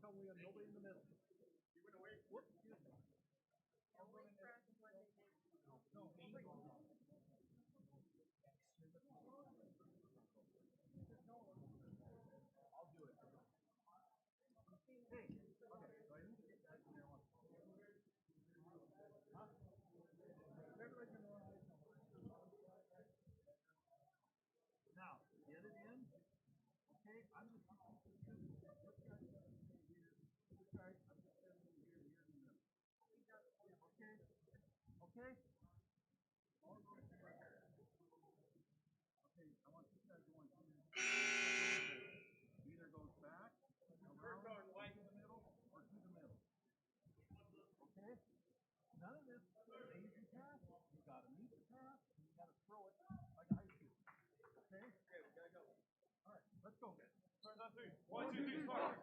tell them we have nobody in the middle. You went away. Whoop, excuse me. No, wait. I'll do it. Hey, okay, so I need to get guys in there once. Huh? Everybody's in the wrong place. Now, get it in. Okay, I'm just this guy here. This guy, I'm just standing here in the middle. Okay? Okay? All going right here. Okay, I want this guy going through. Either goes back, around, to the middle, or to the middle. Okay? None of this is an easy pass. You gotta meet the pass, and you gotta throw it like a high school. Okay? Okay, we gotta go. All right, let's go. Turns on three. 1, 2, 3, start.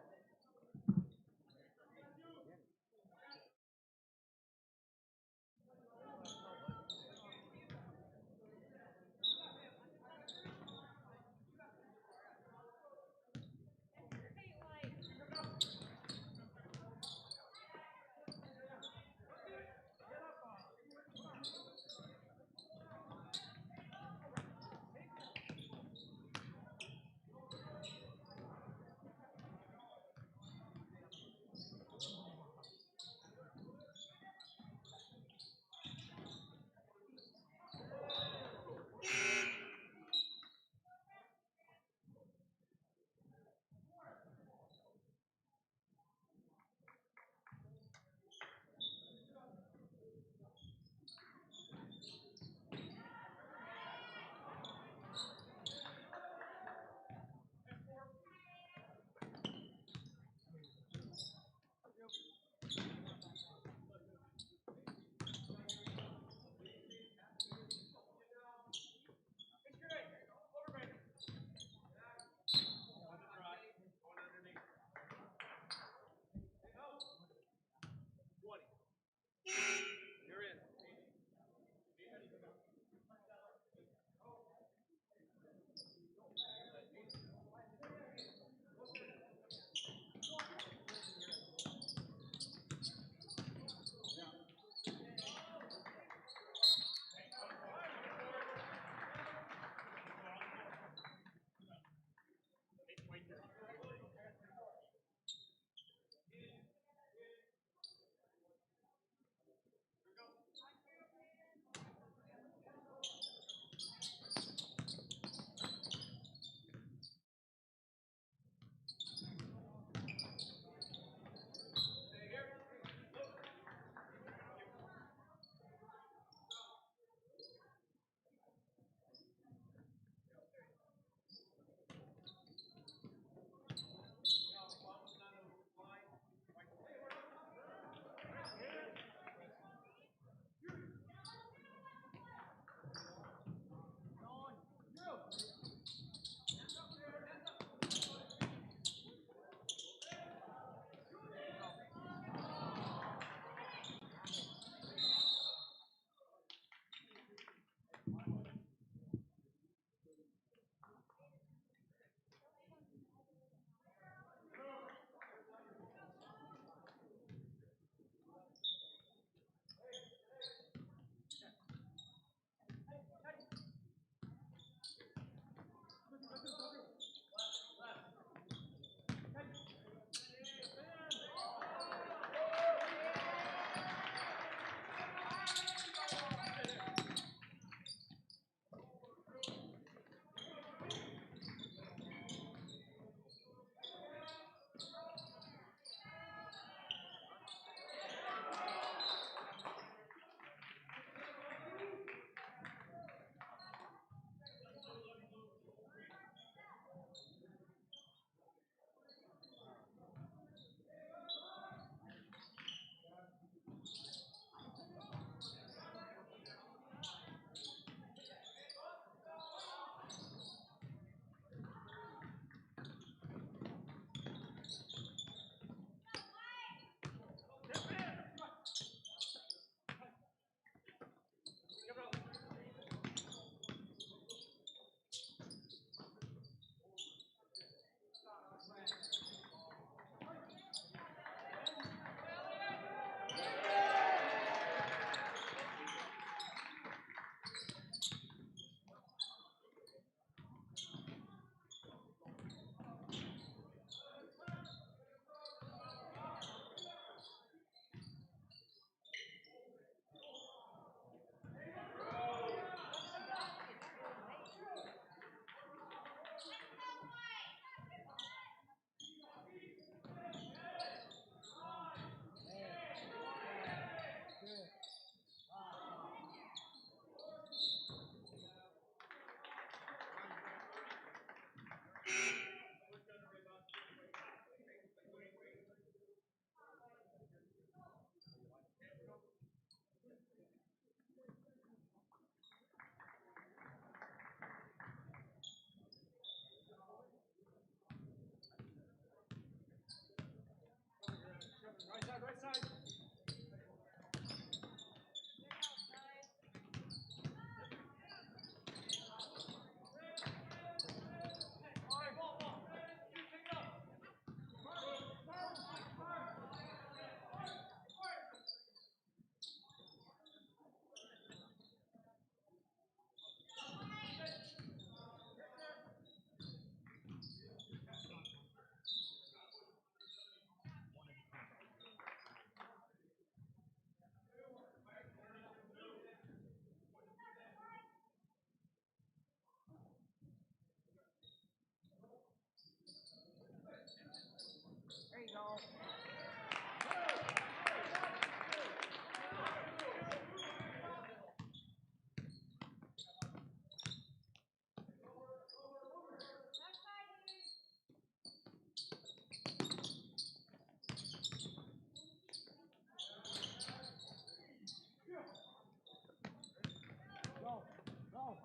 There you go. Go, go.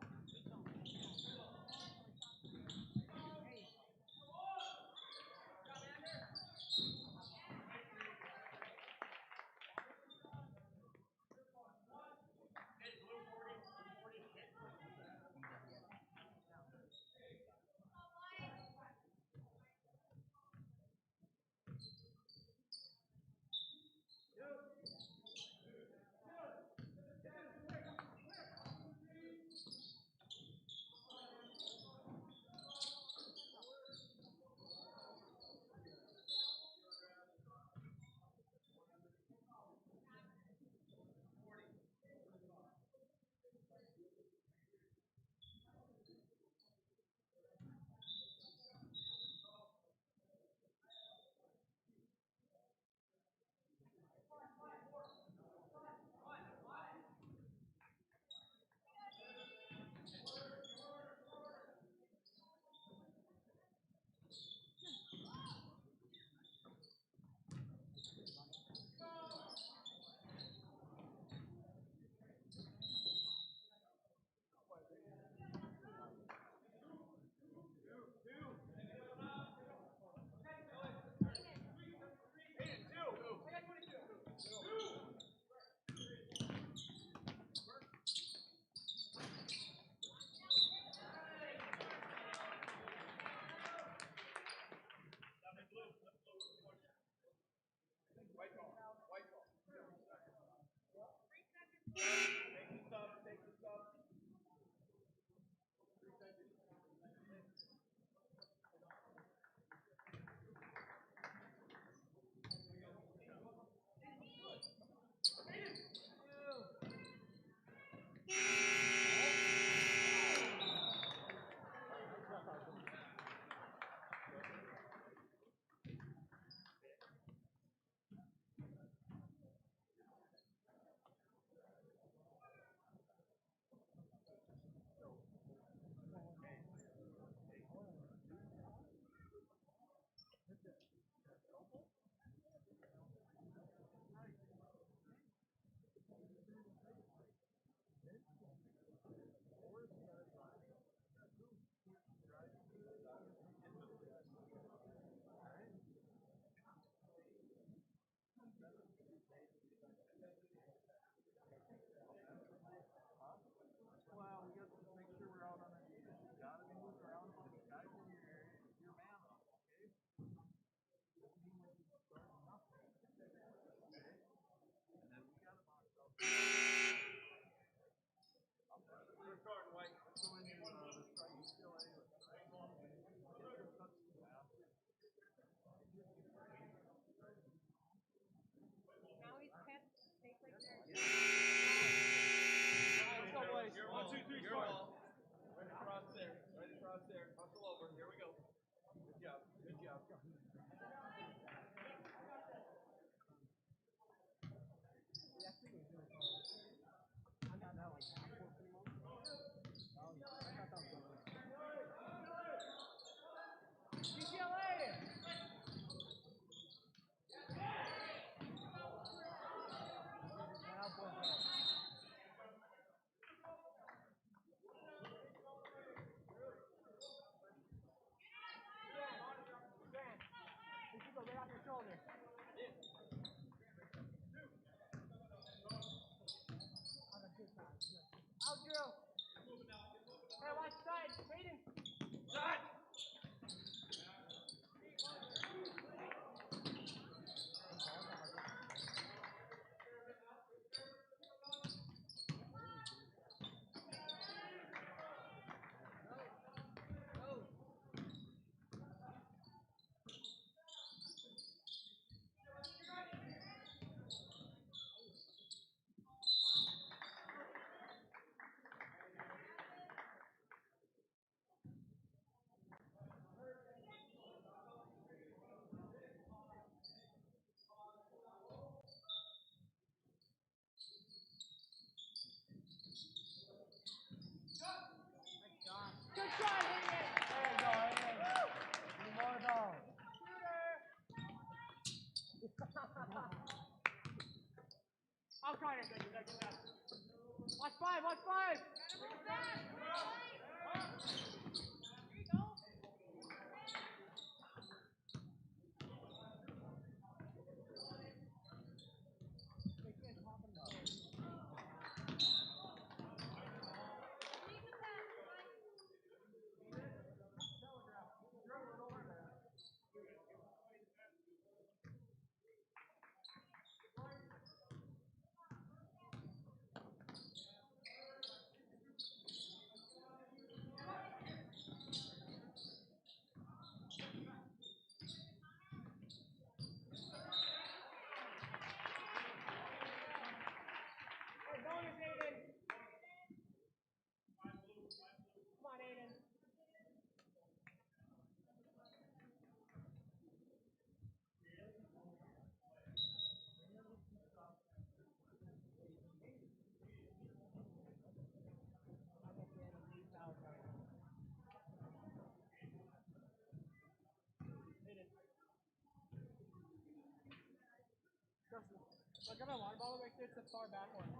Hey, watch side. Beaton. Side. Good shot, Hayden. There you go, Hayden. Need more though. I'll try it. Watch five, watch five. Hey, bonus, Hayden. Come on, Hayden. Justin, look at my water bottle right there. It's a far back one.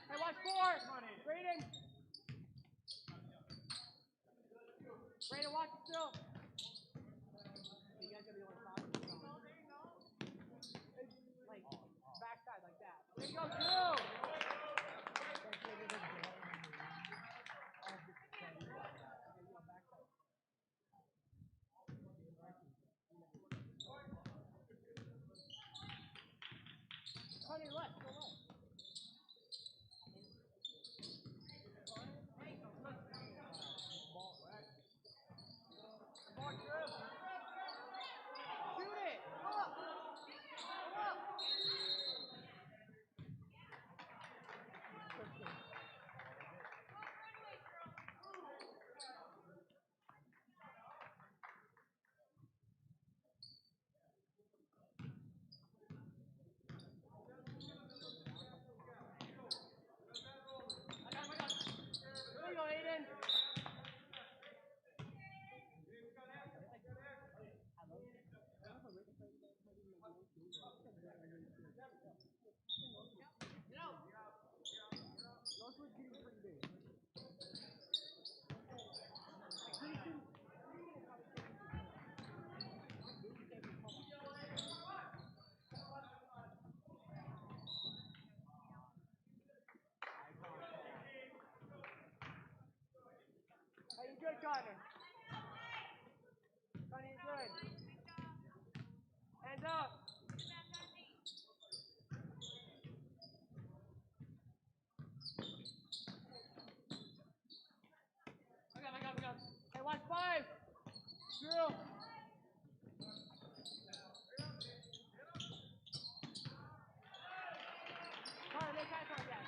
Hey, watch four. Brayden. Brayden, watch it still. You guys gotta be on top of the song. Like, backside like that. There you go, two. Honey, left, go left. Shoot it! Go up! Go up! There you go, Aiden. Northwood's getting pretty big. Hey, you good, Connor? Connor, you good? Hands up. I got. Hey, watch five. Drew. Connor, make eye contact.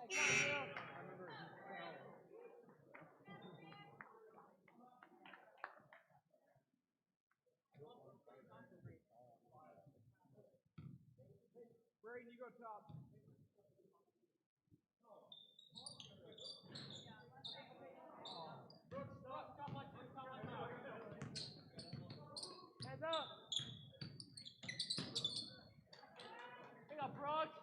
Braden, you go top. Hands up. Pick up, Brooks.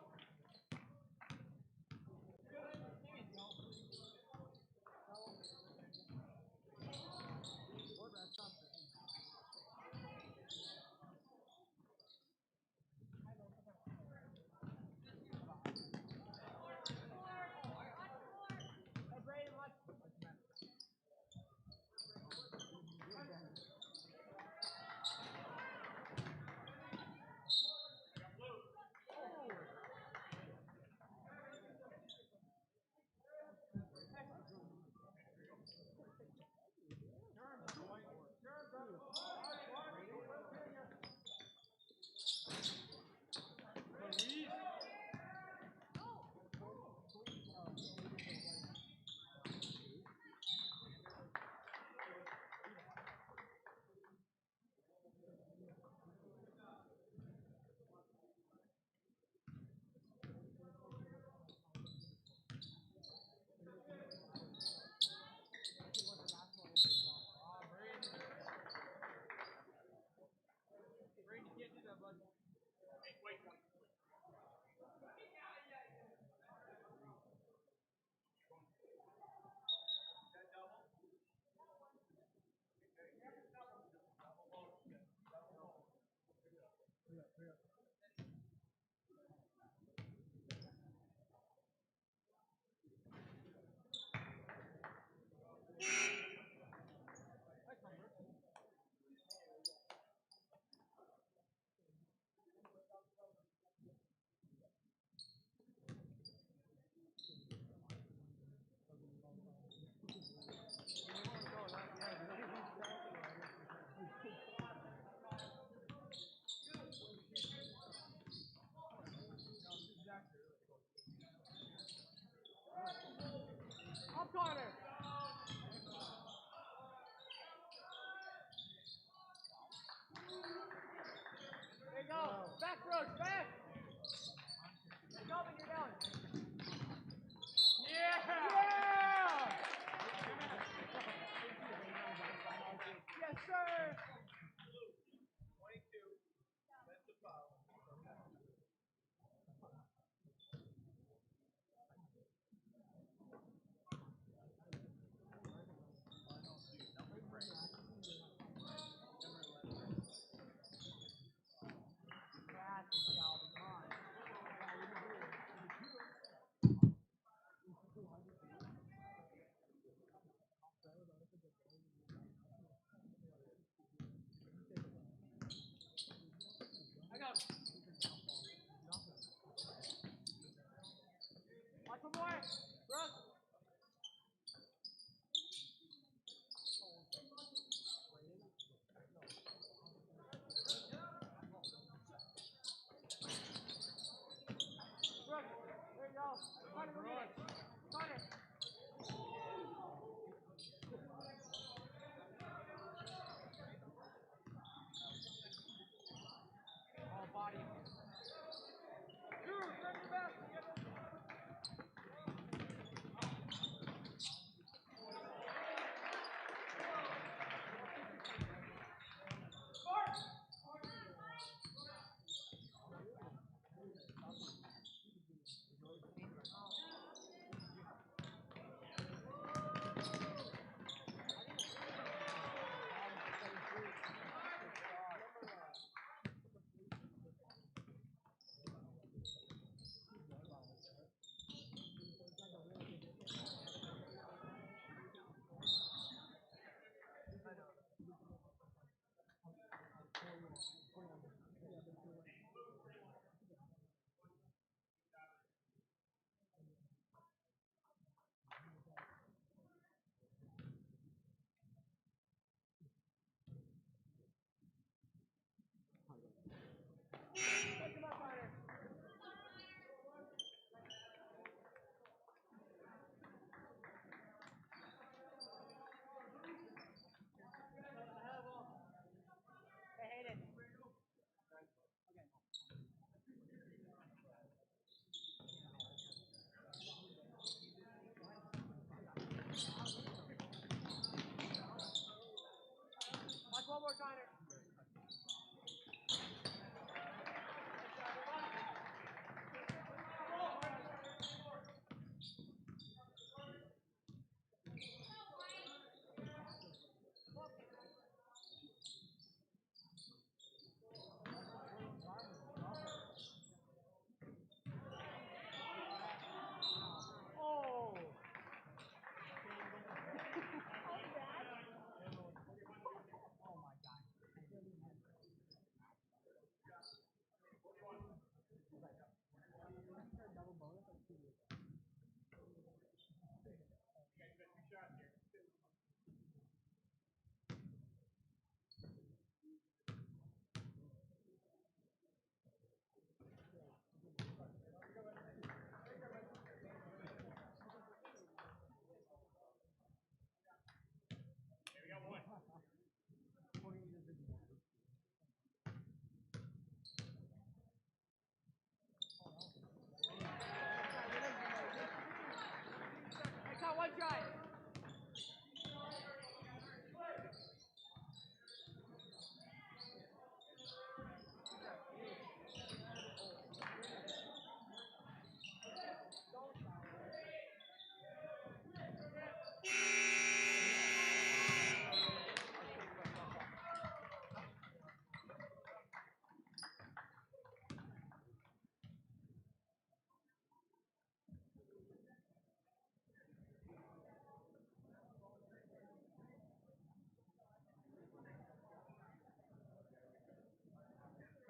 Hey, Brayden, watch. Braden, you can't do that, bud. Up corner. There you go. Back, Brooks, back. Go when you're down. Yeah! Yeah! Yes, sir! 22. That's the foul. I got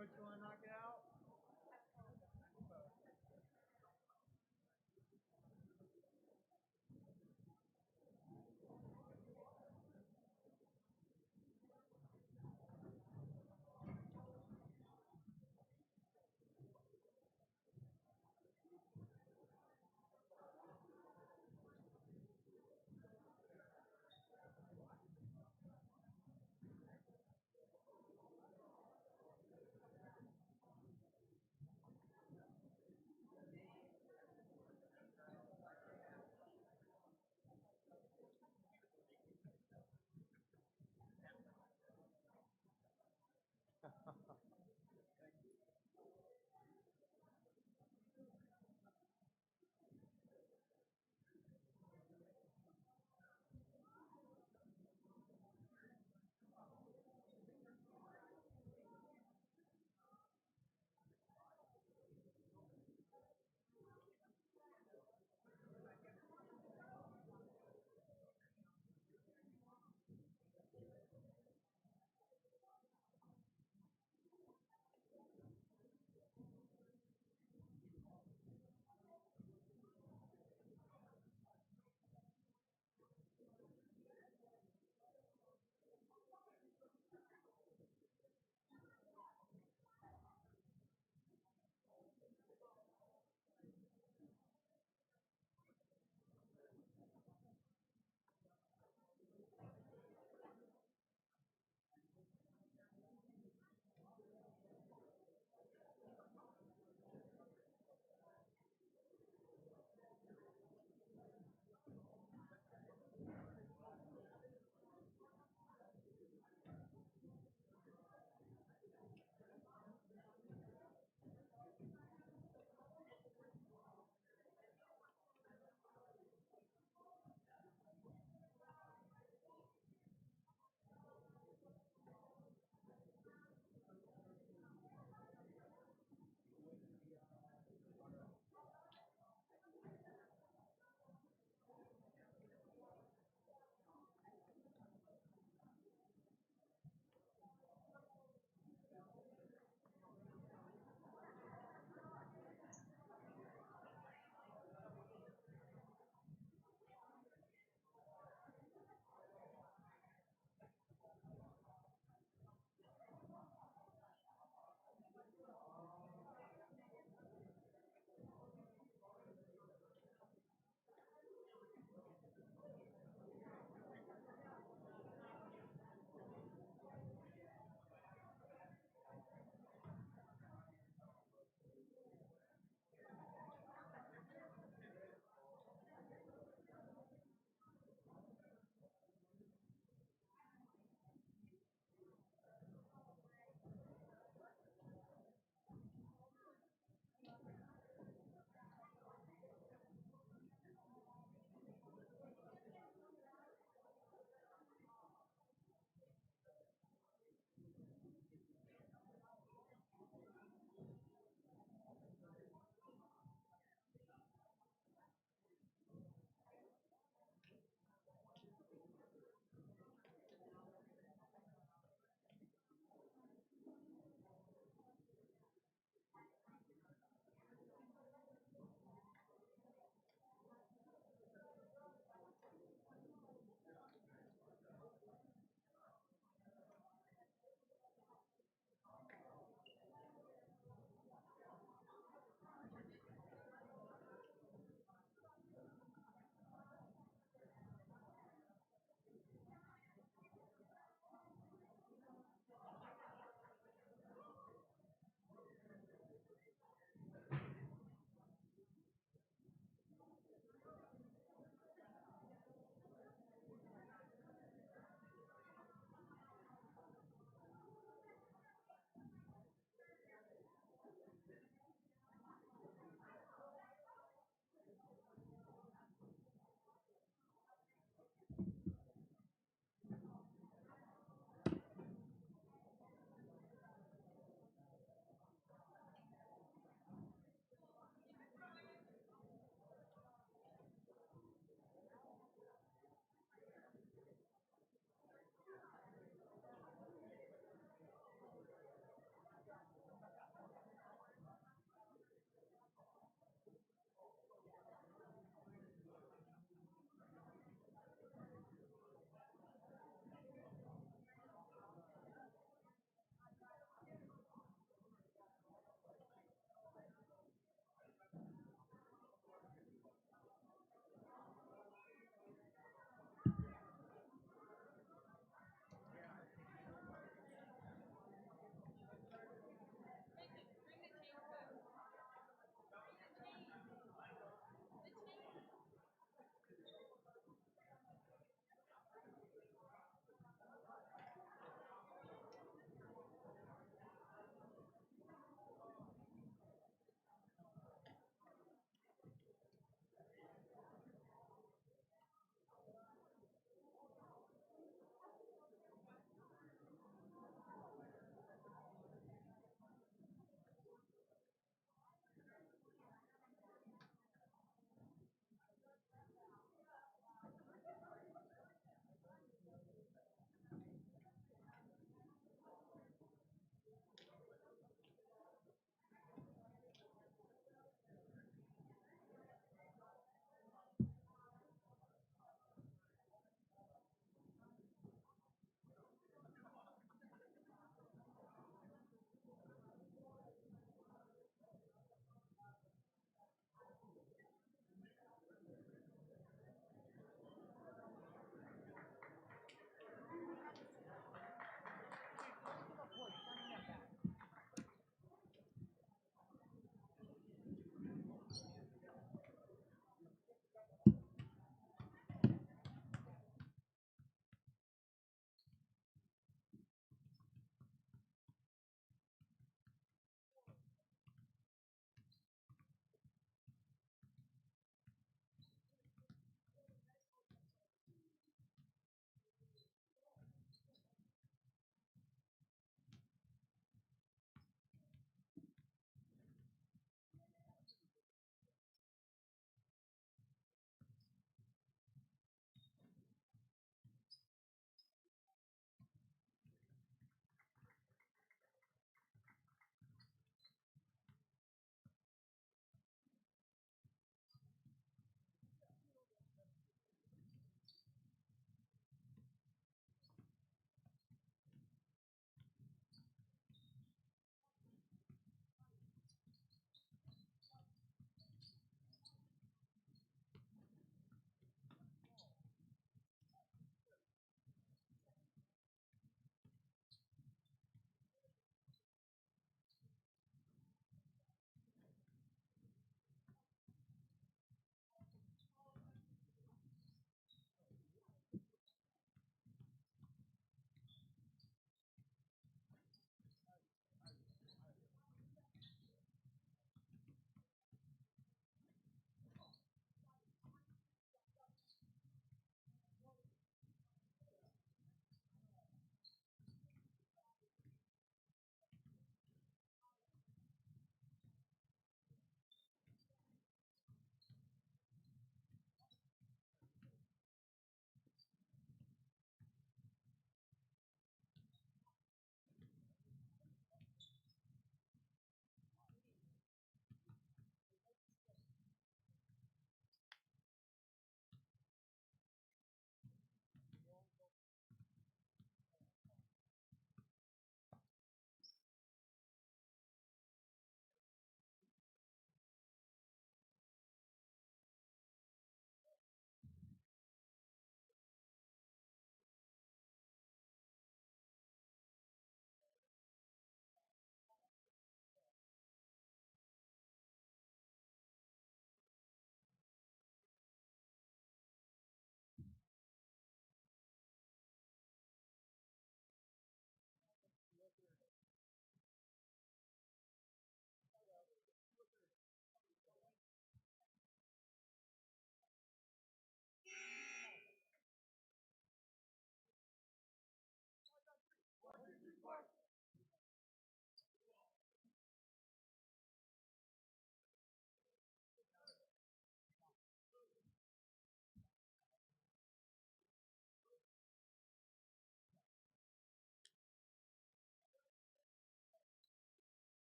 Coach, you want to knock it out?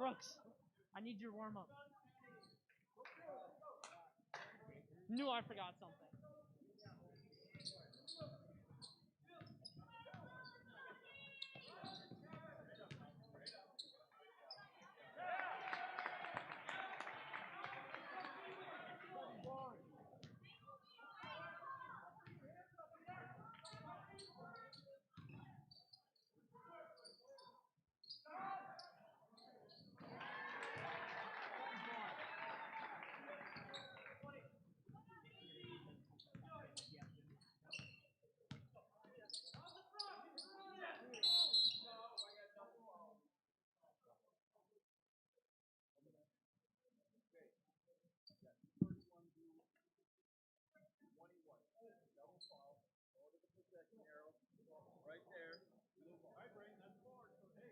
Brooks, I need your warm up. Knew I forgot something. Right there. All right, Brain, that's forward. So, hey,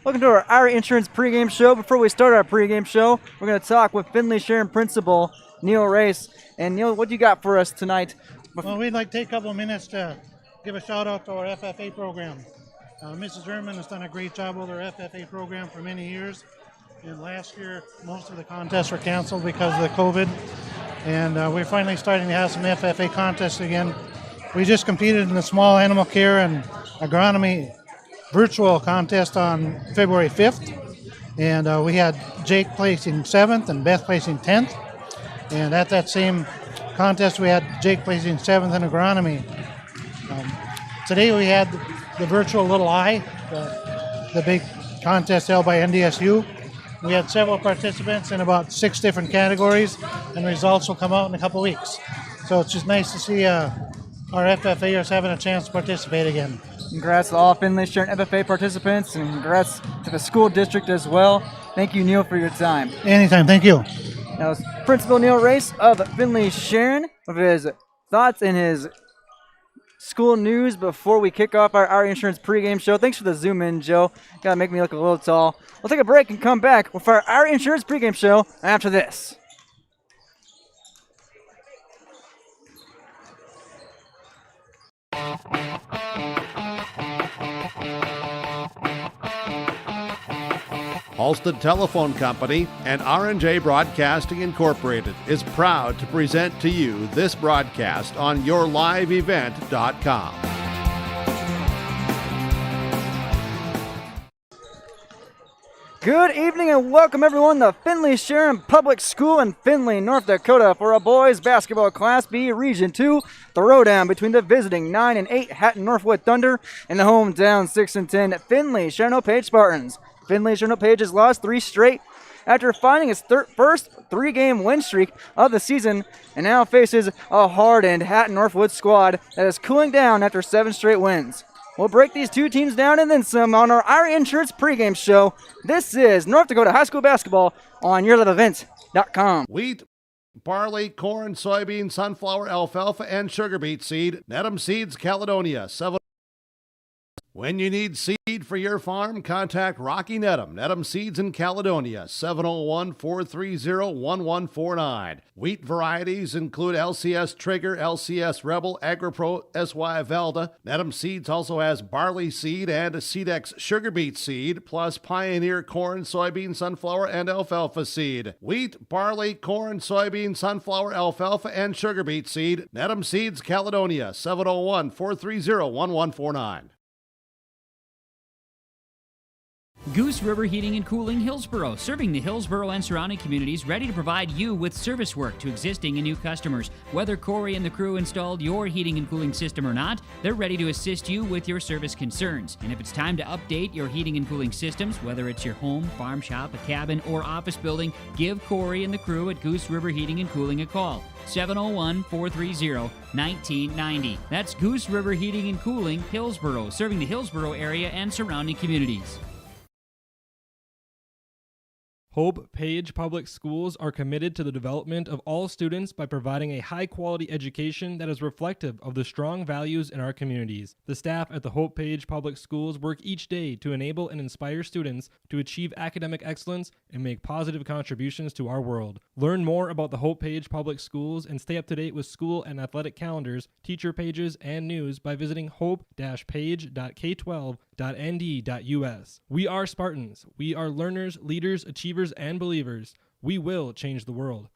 Welcome to our Insurance pregame show. Before we start our pregame show, we're going to talk with Finley-Sharon principal Neil Race. And Neil, what do you got for us tonight? Well, we'd like to take a couple of minutes to give a shout out to our FFA program. Mrs. Herman has done a great job with our FFA program for many years. And last year, most of the contests were canceled because of the COVID. And we're finally starting to have some FFA contests again. We just competed in the small animal care and agronomy virtual contest on February 5th. And we had Jake placing 7th and Beth placing 10th. And at that same contest, we had Jake placing 7th in agronomy. Today we had the virtual Little I, the big contest held by NDSU. We had several participants in about 6 different categories, and results will come out in a couple weeks. So it's just nice to see our FFAers having a chance to participate again. Congrats to all Finley-Sharon FFA participants, and congrats to the school district as well. Thank you, Neil, for your time. Anytime, thank you. That was Principal Neil Race of Finley-Sharon with his thoughts and his school news before we kick off our Insurance pregame show. Thanks for the zoom in, Joe. Gotta make me look a little tall. We'll take a break and come back with our Insurance pregame show after this. Halsted Telephone Company and R&J Broadcasting Incorporated is proud to present to you this broadcast on yourliveevent.com. Good evening and welcome everyone to Finley-Sharon Public School in Findlay, North Dakota for a boys basketball Class B Region 2 throwdown between the visiting 9 and 8 Hatton Northwood Thunder and the hometown 6 and 10 Finley-Sharon Page Spartans. Finley-Sharon Page has lost 3 straight after finding its first 3-game win streak of the season and now faces a hardened Hatton Northwood squad that is cooling down after 7 straight wins. We'll break these two teams down and then some on our Insurance pregame show. This is North Dakota High School Basketball on yourliveevent.com. Wheat, barley, corn, soybean, sunflower, alfalfa, and sugar beet seed. Needham Seeds, Caledonia. When you need seed for your farm, contact Rocky Needham. Needham Seeds in Caledonia, 701-430-1149. Wheat varieties include LCS Trigger, LCS Rebel, AgriPro, SY Velda. Needham Seeds also has barley seed and Seedex sugar beet seed, plus Pioneer corn, soybean, sunflower, and alfalfa seed. Wheat, barley, corn, soybean, sunflower, alfalfa, and sugar beet seed. Needham Seeds, Caledonia, 701-430-1149. Goose River Heating and Cooling, Hillsboro, serving the Hillsboro and surrounding communities, ready to provide you with service work to existing and new customers. Whether Corey and the crew installed your heating and cooling system or not, they're ready to assist you with your service concerns. And if it's time to update your heating and cooling systems, whether it's your home, farm shop, a cabin, or office building, give Corey and the crew at Goose River Heating and Cooling a call. 701-430-1990. That's Goose River Heating and Cooling, Hillsboro, serving the Hillsboro area and surrounding communities. Hope Page Public Schools are committed to the development of all students by providing a high-quality education that is reflective of the strong values in our communities. The staff at the Hope Page Public Schools work each day to enable and inspire students to achieve academic excellence and make positive contributions to our world. Learn more about the Hope Page Public Schools and stay up to date with school and athletic calendars, teacher pages, and news by visiting hope-page.k12.nd.us. We are Spartans. We are learners, leaders, achievers, and believers. We will change the world.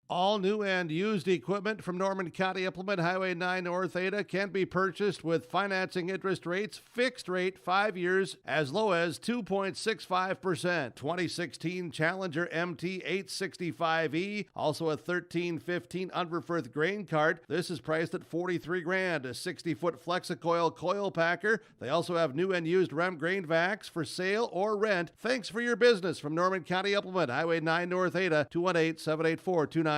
All new and used equipment from Norman County Implement Highway 9 North Ada can be purchased with financing interest rates, fixed rate 5 years, as low as 2.65%. 2016 Challenger MT 865E, also a 1315 Unverfirth grain cart. This is priced at $43,000. A 60-foot Flexicoil coil packer. They also have new and used Rem grain vacs for sale or rent. Thanks for your business from Norman County Implement Highway 9 North Ada, 218-784-2961.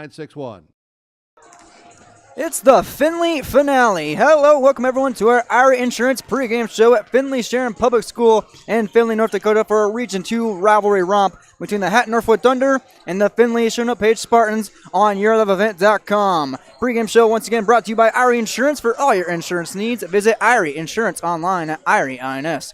It's the Finley finale. Hello, welcome everyone to our Insurance pregame show at Finley-Sharon Public School in Findlay, North Dakota for a Region 2 rivalry romp between the Hatton Northwood Thunder and the Finley-Sharon Page Spartans on yourliveevent.com. Pregame show once again brought to you by Irie Insurance. For all your insurance needs, visit Irie Insurance online at irieins.com.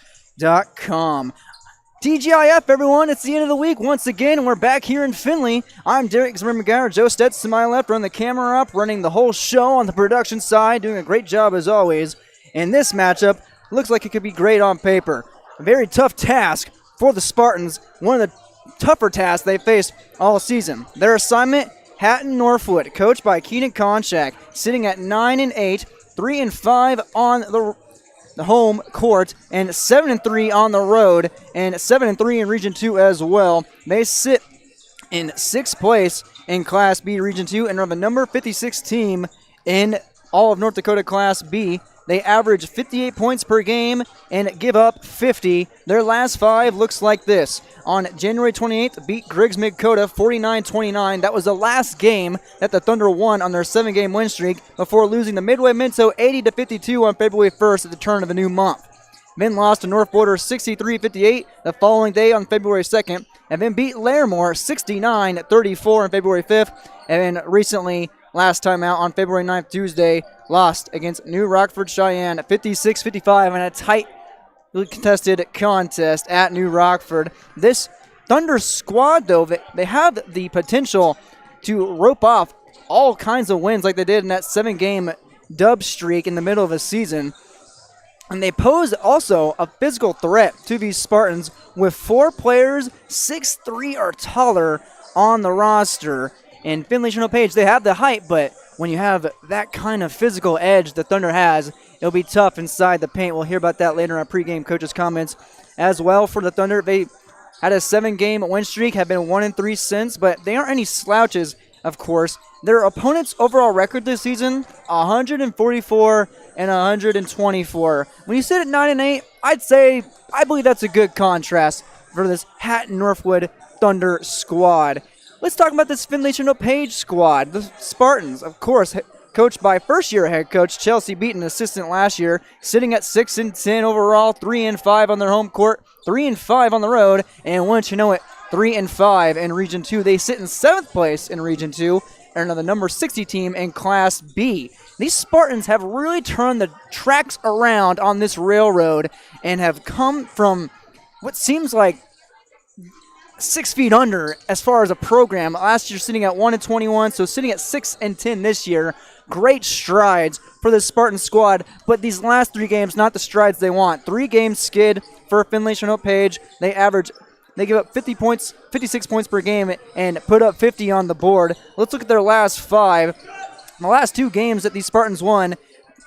TGIF, everyone. It's the end of the week once again, and we're back here in Findlay. I'm Derek Zimmer-McGuire. Joe Stetz to my left, running the camera up, running the whole show on the production side, doing a great job as always. And this matchup looks like it could be great on paper. A very tough task for the Spartans, one of the tougher tasks they faced all season. Their assignment, Hatton Northwood, coached by Keenan Konshak, sitting at 9-8, 3-5 on the home court, and 7-3 on the road, and 7-3 in Region 2 as well. They sit in 6th place in Class B Region 2 and are the number 56 team in all of North Dakota Class B. They average 58 points per game and give up 50. Their last 5 looks like this. On January 28th, beat Griggs Midkota 49-29. That was the last game that the Thunder won on their 7-game win streak before losing to Midway Minto 80-52 on February 1st at the turn of the new month. Then lost to Northwood 63-58 the following day on February 2nd, and then beat Larimore 69-34 on February 5th, and then recently, last time out on February 9th, Tuesday, lost against New Rockford Cheyenne 56-55 in a tight contested contest at New Rockford. This Thunder squad, though, they have the potential to rope off all kinds of wins like they did in that 7-game dub streak in the middle of the season. And they pose also a physical threat to these Spartans with 4 players 6'3" or taller on the roster. And Finley-Sharon Page, they have the height, but when you have that kind of physical edge the Thunder has, it'll be tough inside the paint. We'll hear about that later on pregame coaches' comments as well for the Thunder. They had a 7-game win streak, have been 1-3 since, but they aren't any slouches, of course. Their opponent's overall record this season, 144 and 124. When you sit at 9-8, I believe that's a good contrast for this Hatton Northwood Thunder squad. Let's talk about this Finley-Sharon Page squad. The Spartans, of course, coached by first-year head coach Chelsea Beaton, assistant last year, sitting at 6-10 overall, 3-5 on their home court, 3-5 on the road, and once you know it, 3-5 in Region 2. They sit in 7th place in Region 2 and are the number 60 team in Class B. These Spartans have really turned the tracks around on this railroad and have come from what seems like 6 feet under as far as a program. Last year sitting at 1-21, so sitting at 6-10 this year. Great strides for the Spartan squad, but these last 3 games, not the strides they want. 3-game skid for Finley-Sharon Page. They give up 50 points, 56 points per game, and put up 50 on the board. Let's look at their last 5. The last 2 games that these Spartans won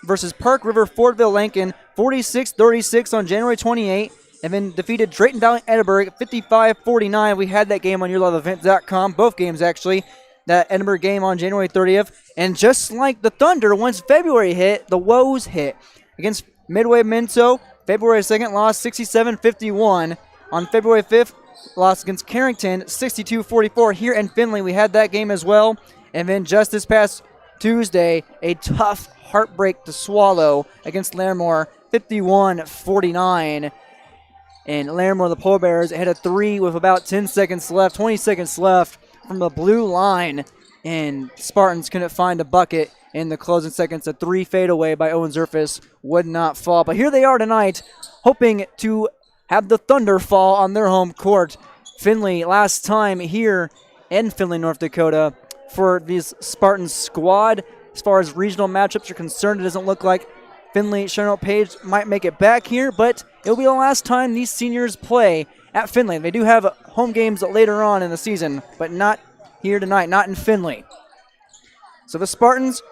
versus Park River Fordville Lincoln, 46-36 on January 28th, and then defeated Drayton Valley Edinburgh 55-49. We had that game on YourLoveEvent.com, both games actually. That Edinburgh game on January 30th. And just like the Thunder, once February hit, the woes hit. Against Midway Minto, February 2nd, lost 67-51. On February 5th, lost against Carrington, 62-44. Here in Finley, we had that game as well. And then just this past Tuesday, a tough heartbreak to swallow against Larimore, 51-49. And Larimore, the Polar Bears, hit a 3 with about 20 seconds left from the blue line. And Spartans couldn't find a bucket in the closing seconds. A 3 fadeaway by Owen Zerfus would not fall. But here they are tonight, hoping to have the Thunder fall on their home court. Finley, last time here in Finley, North Dakota, for this Spartan squad. As far as regional matchups are concerned, it doesn't look like Finley-Sharon Page might make it back here, but it'll be the last time these seniors play at Finley. They do have home games later on in the season, but not here tonight, not in Finley. So the Spartans,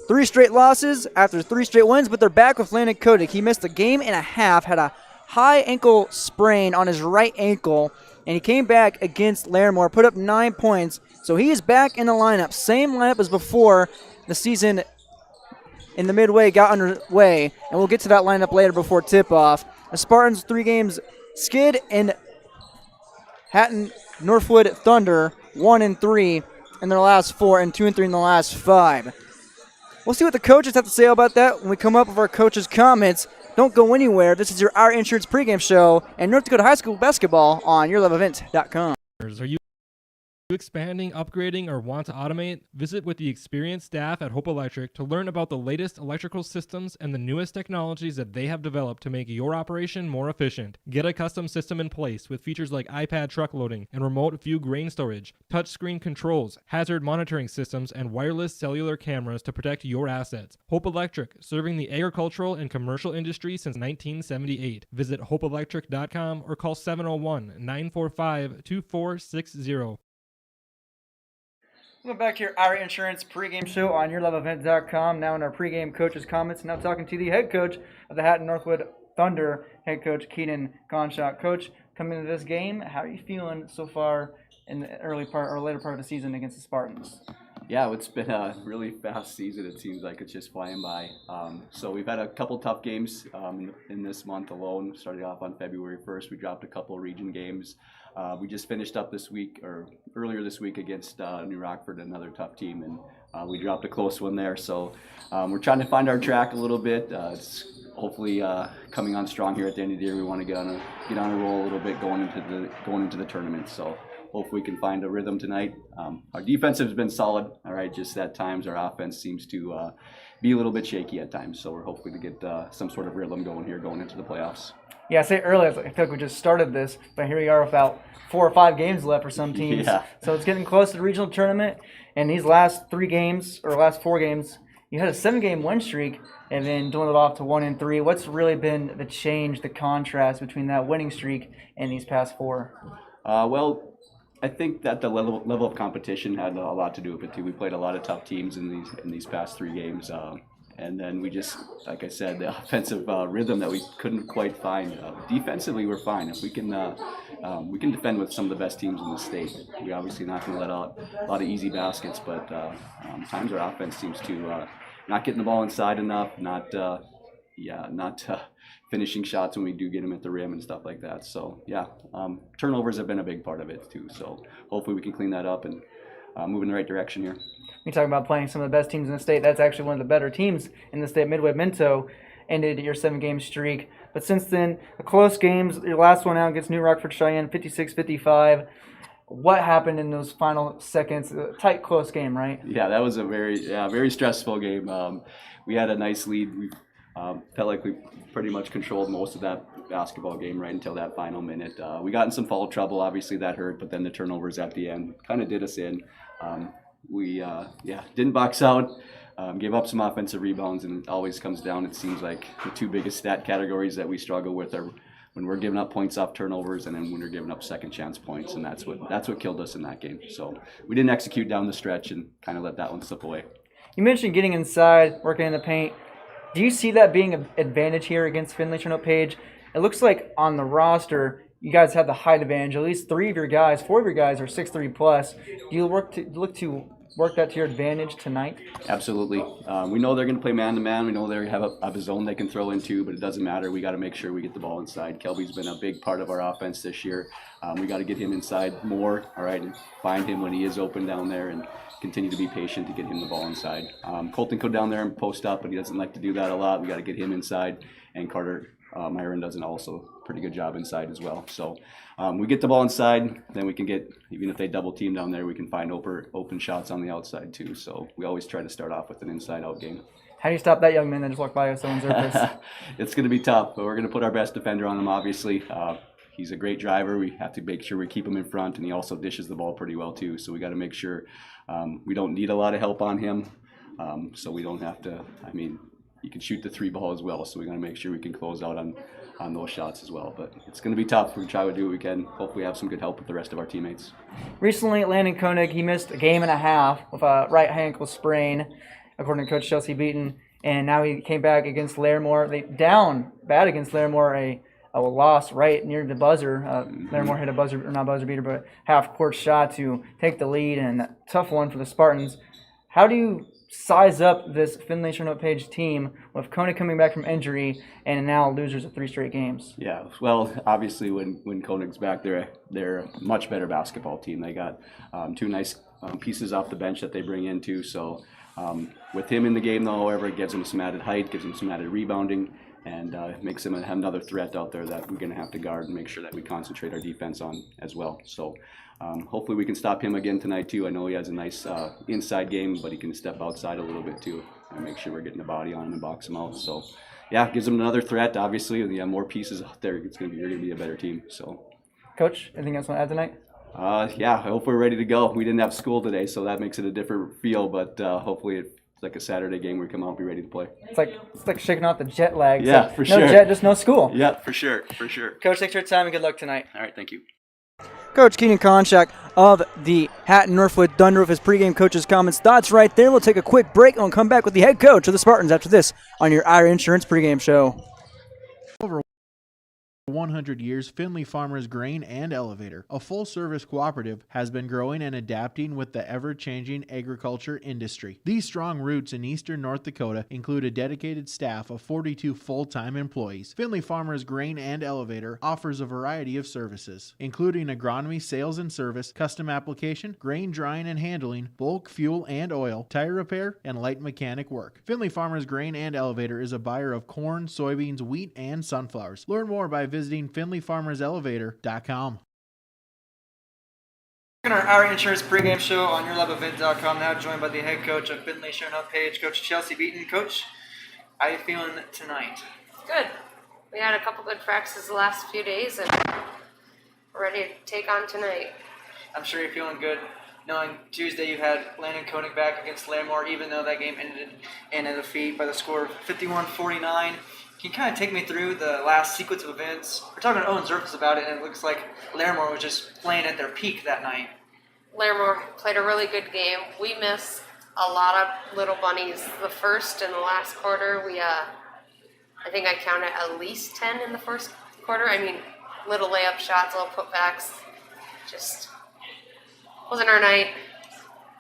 3 straight losses after 3 straight wins, but they're back with Landon Kotick. He missed a game and a half, had a high ankle sprain on his right ankle, and he came back against Larimore, put up 9 points. So he is back in the lineup, same lineup as before the season in the midway got underway, and we'll get to that lineup later before tip-off. The Spartans 3 games skid, and Hatton Northwood Thunder 1-3 in their last 4 and 2-3 in the last 5. We'll see what the coaches have to say about that when we come up with our coaches' comments. Don't go anywhere. This is your Our Insurance pregame show and North Dakota High School basketball on YourLoveEvent.com. Are you expanding, upgrading, or want to automate? Visit with the experienced staff at Hope Electric to learn about the latest electrical systems and the newest technologies that they have developed to make your operation more efficient. Get a custom system in place with features like iPad truck loading and remote view grain storage, touchscreen controls, hazard monitoring systems, and wireless cellular cameras to protect your assets. Hope Electric, serving the agricultural and commercial industry since 1978. Visit hopeelectric.com or call 701-945-2460. Welcome back to your Our Insurance pregame show on YourLoveEvent.com. Now in our pregame coaches' comments. Now talking to the head coach of the Hatton Northwood Thunder, head coach Keenan Konshak. Coach, coming into this game, how are you feeling so far in the early part or later part of the season against the Spartans? Yeah, it's been a really fast season. It seems like it's just flying by. So we've had a couple tough games in this month alone. Started off on February 1st. We dropped a couple region games. We just finished up this week, or earlier this week, against New Rockford, another tough team, and we dropped a close one there. So we're trying to find our track a little bit. It's hopefully coming on strong here at the end of the year. We want to get on a roll a little bit going into the tournament. So hopefully we can find a rhythm tonight. Our defense has been solid, all right. Just at times our offense seems to be a little bit shaky at times. So we're hoping to get some sort of rhythm going here going into the playoffs. Yeah, I said earlier, I feel like we just started this, but here we are with about 4 or 5 games left for some teams. Yeah. So it's getting close to the regional tournament, and these last 4 games, you had a 7-game win streak and then dwindled off to 1-3. What's really been the change, the contrast between that winning streak and these past 4? Well, I think that the level of competition had a lot to do with it too. We played a lot of tough teams in these past 3 games, and then we just, like I said, the offensive rhythm that we couldn't quite find. Defensively, we're fine. If we can defend with some of the best teams in the state. We're obviously not going to let out a lot of easy baskets, but times our offense seems to not getting the ball inside enough, not finishing shots when we do get them at the rim and stuff like that. So yeah, turnovers have been a big part of it too. So hopefully we can clean that up and move in the right direction here. You talk about playing some of the best teams in the state. That's actually one of the better teams in the state. Midway Minto ended your 7-game streak. But since then, the close games, your last one out against New Rockford Cheyenne, 56-55. What happened in those final seconds? A tight, close game, right? Yeah, that was a very stressful game. We had a nice lead. We felt like we pretty much controlled most of that basketball game right until that final minute. We got in some foul trouble. Obviously, that hurt, but then the turnovers at the end kind of did us in. We didn't box out, gave up some offensive rebounds, and it always comes down, it seems like, the 2 biggest stat categories that we struggle with are when we're giving up points off turnovers and then when we're giving up second chance points, and that's what killed us in that game. So we didn't execute down the stretch and kind of let that one slip away. You mentioned getting inside, working in the paint. Do you see that being an advantage here against Finley-Sharon Page? It looks like on the roster, you guys have the height advantage. At least 4 of your guys are 6'3 plus. Do you look to work that to your advantage tonight? Absolutely. We know they're going to play man-to-man. We know they have a zone they can throw into, but it doesn't matter. We got to make sure we get the ball inside. Kelby's been a big part of our offense this year. We got to get him inside more, all right, and find him when he is open down there and continue to be patient to get him the ball inside. Colton go down there and post up, but he doesn't like to do that a lot. We got to get him inside, and Carter Myron does an also pretty good job inside as well. So we get the ball inside, then we can get, even if they double team down there, we can find open shots on the outside too. So we always try to start off with an inside-out game. How do you stop that young man that just walked by us on surface? It's going to be tough, but we're going to put our best defender on him, obviously. He's a great driver. We have to make sure we keep him in front, and he also dishes the ball pretty well too. So we got to make sure we don't need a lot of help on him. So we don't have to, he can shoot the 3 ball as well, so we got to make sure we can close out on those shots as well. But it's going to be tough. We try to do what we can. Hopefully have some good help with the rest of our teammates. Recently, Landon Koenig, he missed a game and a half with a right ankle sprain, according to Coach Chelsea Beaton, and now he came back against Larimore. They down bad against Larimore, a loss right near the buzzer. Larimore hit a buzzer beater, but half-court shot to take the lead, and a tough one for the Spartans. How do you size up this Finley-Sharon Page team with Koenig coming back from injury and now losers of 3 straight games? Yeah, well, obviously when Koenig's back, they're a much better basketball team. They got 2 nice pieces off the bench that they bring in too. So with him in the game, though, however, it gives him some added height, gives him some added rebounding, and makes him have another threat out there that we're going to have to guard and make sure that we concentrate our defense on as well. So hopefully we can stop him again tonight too. I know he has a nice inside game, but he can step outside a little bit too and make sure we're getting the body on him and box him out. So yeah, gives him another threat. Obviously, when you have more pieces out there, you're going to be a better team. So, Coach, anything else you want to add tonight? Yeah, I hope we're ready to go. We didn't have school today, so that makes it a different feel, but hopefully it's like a Saturday game where we come out and be ready to play. It's like shaking off the jet lag. Yeah, so for sure. No jet, just no school. Yeah, for sure. Coach, thanks for your time and good luck tonight. All right, thank you. Coach Keenan Konshak of the Hatton Northwood Thunder with his pregame coach's comments. Thoughts right there. We'll take a quick break and we'll come back with the head coach of the Spartans after this on your Ira Insurance pregame show. 100 years, Finley Farmers Grain and Elevator, a full-service cooperative, has been growing and adapting with the ever-changing agriculture industry. These strong roots in eastern North Dakota include a dedicated staff of 42 full-time employees. Finley Farmers Grain and Elevator offers a variety of services, including agronomy, sales and service, custom application, grain drying and handling, bulk fuel and oil, tire repair, and light mechanic work. Finley Farmers Grain and Elevator is a buyer of corn, soybeans, wheat, and sunflowers. Learn more by visiting finleyfarmerselevator.com. Our insurance pregame show on yourloveevent.com, now joined by the head coach of Finley-Sharon page, Coach Chelsea Beaton. Coach, how are you feeling tonight? Good. We had a couple good practices the last few days, and we're ready to take on tonight. I'm sure you're feeling good, knowing Tuesday you had Landon Koenig back against Lamore, even though that game ended in a defeat by the score of 51-49. Can you kind of take me through the last sequence of events? We're talking to Owen Zerfus about it, and it looks like Larimore was just playing at their peak that night. Larimore played a really good game. We missed a lot of little bunnies. The first and the last quarter, I think I counted at least 10 in the first quarter. I mean, little layup shots, little putbacks. Just wasn't our night.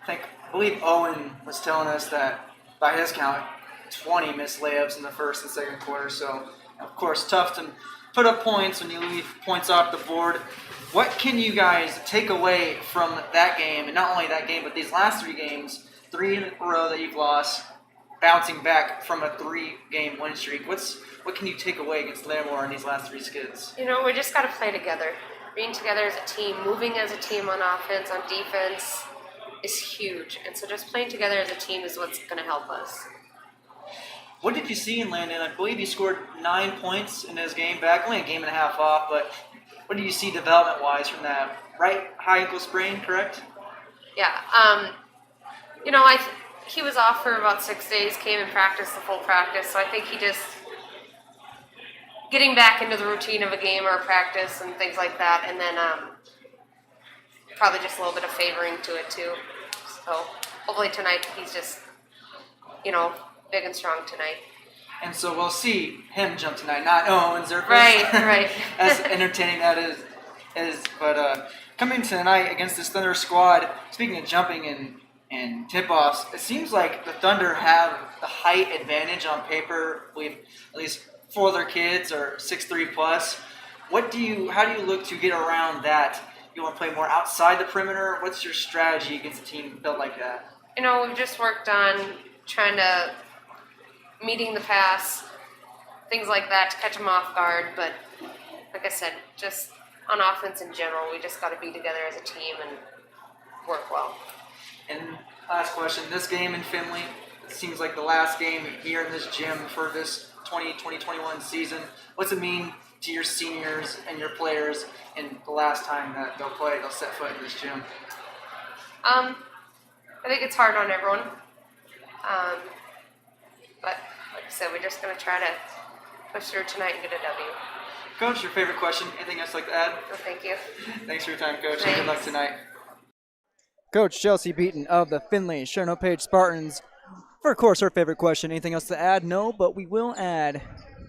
I believe Owen was telling us that, by his count, 20 missed layups in the first and second quarter. So, of course, tough to put up points when you leave points off the board. What can you guys take away from that game, and not only that game, but these last 3 games, 3 in a row that you've lost, bouncing back from a 3-game win streak? What can you take away against Larimore in these last 3 skids? You know, we just got to play together. Being together as a team, moving as a team on offense, on defense is huge. And so just playing together as a team is what's going to help us. What did you see in Landon? I believe he scored 9 points in his game back, only a game and a half off, but what did you see development-wise from that right high ankle sprain, correct? Yeah. You know, he was off for about 6 days, came and practiced the full practice, so I think he just getting back into the routine of a game or a practice and things like that, and then probably just a little bit of favoring to it too. So hopefully tonight he's just, you know, big and strong tonight. And so we'll see him jump tonight, not Owen Zerfus. Right. As entertaining that is. But coming tonight against this Thunder squad, speaking of jumping and tip-offs, it seems like the Thunder have the height advantage on paper. I believe at least 4 other kids are 6'3 plus. How do you look to get around that? You want to play more outside the perimeter? What's your strategy against a team built like that? You know, we've just worked on trying to meeting the pass, things like that to catch them off guard. But like I said, just on offense in general, we just got to be together as a team and work well. And last question, this game in Finley, it seems like the last game here in this gym for this 2020-21 season. What's it mean to your seniors and your players in the last time that they'll set foot in this gym? I think it's hard on everyone. But like I said, we're just going to try to push through tonight and get a W. Coach, your favorite question? Anything else like to add? No, thank you. Thanks for your time, Coach, and good luck tonight. Coach Chelsea Beaton of the Finley-Sharon Page Spartans. For, of course, her favorite question. Anything else to add? No, but we will add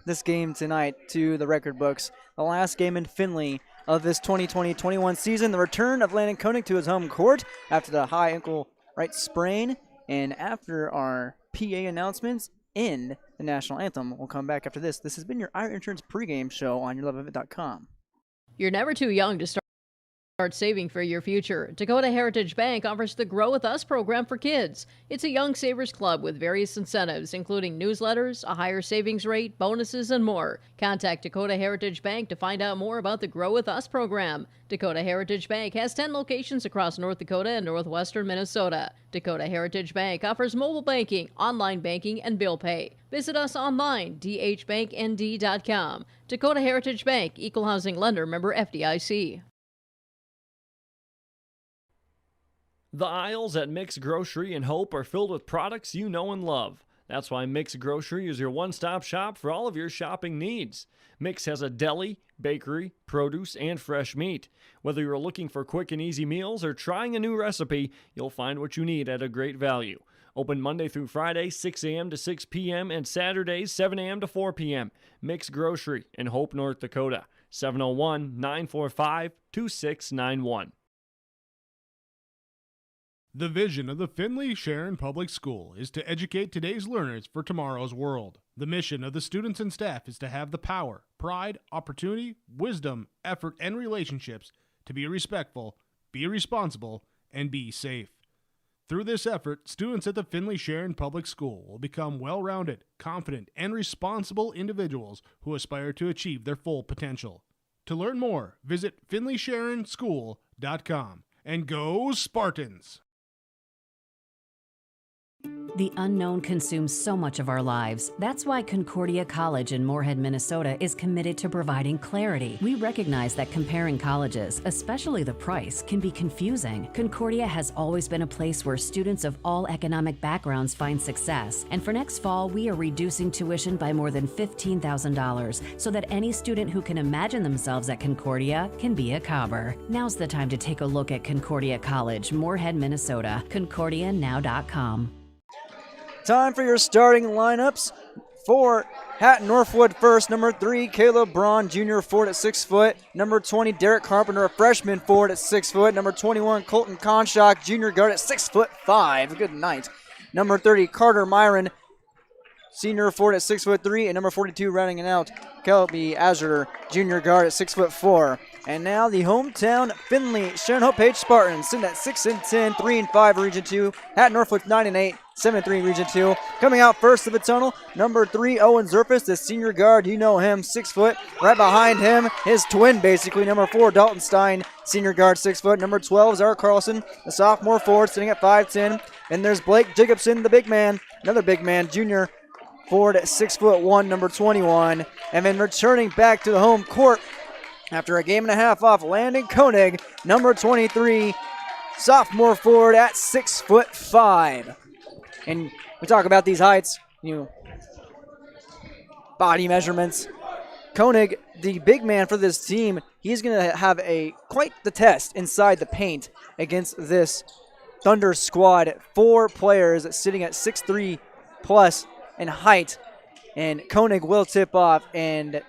this game tonight to the record books. The last game in Finley of this 2020-21 season. The return of Landon Koenig to his home court after the high ankle right sprain. And after our PA announcements in the national anthem, we'll come back after this. This has been your Ira Insurance pregame show on yourloveofit.com. You're never too young to start saving for your future. Dakota Heritage Bank offers the Grow With Us program for kids. It's a young savers club with various incentives, including newsletters, a higher savings rate, bonuses, and more. Contact Dakota Heritage Bank to find out more about the Grow With Us program. Dakota Heritage Bank has 10 locations across North Dakota and northwestern Minnesota. Dakota Heritage Bank offers mobile banking, online banking, and bill pay. Visit us online, dhbanknd.com. Dakota Heritage Bank, Equal Housing Lender, member FDIC. The aisles at Mix Grocery and Hope are filled with products you know and love. That's why Mix Grocery is your one-stop shop for all of your shopping needs. Mix has a deli, bakery, produce, and fresh meat. Whether you're looking for quick and easy meals or trying a new recipe, you'll find what you need at a great value. Open Monday through Friday, 6 a.m. to 6 p.m. and Saturdays, 7 a.m. to 4 p.m. Mix Grocery in Hope, North Dakota. 701-945-2691. The vision of the Finley-Sharon Public School is to educate today's learners for tomorrow's world. The mission of the students and staff is to have the power, pride, opportunity, wisdom, effort, and relationships to be respectful, be responsible, and be safe. Through this effort, students at the Finley-Sharon Public School will become well-rounded, confident, and responsible individuals who aspire to achieve their full potential. To learn more, visit finleysharonschool.com. And go Spartans! The unknown consumes so much of our lives. That's why Concordia College in Moorhead, Minnesota is committed to providing clarity. We recognize that comparing colleges, especially the price, can be confusing. Concordia has always been a place where students of all economic backgrounds find success. And for next fall, we are reducing tuition by more than $15,000 so that any student who can imagine themselves at Concordia can be a Cobber. Now's the time to take a look at Concordia College, Moorhead, Minnesota. ConcordiaNow.com. Time for your starting lineups. For Hatton Northwood first, number 3, Caleb Braun, junior, forward at 6 foot. Number 20, Derek Carpenter, a freshman, forward at 6 foot. Number 21, Colton Konshak, junior guard at 6'5". Good night. Number 30, Carter Myron, senior, forward at 6'3". And number 42, rounding it out, Kelby Azure, junior guard at 6'4". And now the hometown Finley-Sharon Hope Page Spartans sitting at 6-10, 3-5 Region 2. Hatton Northwood 9-8, 7-3 Region 2. Coming out first of the tunnel, number 3, Owen Zerfus, the senior guard. You know him, 6 foot. Right behind him, his twin basically, number 4, Dalton Stein, senior guard, 6 foot. Number 12 is Art Carlson, the sophomore forward, sitting at 5'10". And there's Blake Jacobson, the big man, another big man, junior, forward at 6'1", number 21. And then returning back to the home court, after a game and a half off, Landon Koenig, number 23, sophomore forward at 6'5". And we talk about these heights, body measurements. Koenig, the big man for this team, he's going to have quite the test inside the paint against this Thunder squad. 4 players sitting at 6'3 plus in height. And Koenig will tip off, and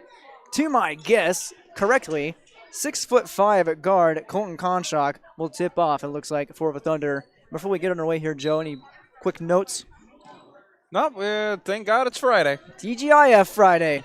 to my guess, correctly, 6'5" at guard, Colton Konshak will tip off, it looks like, for the Thunder. Before we get underway here, Joe, any quick notes? No, thank God it's Friday. TGIF Friday.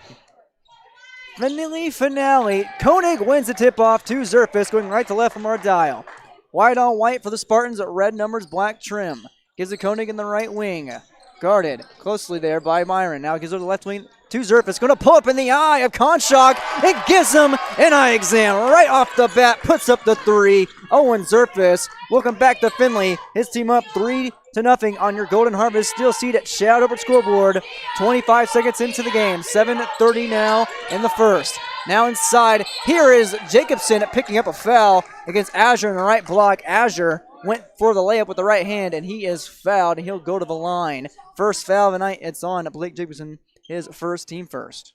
Finale. Koenig wins the tip-off to Zerfus, going right to left from our dial. White on white for the Spartans, red numbers, black trim. Gives it Koenig in the right wing. Guarded closely there by Myron. Now gives it to the left wing to Zerfus. Going to pull up in the eye of Konshak. It gives him an eye exam right off the bat. Puts up the 3. Owen Zerfus. Welcome back to Finley. His team up 3-0 on your Golden Harvest Steel Seat at Shout Over Scoreboard. 25 seconds into the game. 7:30 now in the first. Now inside, here is Jacobson picking up a foul against Azure in the right block. Azure went for the layup with the right hand, and he is fouled, and he'll go to the line. First foul of the night, it's on Blake Jacobson, his first, team first.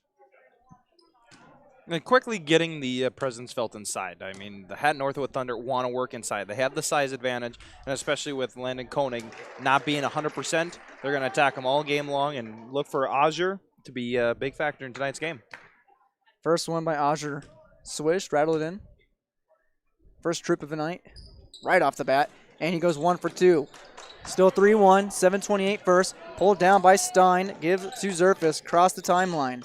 And quickly getting the presence felt inside. I mean, the Hatton Northwood Thunder want to work inside. They have the size advantage, and especially with Landon Koenig not being 100%, they're going to attack him all game long and look for Azure to be a big factor in tonight's game. First one by Azure. Swished, rattled it in. First trip of the night, right off the bat, and he goes 1 for 2. Still 3-1, 7:28 first. Pulled down by Stein. Gives to Zerfus. Cross the timeline.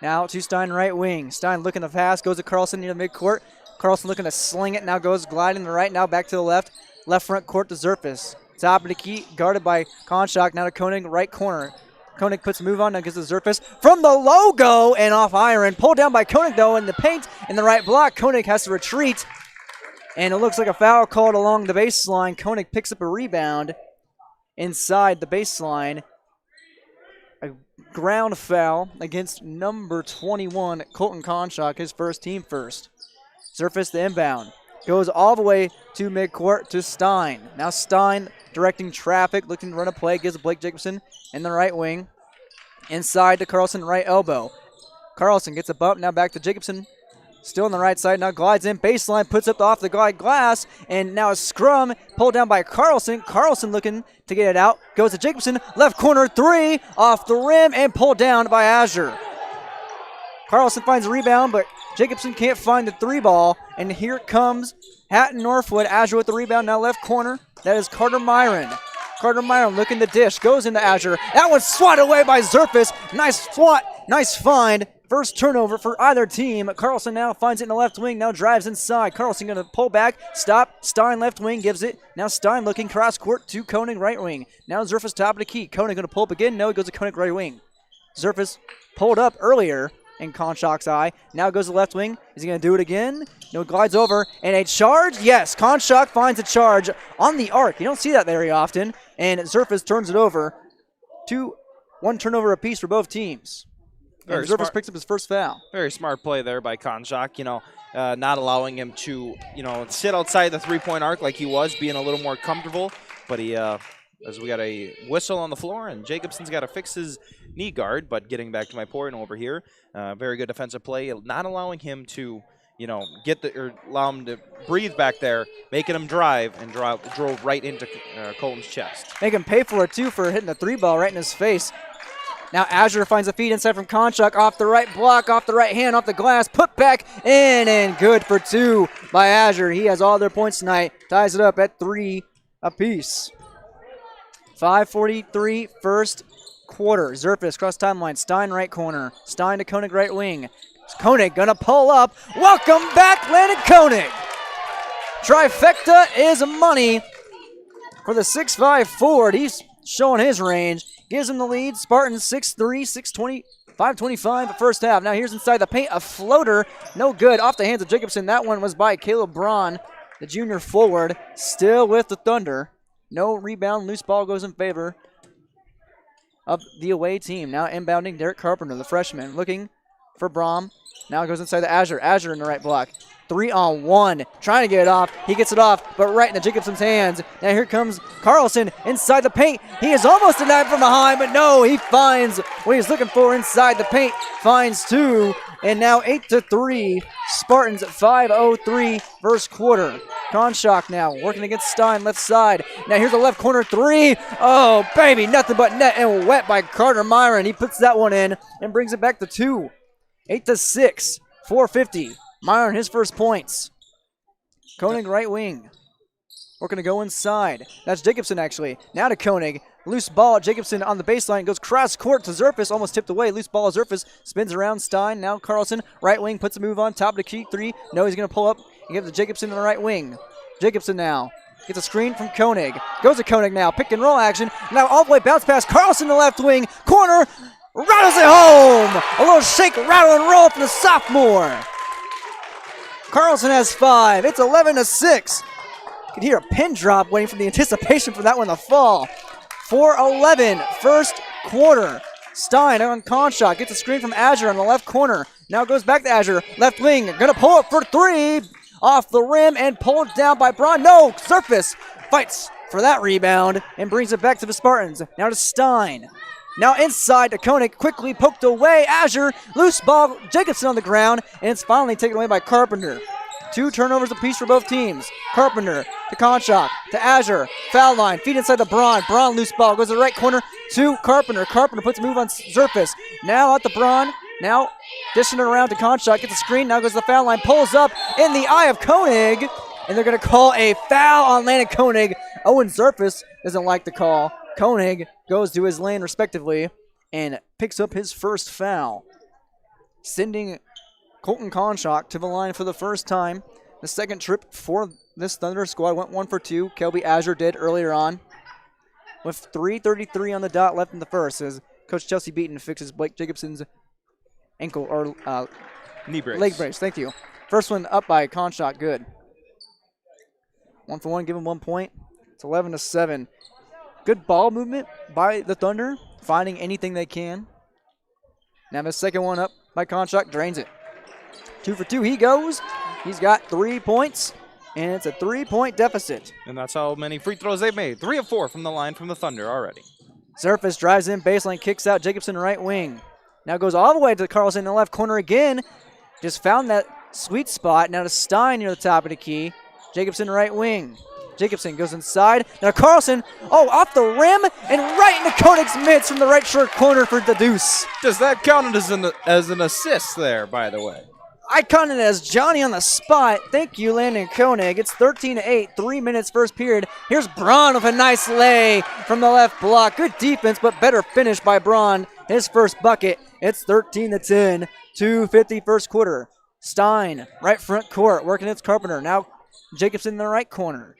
Now to Stein, right wing. Stein looking to pass. Goes to Carlson near the midcourt. Carlson looking to sling it. Now goes gliding to the right. Now back to the left. Left front court to Zerfus. Top of the key. Guarded by Konshak. Now to Koenig, right corner. Koenig puts a move on. Now gives to Zerfus. From the logo and off iron. Pulled down by Koenig, though, in the paint. In the right block. Koenig has to retreat. And it looks like a foul called along the baseline. Koenig picks up a rebound inside the baseline. A ground foul against number 21, Colton Konshak, his first, team first. Zerfus the inbound. Goes all the way to midcourt to Stein. Now Stein directing traffic, looking to run a play. Gives Blake Jacobson in the right wing. Inside to Carlson, right elbow. Carlson gets a bump. Now back to Jacobson. Still on the right side, now glides in, baseline, puts up off the glide glass, and now a scrum pulled down by Carlson. Carlson looking to get it out, goes to Jacobson, left corner 3, off the rim, and pulled down by Azure. Carlson finds a rebound, but Jacobson can't find the 3 ball. And here comes Hatton Northwood. Azure with the rebound, now left corner. That is Carter Myron. Carter Myron looking the dish, goes into Azure. That one's swatted away by Zerfus. Nice swat, nice find. First turnover for either team. Carlson now finds it in the left wing, now drives inside. Carlson going to pull back, stop. Stein left wing gives it. Now Stein looking cross court to Koenig right wing. Now Zerfus top of the key. Koenig going to pull up again. No, he goes to Koenig right wing. Zerfus pulled up earlier in Konshak's eye. Now goes to the left wing. Is he going to do it again? No, glides over. And a charge? Yes, Konshak finds a charge on the arc. You don't see that very often. And Zerfus turns it over. 1 turnover apiece for both teams. And Zerfus picks up his first foul. Very smart play there by Konshak, not allowing him to, sit outside the three-point arc like he was, being a little more comfortable. But he, as we got a whistle on the floor, and Jacobson's got to fix his knee guard. But getting back to my point over here, very good defensive play, not allowing him to, allow him to breathe back there, making him drive, and drove right into Colton's chest. Make him pay for it, too, for hitting the 3 ball right in his face. Now Azure finds a feed inside from Konshak, off the right block, off the right hand, off the glass, put back in, and good for 2 by Azure. He has all their points tonight, ties it up at 3 apiece. 5:43 first quarter. Zerfus cross timeline, Stein right corner, Stein to Koenig right wing. Koenig gonna pull up. Welcome back, Landon Koenig. Trifecta is money for the 6'5" forward. He's showing his range. Gives him the lead. Spartans 6'3", 620, 5:25 the first half. Now here's inside the paint. A floater. No good. Off the hands of Jacobson. That one was by Caleb Braun, the junior forward. Still with the Thunder. No rebound. Loose ball goes in favor of the away team. Now inbounding Derek Carpenter, the freshman. Looking for Braun. Now goes inside the Azure. Azure in the right block. 3-on-1. Trying to get it off. He gets it off, but right into Jacobson's hands. Now here comes Carlson inside the paint. He is almost denied from behind, but no, he finds what he's looking for inside the paint. Finds 2, and now 8-3. Spartans at 5:03 first quarter. Konshak now working against Stein left side. Now here's a left corner 3. Oh, baby, nothing but net and wet by Carter Myron. He puts that one in and brings it back to 2. 8-6. 4:50. Myron, his first points. Koenig right wing. We're going to go inside. That's Jacobson, actually. Now to Koenig. Loose ball. Jacobson on the baseline. Goes cross court to Zerfus. Almost tipped away. Loose ball. Zerfus spins around Stein. Now Carlson. Right wing. Puts a move on. Top of the key. 3. No, he's going to pull up and give it to Jacobson on the right wing. Jacobson now. Gets a screen from Koenig. Goes to Koenig now. Pick and roll action. Now all the way bounce pass. Carlson the left wing. Corner. Rattles it home. A little shake, rattle, and roll from the sophomore. Carlson has 5. It's 11-6. You can hear a pin drop waiting for the anticipation for that one to fall. 4:11 first quarter. Stein on Konshak. Gets a screen from Azure on the left corner. Now goes back to Azure. Left wing. Gonna pull up for 3. Off the rim and pulled down by Braun. No! Zerfus fights for that rebound and brings it back to the Spartans. Now to Stein. Now inside to Koenig, quickly poked away. Azure, loose ball, Jacobson on the ground, and it's finally taken away by Carpenter. 2 turnovers apiece for both teams. Carpenter to Konshak, to Azure, foul line, feed inside to Braun. Braun, loose ball, goes to the right corner to Carpenter. Carpenter puts a move on Zerfus. Now out to Braun, now dishing it around to Konshak, gets a screen, now goes to the foul line, pulls up in the eye of Koenig, and they're going to call a foul on Landon Koenig. Owen Zerfus doesn't like the call. Koenig goes to his lane respectively and picks up his first foul, sending Colton Konshak to the line for the first time. The second trip for this Thunder squad went 1 for 2. Kelby Azure did earlier on with 3:33 on the dot left in the first as Coach Chelsea Beaton fixes Blake Jacobson's ankle or knee brace. Leg brace. Thank you. First one up by Konshak. Good. 1 for 1. Give him 1 point. It's 11-7. Good ball movement by the Thunder, finding anything they can. Now the second one up by Konshak, drains it. 2 for 2, he goes. He's got 3 points, and it's a 3-point deficit. And that's how many free throws they've made. 3 of 4 from the line from the Thunder already. Zerfus drives in, baseline, kicks out, Jacobson right wing. Now goes all the way to Carlson in the left corner again. Just found that sweet spot. Now to Stein near the top of the key. Jacobson right wing. Jacobson goes inside. Now Carlson, off the rim and right into Koenig's mitts from the right short corner for the deuce. Does that count as an assist there, by the way? I counted it as Johnny on the spot. Thank you, Landon Koenig. It's 13-8, 3 minutes first period. Here's Braun with a nice lay from the left block. Good defense, but better finish by Braun. His first bucket. It's 13-10, 2:50 first quarter. Stein, right front court, working its Carpenter. Now Jacobson in the right corner.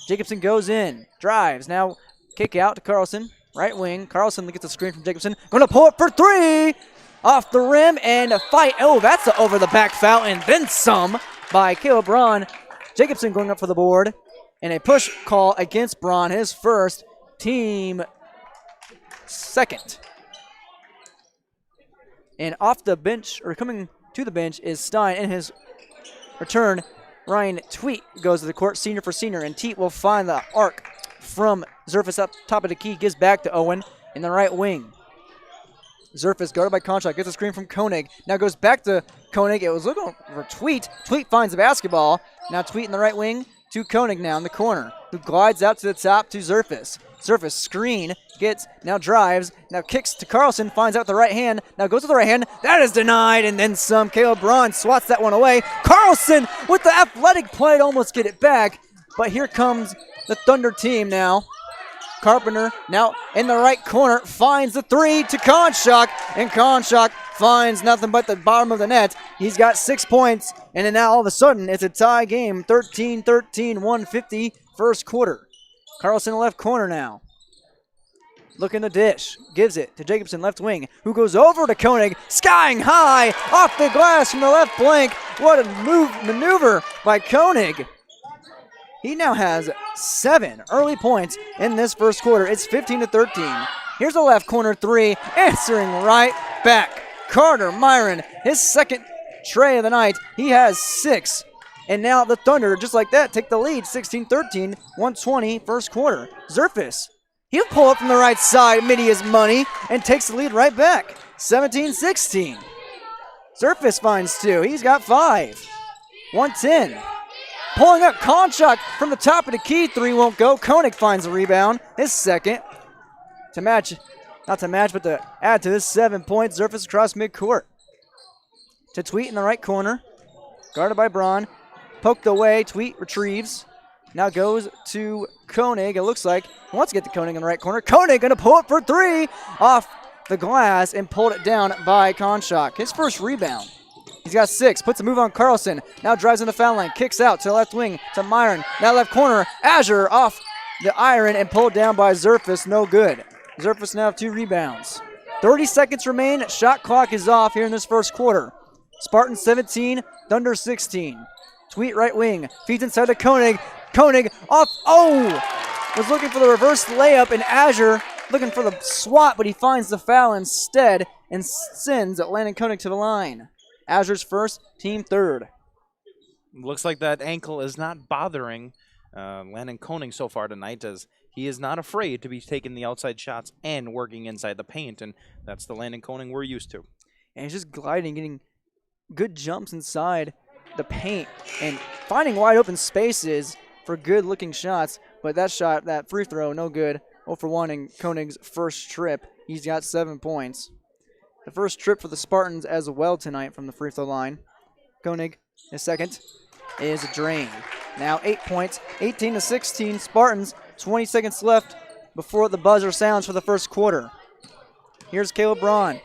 Jacobson goes in, drives. Now kick out to Carlson, right wing. Carlson gets a screen from Jacobson. Going to pull it for three. Off the rim and a fight. That's an over-the-back foul and then some by Caleb Braun. Jacobson going up for the board. And a push call against Braun, his first, team second. And off the bench, or coming to the bench, is Stein. In his return, Ryan Tweet goes to the court, senior for senior. And Teet will find the arc from Zerfus up top of the key. Gives back to Owen in the right wing. Zerfus guarded by Konshak, gets a screen from Koenig. Now goes back to Koenig. It was looking for Tweet. Tweet finds the basketball. Now Tweet in the right wing to Koenig now in the corner, who glides out to the top to Zerfus. Zerfus screen, now drives, now kicks to Carlson, finds out the right hand, now goes to the right hand. That is denied, and then some. Caleb Braun swats that one away. Carlson with the athletic play to almost get it back, but here comes the Thunder team now. Carpenter now in the right corner finds the three to Konshak, and Konshak finds nothing but the bottom of the net. He's got 6 points, and then now all of a sudden it's a tie game, 13-13, 1:50 first quarter. Carlson in the left corner now. Looking to dish, gives it to Jacobson, left wing, who goes over to Koenig, skying high, off the glass from the left blank. What a maneuver by Koenig. He now has 7 early points in this first quarter. It's 15-13. Here's a left corner three, answering right back. Carter Myron, his second tray of the night. He has 6. And now the Thunder, just like that, take the lead, 16-13, 1:20 first quarter. Zerfus, he'll pull up from the right side, midi his money, and takes the lead right back, 17-16. Zerfus finds 2. He's got 5. 1:10. Pulling up Konshak from the top of the key. 3 won't go. Koenig finds a rebound. His second. To match, not to match, but to add to this 7 points. Zerfus across midcourt. To Tweet in the right corner. Guarded by Braun. Poked away. Tweet retrieves. Now goes to Koenig. It looks like he wants to get to Koenig in the right corner. Koenig going to pull it for 3 off the glass and pulled it down by Konshak. His first rebound. He's got 6, puts a move on Carlson. Now drives in the foul line, kicks out to the left wing to Myron. Now left corner, Azure off the iron and pulled down by Zerfus, no good. Zerfus now have 2 rebounds. 30 seconds remain, shot clock is off here in this first quarter. Spartans 17, Thunder 16. Tweet right wing, feeds inside to Koenig. Koenig off, was looking for the reverse layup, and Azure looking for the swat, but he finds the foul instead and sends Landon Koenig to the line. Azure's first, team third. Looks like that ankle is not bothering Landon Koenig so far tonight, as he is not afraid to be taking the outside shots and working inside the paint, and that's the Landon Koenig we're used to. And he's just gliding, getting good jumps inside the paint and finding wide open spaces for good-looking shots, but that shot, that free throw, no good. 0 for 1 in Koenig's first trip. He's got 7 points. The first trip for the Spartans as well tonight from the free throw line. Koenig, his second, is a drain. Now 8 points, 18-16. Spartans, 20 seconds left before the buzzer sounds for the first quarter. Here's Caleb Braun.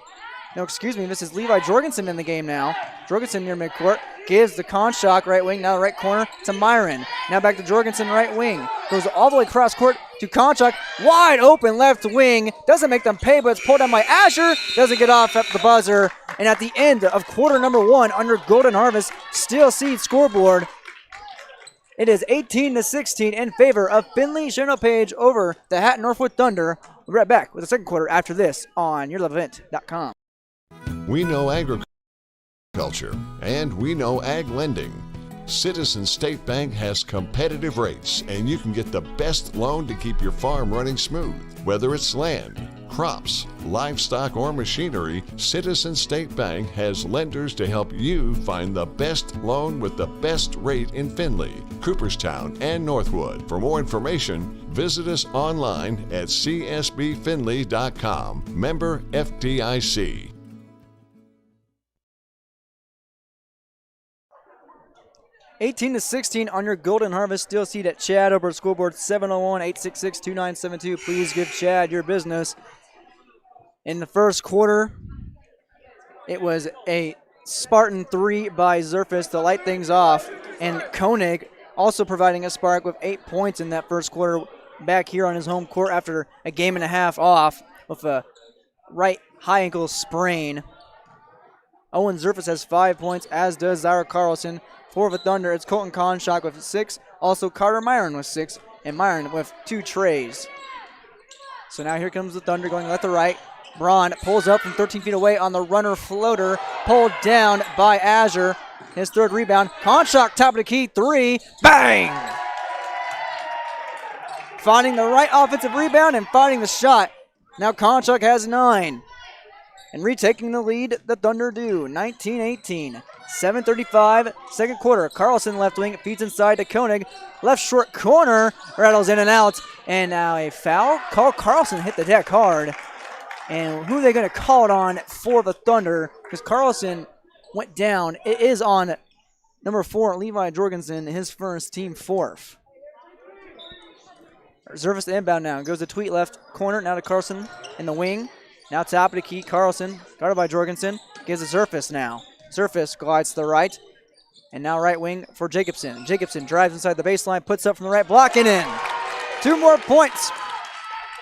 No, excuse me, this is Levi Jorgensen in the game now. Jorgensen near midcourt. Gives the Konshak right wing, now the right corner to Myron. Now back to Jorgensen right wing. Goes all the way across court to Konshak. Wide open left wing. Doesn't make them pay, but it's pulled down by Azure. Doesn't get off at the buzzer. And at the end of quarter number 1 under Golden Harvest Steel Seed scoreboard, it is 18-16 in favor of Finley-Sharon over the Hatton Northwood Thunder. We'll be right back with the second quarter after this on YourLoveEvent.com. We know agriculture, and we know ag lending. Citizen State Bank has competitive rates, and you can get the best loan to keep your farm running smooth. Whether it's land, crops, livestock, or machinery, Citizen State Bank has lenders to help you find the best loan with the best rate in Finley, Cooperstown, and Northwood. For more information, visit us online at csbfinley.com. Member FDIC. (18-16) on your Golden Harvest Steel Seed at Chad over at scoreboard 701-866-2972. Please give Chad your business. In the first quarter, it was a Spartan 3 by Zerfus to light things off, and Koenig also providing a spark with 8 points in that first quarter back here on his home court after a game and a half off with a right high ankle sprain. Owen Zerfus has 5 points, as does Zyra Carlson. For the Thunder, it's Colton Konshak with 6. Also Carter Myron with 6, and Myron with 2 trays. So now here comes the Thunder going left to right. Braun pulls up from 13 feet away on the runner floater. Pulled down by Azure. His third rebound. Konshak, top of the key, 3. Bang! Finding the right offensive rebound and finding the shot. Now Konshak has 9. And retaking the lead, the Thunder do. 19-18. 7:35, second quarter. Carlson left wing, feeds inside to Koenig. Left short corner, rattles in and out. And now a foul. Carlson hit the deck hard. And who are they going to call it on for the Thunder? Because Carlson went down. It is on number 4, Levi Jorgensen, his first, team 4th. Zerfus to inbound now. Goes to Tweet left corner, now to Carlson in the wing. Now top of the key, Carlson, guarded by Jorgensen. Gives to Zerfus now. Zerfus glides to the right. And now right wing for Jacobson. Jacobson drives inside the baseline, puts up from the right block and in. 2 more points.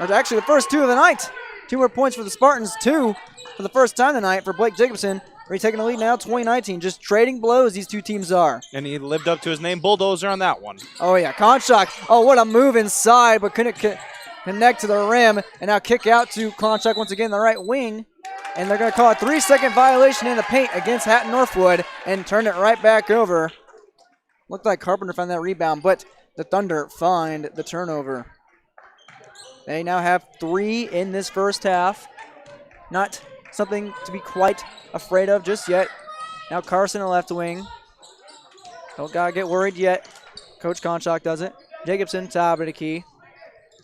Or actually the first 2 of the night. 2 more points for the Spartans, 2 for the first time tonight for Blake Jacobson. Retaking the lead now, 20-19. Just trading blows, these 2 teams are. And he lived up to his name, Bulldozer, on that one. Oh yeah, Konshak. Oh, what a move inside, but couldn't connect to the rim. And now kick out to Konshak once again, the right wing. And they're going to call a 3-second violation in the paint against Hatton Northwood and turn it right back over. Looked like Carpenter found that rebound, but the Thunder find the turnover. They now have 3 in this first half. Not something to be quite afraid of just yet. Now Carson, the left wing. Don't got to get worried yet. Coach Konshak does it. Jacobson, top of the key.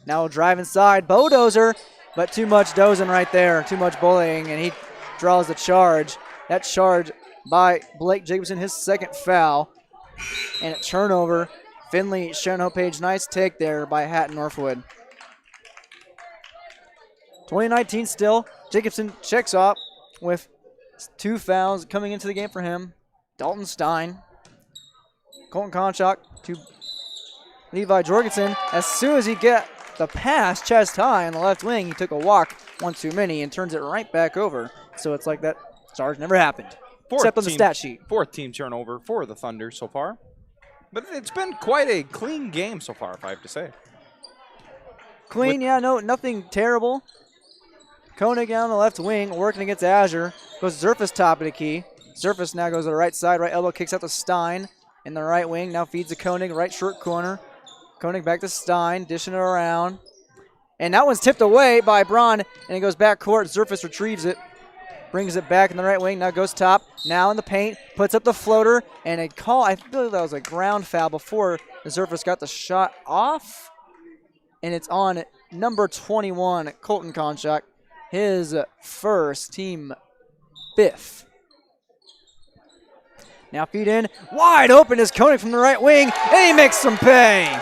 Now we'll drive inside. Bulldozer. But too much dozing right there, too much bullying, and he draws the charge. That charge by Blake Jacobson, his second foul. And a turnover. Finley-Sharon Page, nice take there by Hatton Northwood. 20-19 still. Jacobson checks off with 2 fouls coming into the game for him. Dalton Stein. Colton Konshak to Levi Jorgensen. As soon as he get the pass, chest high on the left wing, he took a walk, one too many, and turns it right back over. So it's like that charge never happened, except on the stat sheet. 4th team turnover for the Thunder so far. But it's been quite a clean game so far, if I have to say. Clean, yeah, no, nothing terrible. Koenig on the left wing, working against Azure. Goes Zerfus top of the key. Zerfus now goes to the right side, right elbow kicks out to Stein in the right wing. Now feeds to Koenig, right short corner. Koenig back to Stein, dishing it around. And that one's tipped away by Braun, and it goes back court. Zerfus retrieves it, brings it back in the right wing. Now goes top, now in the paint, puts up the floater, and a call. I feel that was a ground foul before Zerfus got the shot off. And it's on number 21, Colton Konshak, his first, team 5th. Now feed in, wide open is Koenig from the right wing, and he makes some pay.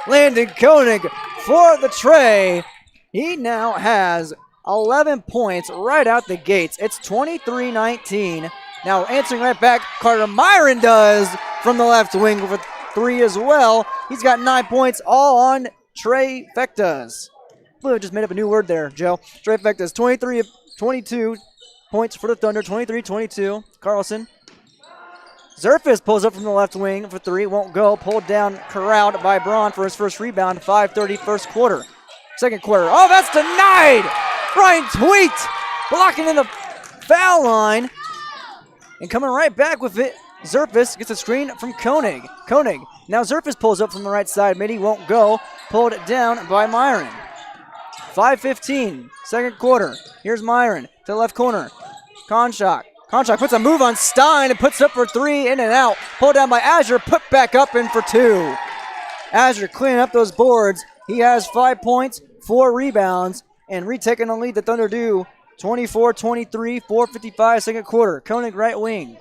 Landon Koenig for the tray. He now has 11 points right out the gates. It's 23-19. Now answering right back, Carter Myron does from the left wing with 3 as well. He's got 9 points, all on trifectas. I just made up a new word there, Joe. Trifectas, 22 points for the Thunder, 23-22. Carlson. Zerfus pulls up from the left wing for 3, won't go. Pulled down, corralled by Braun for his first rebound. 5:30 first quarter. Second quarter. Oh, that's denied! Brian Tweet blocking in the foul line. And coming right back with it, Zerfus gets a screen from Koenig. Koenig. Now Zerfus pulls up from the right side. Midi won't go. Pulled it down by Myron. 5:15, second quarter. Here's Myron to the left corner. Konshak. Konshak puts a move on Stein and puts it up for 3, in and out. Pulled down by Azure, put back up in for 2. Azure cleaning up those boards. He has 5 points, 4 rebounds, and retaking the lead the Thunder do. 24-23, 4:55, second quarter. Koenig right wing.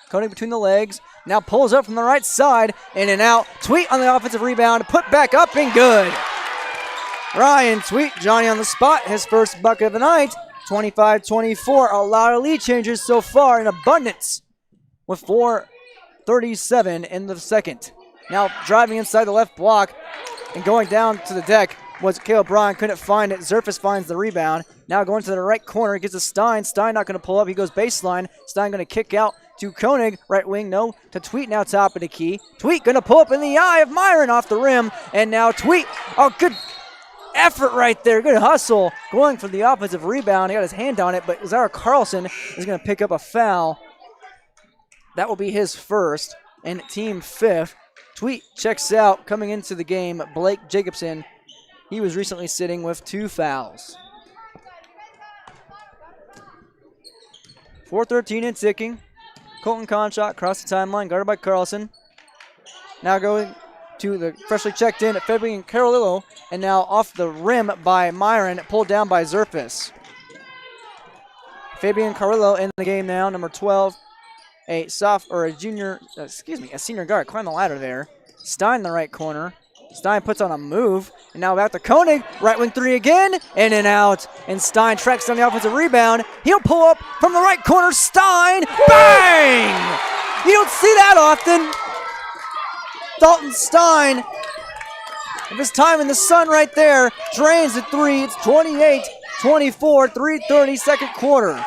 Koenig between the legs. Now pulls up from the right side, in and out. Tweet on the offensive rebound, put back up and good. Ryan Tweet, Johnny on the spot, his first bucket of the night. 25-24, a lot of lead changes so far in abundance with 4:37 in the second. Now driving inside the left block and going down to the deck was Caleb Bryan, couldn't find it. Zerfus finds the rebound. Now going to the right corner, gives to Stein. Stein not going to pull up, he goes baseline. Stein going to kick out to Koenig, right wing, no, to Tweet now top of the key. Tweet going to pull up in the eye of Myron off the rim, and now Tweet, oh good effort right there, good hustle, going for the offensive rebound. He got his hand on it, but Zara Carlson is going to pick up a foul. That will be his first, and team 5th. Tweet checks out coming into the game. Blake Jacobson, he was recently sitting with 2 fouls. 4:13 and ticking. Colton Konshak across the timeline, guarded by Carlson. Now going to the freshly checked in Fabian Carolillo, and now off the rim by Myron, pulled down by Zerfus. Fabian Carolillo in the game now, number 12, a senior guard. Climb the ladder there. Stein in the right corner. Stein puts on a move, and now back to Koenig. Right wing 3 again, in and out. And Stein tracks down the offensive rebound. He'll pull up from the right corner. Stein, bang! You don't see that often. Dalton Stein, of his time in the sun right there, drains the 3. It's 28-24, 3:30, second quarter.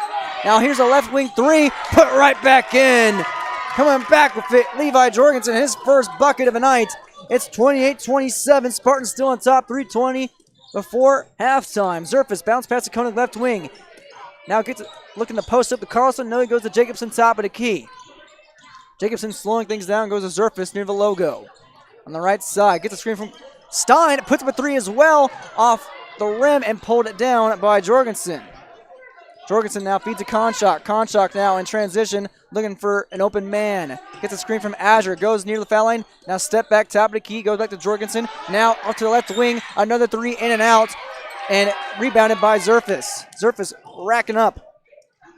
Now here's a left wing 3, put right back in. Coming back with it, Levi Jorgensen, his first bucket of the night. It's 28-27, Spartans still on top, 3:20 before halftime. Zerfus bounce past the Koenig left wing. Now gets looking to post up to Carlson. No, he goes to Jacobson top of the key. Jacobson slowing things down, goes to Zerfus near the logo. On the right side, gets a screen from Stein, puts up a 3 as well, off the rim and pulled it down by Jorgensen. Jorgensen now feeds to Konshak. Konshak now in transition, looking for an open man. Gets a screen from Azure, goes near the foul line. Now step back, top of the key, goes back to Jorgensen. Now off to the left wing, another 3 in and out, and rebounded by Zerfus. Zerfus racking up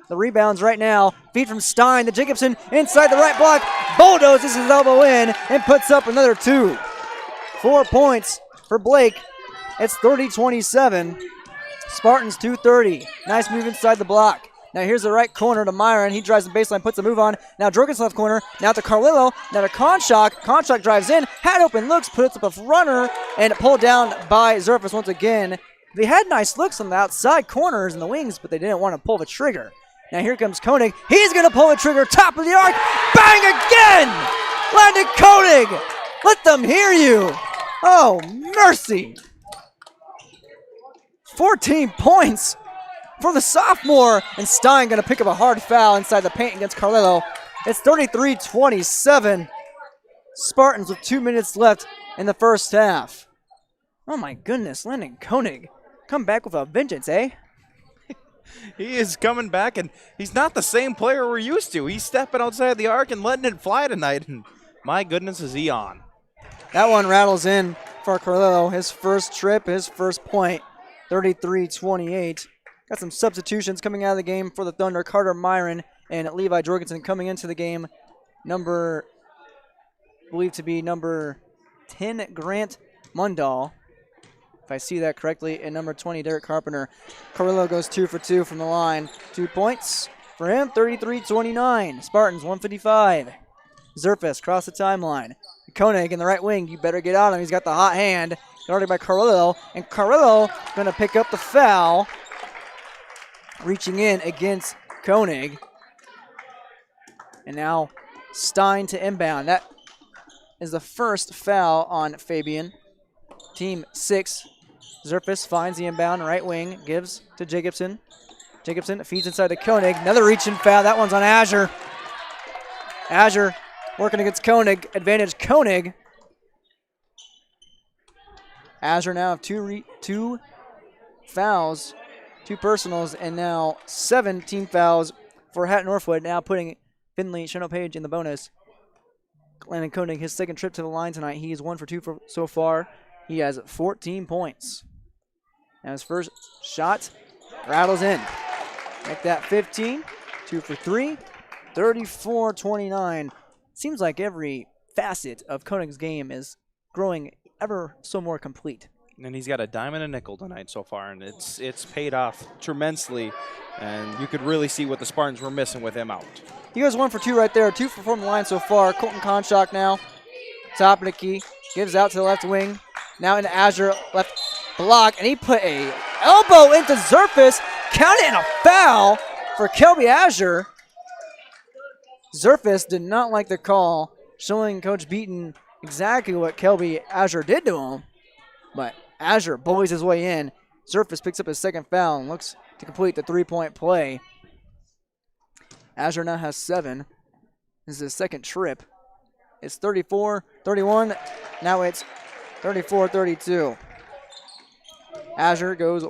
the rebounds right now. Feed from Stein to Jacobson inside the right block. Bulldozes his elbow in and puts up another 2. 4 points for Blake. It's 30-27. Spartans 2:30. Nice move inside the block. Now here's the right corner to Myron. He drives the baseline, puts a move on. Now Jorgensen left corner. Now to Carlillo. Now to Konshak. Konshak drives in. Had open looks. Puts up a runner. And pulled down by Zerfus once again. They had nice looks on the outside corners and the wings, but they didn't want to pull the trigger. Now here comes Koenig. He's going to pull the trigger. Top of the arc. Bang again! Landon Koenig! Let them hear you! Oh, mercy! 14 points for the sophomore. And Stein going to pick up a hard foul inside the paint against Carlillo. It's 33-27. Spartans with 2 minutes left in the first half. Oh my goodness, Landon Koenig. Come back with a vengeance, eh? He is coming back, and he's not the same player we're used to. He's stepping outside the arc and letting it fly tonight, and my goodness, is he on. That one rattles in for Carlillo. His first trip, his first point, 33-28. Got some substitutions coming out of the game for the Thunder. Carter Myron and Levi Jorgensen coming into the game. Believed to be number 10, Grant Mundahl, if I see that correctly, and number 20, Derek Carpenter. Carlillo goes 2 for 2 from the line. 2 points for him, 33-29. Spartans, 155. Zerfus across the timeline. Koenig in the right wing. You better get on him. He's got the hot hand. Guarded by Carlillo. And Carlillo going to pick up the foul. Reaching in against Koenig. And now Stein to inbound. That is the first foul on Fabian. Team 6. Zerfus finds the inbound, right wing, gives to Jacobson. Jacobson feeds inside to Koenig. Another reaching foul. That one's on Azure. Azure working against Koenig. Advantage Koenig. Azure now have two fouls, 2 personals, and now 7 team fouls for Hatton Northwood, now putting Finley-Sharon Page in the bonus. Landon Koenig, his second trip to the line tonight. He is 1 for 2 so far. He has 14 points. Now his first shot rattles in. Make that 15. 2 for 3. 34-29. Seems like every facet of Koenig's game is growing ever so more complete. And he's got a dime and a nickel tonight so far, and it's paid off tremendously. And you could really see what the Spartans were missing with him out. He goes 1 for 2 right there. 2 for 4 from the line so far. Colton Konshak now. Top of the key. Gives out to the left wing. Now into Azure. Left block. And he put a elbow into Zerfus. Counted in a foul for Kelby Azure. Zerfus did not like the call, showing Coach Beaton exactly what Kelby Azure did to him. But Azure bullies his way in. Zerfus picks up his second foul and looks to complete the 3-point play. Azure now has 7. This is his second trip. It's 34-31. Now it's 34-32. Azure goes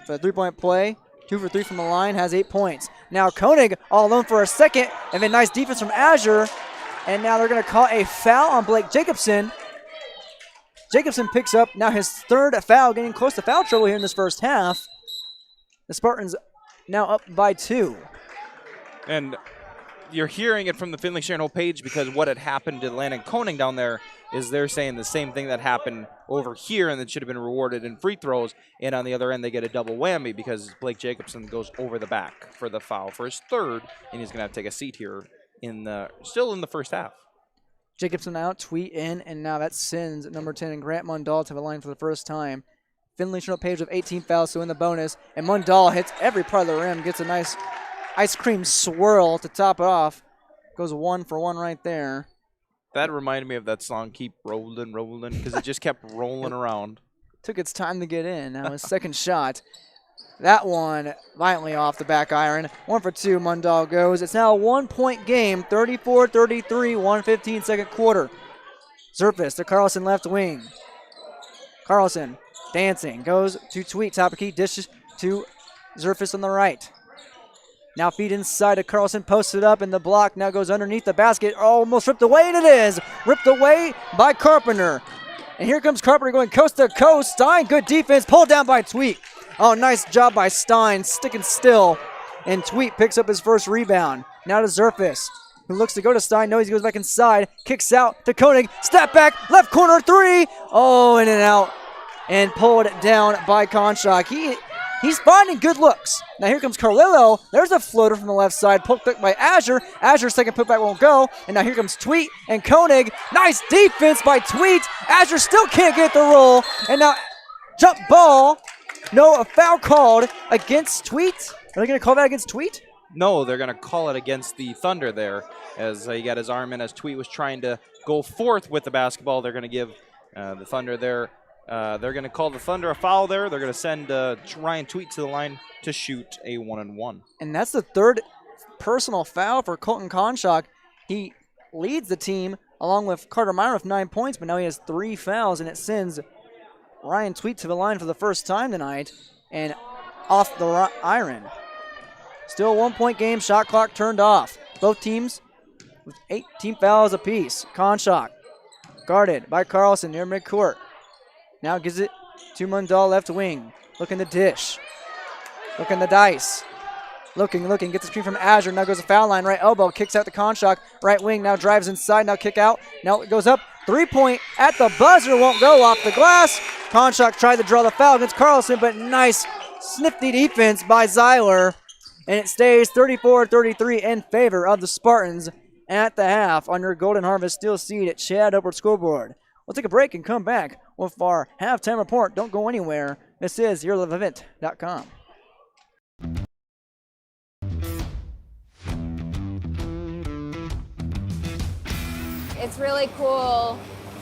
for the 3-point play. 2 for 3 from the line, has 8 points. Now Koenig all alone for a second, and then nice defense from Azure. And now they're going to call a foul on Blake Jacobson. Jacobson picks up now his 3rd foul, getting close to foul trouble here in this first half. The Spartans now up by 2. And you're hearing it from the Finley-Sharon page because what had happened to Landon Koenig down there is they're saying the same thing that happened over here and that should have been rewarded in free throws. And on the other end, they get a double whammy because Blake Jacobson goes over the back for the foul for his 3rd, and he's going to have to take a seat here still in the first half. Jacobson out, Tweet in, and now that sends number 10 and Grant Mundall to the line for the first time. Finley-Sharon Page with 18 fouls, so in the bonus. And Mundall hits every part of the rim, gets a nice ice cream swirl to top it off. Goes 1 for 1 right there. That reminded me of that song, Keep Rollin', Rollin', because it just kept rolling around. Took its time to get in. Now his second shot. That one violently off the back iron. 1 for 2, Mundall goes. It's now a 1-point game, 34-33, 1:15 second quarter. Zerfus to Carlson left wing. Carlson dancing, goes to Tweet, top of key, dishes to Zerfus on the right. Now feed inside to Carlson, posted up in the block, now goes underneath the basket, almost ripped away, and it is ripped away by Carpenter. And here comes Carpenter going coast to coast. Stein, good defense, pulled down by Tweet. Oh, nice job by Stein, sticking still. And Tweet picks up his first rebound. Now to Zerfus, who looks to go to Stein. No, he goes back inside, kicks out to Koenig. Step back, left corner 3. Oh, in and out. And pulled down by Konshak. He's finding good looks. Now here comes Carlillo. There's a floater from the left side, poked up by Azure. Azure's second putback won't go. And now here comes Tweet and Koenig. Nice defense by Tweet. Azure still can't get the roll. And now jump ball. No, a foul called against Tweet. Are they going to call that against Tweet? No, they're going to call it against the Thunder there as he got his arm in as Tweet was trying to go forth with the basketball. They're going to give the Thunder there. They're going to call the Thunder a foul there. They're going to send Ryan Tweet to the line to shoot a 1-on-1. And that's the 3rd personal foul for Colton Konshak. He leads the team along with Carter Meyer with 9 points, but now he has 3 fouls, and it sends Ryan Tweet to the line for the first time tonight and off the iron. Still a 1-point game, shot clock turned off. Both teams with 18 fouls apiece. Konshak guarded by Carlson near midcourt. Now gives it to Mundall left wing. Looking the dish. Looking the dice. Looking, gets the screen from Azure. Now goes the foul line, right elbow, kicks out to Konshak. Right wing, now drives inside, now kick out. Now it goes up, 3-point at the buzzer, won't go off the glass. Konshak tried to draw the foul against Carlson, but nice snifty defense by Zeiler. And it stays 34-33 in favor of the Spartans at the half on your Golden Harvest Steel Seed at Chad Upward Scoreboard. We'll take a break and come back with our halftime report. Don't go anywhere. This is YourLiveEvent.com. It's really cool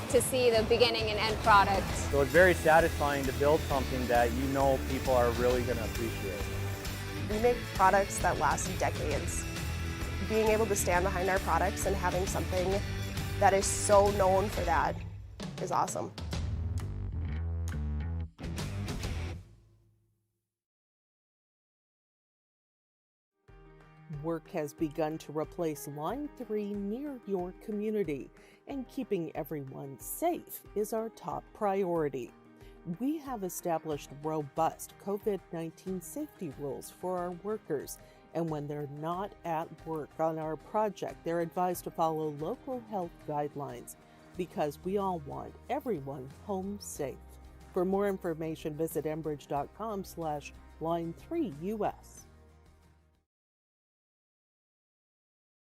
to see the beginning and end product. So it's very satisfying to build something that you know people are really going to appreciate. We make products that last decades. Being able to stand behind our products and having something that is so known for that is awesome. Work has begun to replace Line 3 near your community, and keeping everyone safe is our top priority. We have established robust COVID-19 safety rules for our workers, and when they're not at work on our project, they're advised to follow local health guidelines because we all want everyone home safe. For more information, visit enbridge.com/line3us.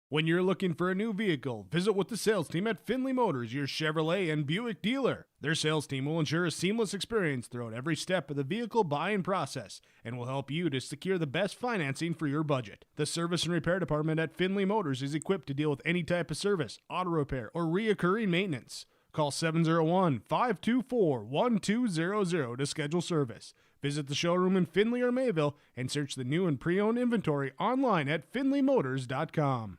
When you're looking for a new vehicle, visit with the sales team at Finley Motors, your Chevrolet and Buick dealer. Their sales team will ensure a seamless experience throughout every step of the vehicle buying process and will help you to secure the best financing for your budget. The service and repair department at Finley Motors is equipped to deal with any type of service, auto repair, or reoccurring maintenance. Call 701-524-1200 to schedule service. Visit the showroom in Finley or Mayville and search the new and pre-owned inventory online at finleymotors.com.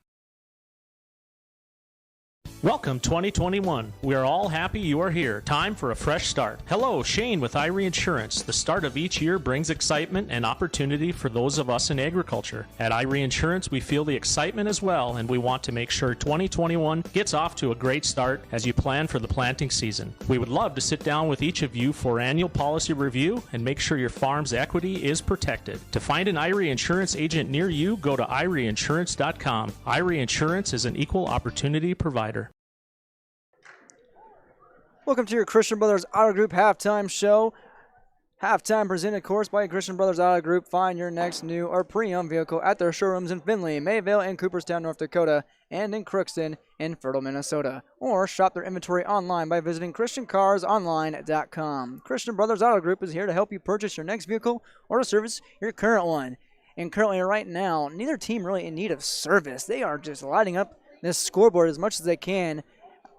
Welcome 2021. We are all happy you are here. Time for a fresh start. Hello, Shane with Irie Insurance. The start of each year brings excitement and opportunity for those of us in agriculture. At Irie Insurance, we feel the excitement as well, and we want to make sure 2021 gets off to a great start as you plan for the planting season. We would love to sit down with each of you for annual policy review and make sure your farm's equity is protected. To find an Irie Insurance agent near you, go to IrieInsurance.com. Irie Insurance is an equal opportunity provider. Welcome to your Christian Brothers Auto Group halftime show. Halftime presented, of course, by Christian Brothers Auto Group. Find your next new or pre-owned vehicle at their showrooms in Finley, Mayville, and Cooperstown, North Dakota, and in Crookston in Fertile, Minnesota. Or shop their inventory online by visiting ChristianCarsOnline.com. Christian Brothers Auto Group is here to help you purchase your next vehicle or to service your current one. And currently, right now, neither team really in need of service. They are just lighting up this scoreboard as much as they can.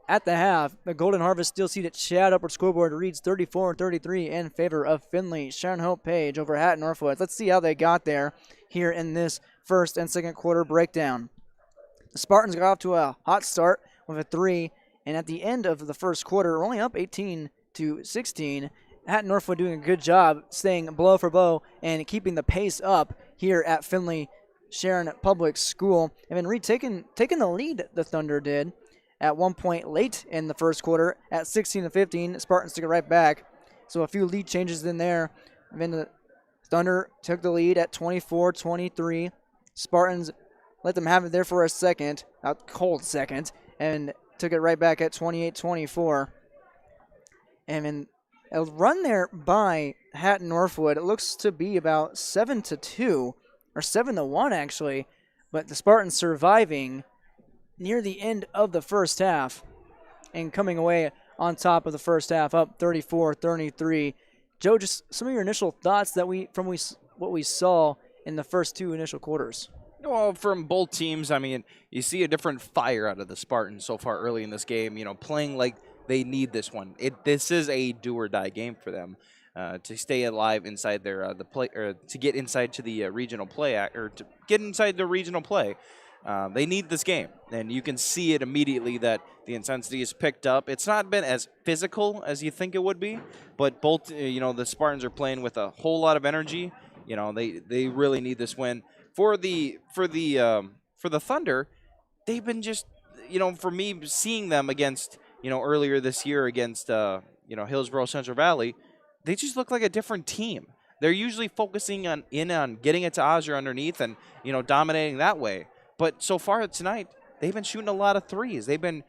At the half, the Golden Harvest Steel Seated Shad upward scoreboard reads 34-33 in favor of Finley-Sharon Hope Page over Hatton Northwood. Let's see how they got there here in this first and second quarter breakdown. The Spartans got off to a hot start with a 3, and at the end of the first quarter, only up 18-16. Hatton Northwood doing a good job staying blow for blow and keeping the pace up here at Finley-Sharon Public School. And then taking the lead, the Thunder did. At one point late in the first quarter at 16-15, Spartans took it right back. So a few lead changes in there. And then the Thunder took the lead at 24-23. Spartans let them have it there for a second, a cold second, and took it right back at 28-24. And then a run there by Hatton Northwood. It looks to be about 7-2, or 7-1 actually, but the Spartans surviving near the end of the first half and coming away on top of the first half, up 34-33. Joe, just some of your initial thoughts that what we saw in the first two initial quarters. Well, from both teams, I mean, you see a different fire out of the Spartans so far early in this game. You know, playing like they need this one. This is a do or die game for them to stay alive inside their the play, or to get inside to the regional play, or to get inside the regional play. They need this game, and you can see it immediately that the intensity is picked up. It's not been as physical as you think it would be, but both, the Spartans are playing with a whole lot of energy. You know, they really need this win. For the Thunder, they've been just, for me seeing them against, earlier this year against, Hillsborough Central Valley, they just look like a different team. They're usually focusing on getting it to Ozzer underneath and, dominating that way. But so far tonight, they've been shooting a lot of threes. They've been,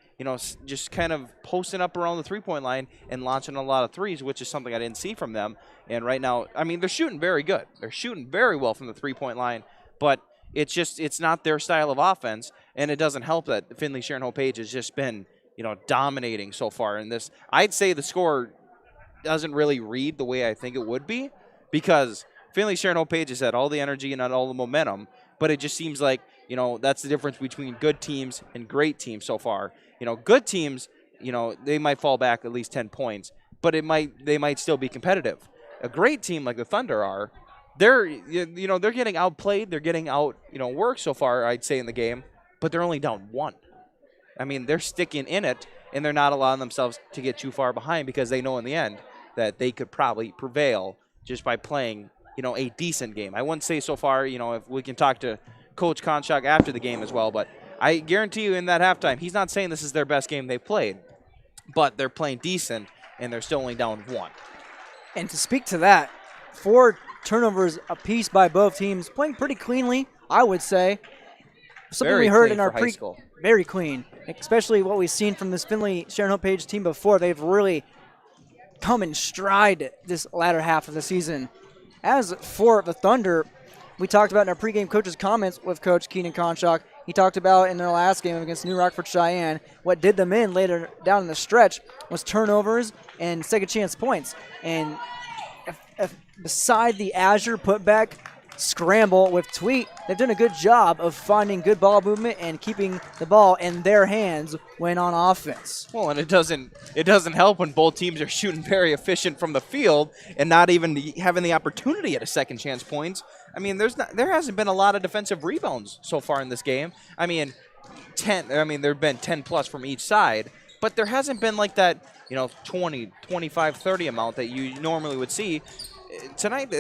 just kind of posting up around the three-point line and launching a lot of threes, which is something I didn't see from them. And right now, I mean, they're shooting very good. They're shooting very well from the three-point line, but it's not their style of offense, and it doesn't help that Finley-Sharon Hope Page has just been, dominating so far in this. I'd say the score doesn't really read the way I think it would be, because Finley-Sharon Hope Page has had all the energy and all the momentum, but it just seems like, that's the difference between good teams and great teams so far. Good teams, they might fall back at least 10 points, but they might still be competitive. A great team like the Thunder are, they're getting outplayed, they're getting out, work so far, I'd say, in the game, but they're only down 1. I mean, they're sticking in it, and they're not allowing themselves to get too far behind because they know in the end that they could probably prevail just by playing, a decent game. I wouldn't say so far, if we can talk to Coach Konshak after the game as well. But I guarantee you in that halftime, he's not saying this is their best game they've played, but they're playing decent, and they're still only down 1. And to speak to that, 4 turnovers apiece by both teams, playing pretty cleanly, I would say. Something Very we heard clean in our for high school. Very clean, especially what we've seen from this Finley-Sharon Hope Page team before. They've really come in stride this latter half of the season. As for the Thunder, we talked about in our pregame coaches' comments with Coach Keenan Konshak. He talked about in their last game against New Rockford Cheyenne, what did them in later down in the stretch was turnovers and second chance points. And if beside the Azure putback scramble with Tweet, they've done a good job of finding good ball movement and keeping the ball in their hands when on offense. Well, and it doesn't help when both teams are shooting very efficient from the field and not even having the opportunity at a second chance points. I mean, there hasn't been a lot of defensive rebounds so far in this game. I mean, there've been 10 plus from each side, but there hasn't been like that, 20, 25, 30 amount that you normally would see. Tonight,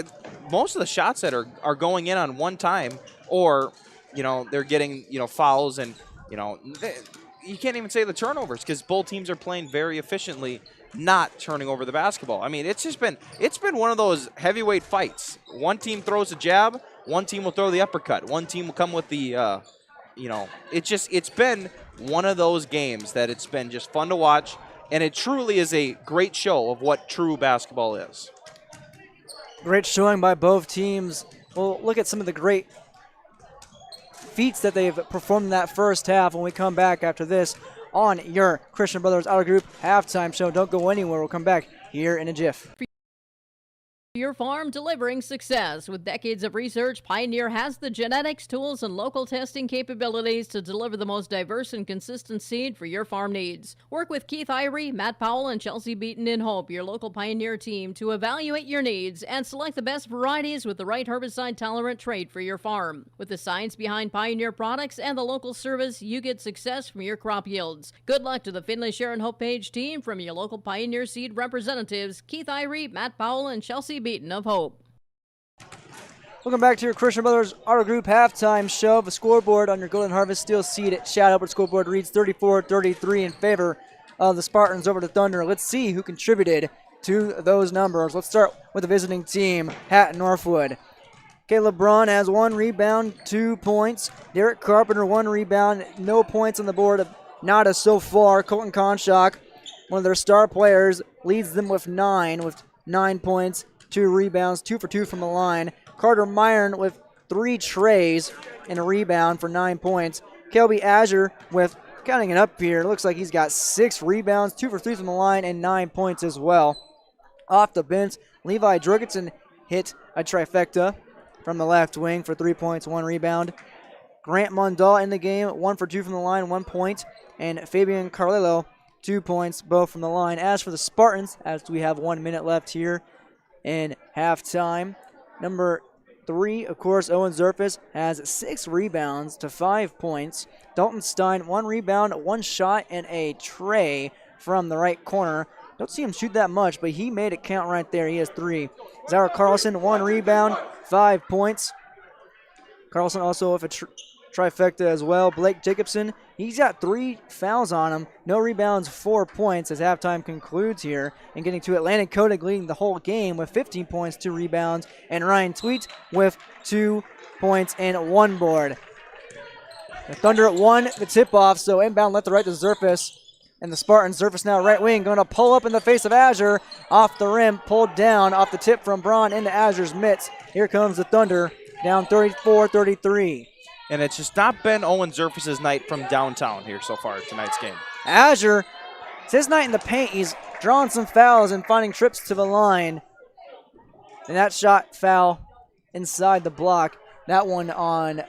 most of the shots that are going in on one time, or they're getting fouls, and you can't even say the turnovers because both teams are playing very efficiently, not turning over the basketball. I mean, it's been one of those heavyweight fights. One team throws a jab, one team will throw the uppercut, one team will come with the it's been one of those games that it's been just fun to watch, and it truly is a great show of what true basketball is. Great showing by both teams. We'll look at some of the great feats that they've performed in that first half when we come back after this on your Christian Brothers Outer Group halftime show. Don't go anywhere. We'll come back here in a jiff. Your farm delivering success. With decades of research, Pioneer has the genetics, tools, and local testing capabilities to deliver the most diverse and consistent seed for your farm needs. Work with Keith Irie, Matt Powell, and Chelsea Beaton in Hope, your local Pioneer team, to evaluate your needs and select the best varieties with the right herbicide-tolerant trait for your farm. With the science behind Pioneer products and the local service, you get success from your crop yields. Good luck to the Finley-Sharon Hope Page team from your local Pioneer seed representatives, Keith Irie, Matt Powell, and Chelsea Beaton of Hope. Welcome back to your Christian Brothers Auto Group halftime show. The scoreboard on your Golden Harvest Steel Seed at Shad Albert scoreboard reads 34-33 in favor of the Spartans over the Thunder. Let's see who contributed to those numbers. Let's start with the visiting team, Hatton Northwood. Caleb Braun has 1 rebound, 2 points. Derek Carpenter, 1 rebound, no points on the board of Nada so far. Colton Konshak, one of their star players, leads them with 9 points, 2 rebounds, 2 for 2 from the line. Carter Myron with 3 trays and a rebound for 9 points. Kelby Azure with, counting it up here, looks like he's got 6 rebounds, 2 for 3 from the line, and 9 points as well. Off the bench, Levi Jorgensen hit a trifecta from the left wing for 3 points, 1 rebound. Grant Mundahl in the game, 1 for 2 from the line, 1 point. And Fabian Carlillo, 2 points, both from the line. As for the Spartans, as we have 1 minute left here in halftime, number 3, of course, Owen Zerfis has 6 rebounds to 5 points. Dalton Stein, 1 rebound, 1 shot, and a tray from the right corner. Don't see him shoot that much, but he made it count right there. He has 3. Zara Carlson, 1 rebound, 5 points. Carlson also with a trifecta as well. Blake Jacobson, he's got 3 fouls on him. No rebounds, 4 points as halftime concludes here. And getting to Atlantic Koenig leading the whole game with 15 points, 2 rebounds. And Ryan Tweet with 2 points and 1 board. The Thunder won the tip-off, so inbound left to right to Zerfis. And the Spartans, Zerfis now right wing, going to pull up in the face of Azure. Off the rim, pulled down off the tip from Braun into Azure's mitts. Here comes the Thunder, down 34-33. And it's just not been Owen Zerfis' night from downtown here so far tonight's game. Azure, it's his night in the paint. He's drawing some fouls and finding trips to the line. And that shot foul inside the block. That one on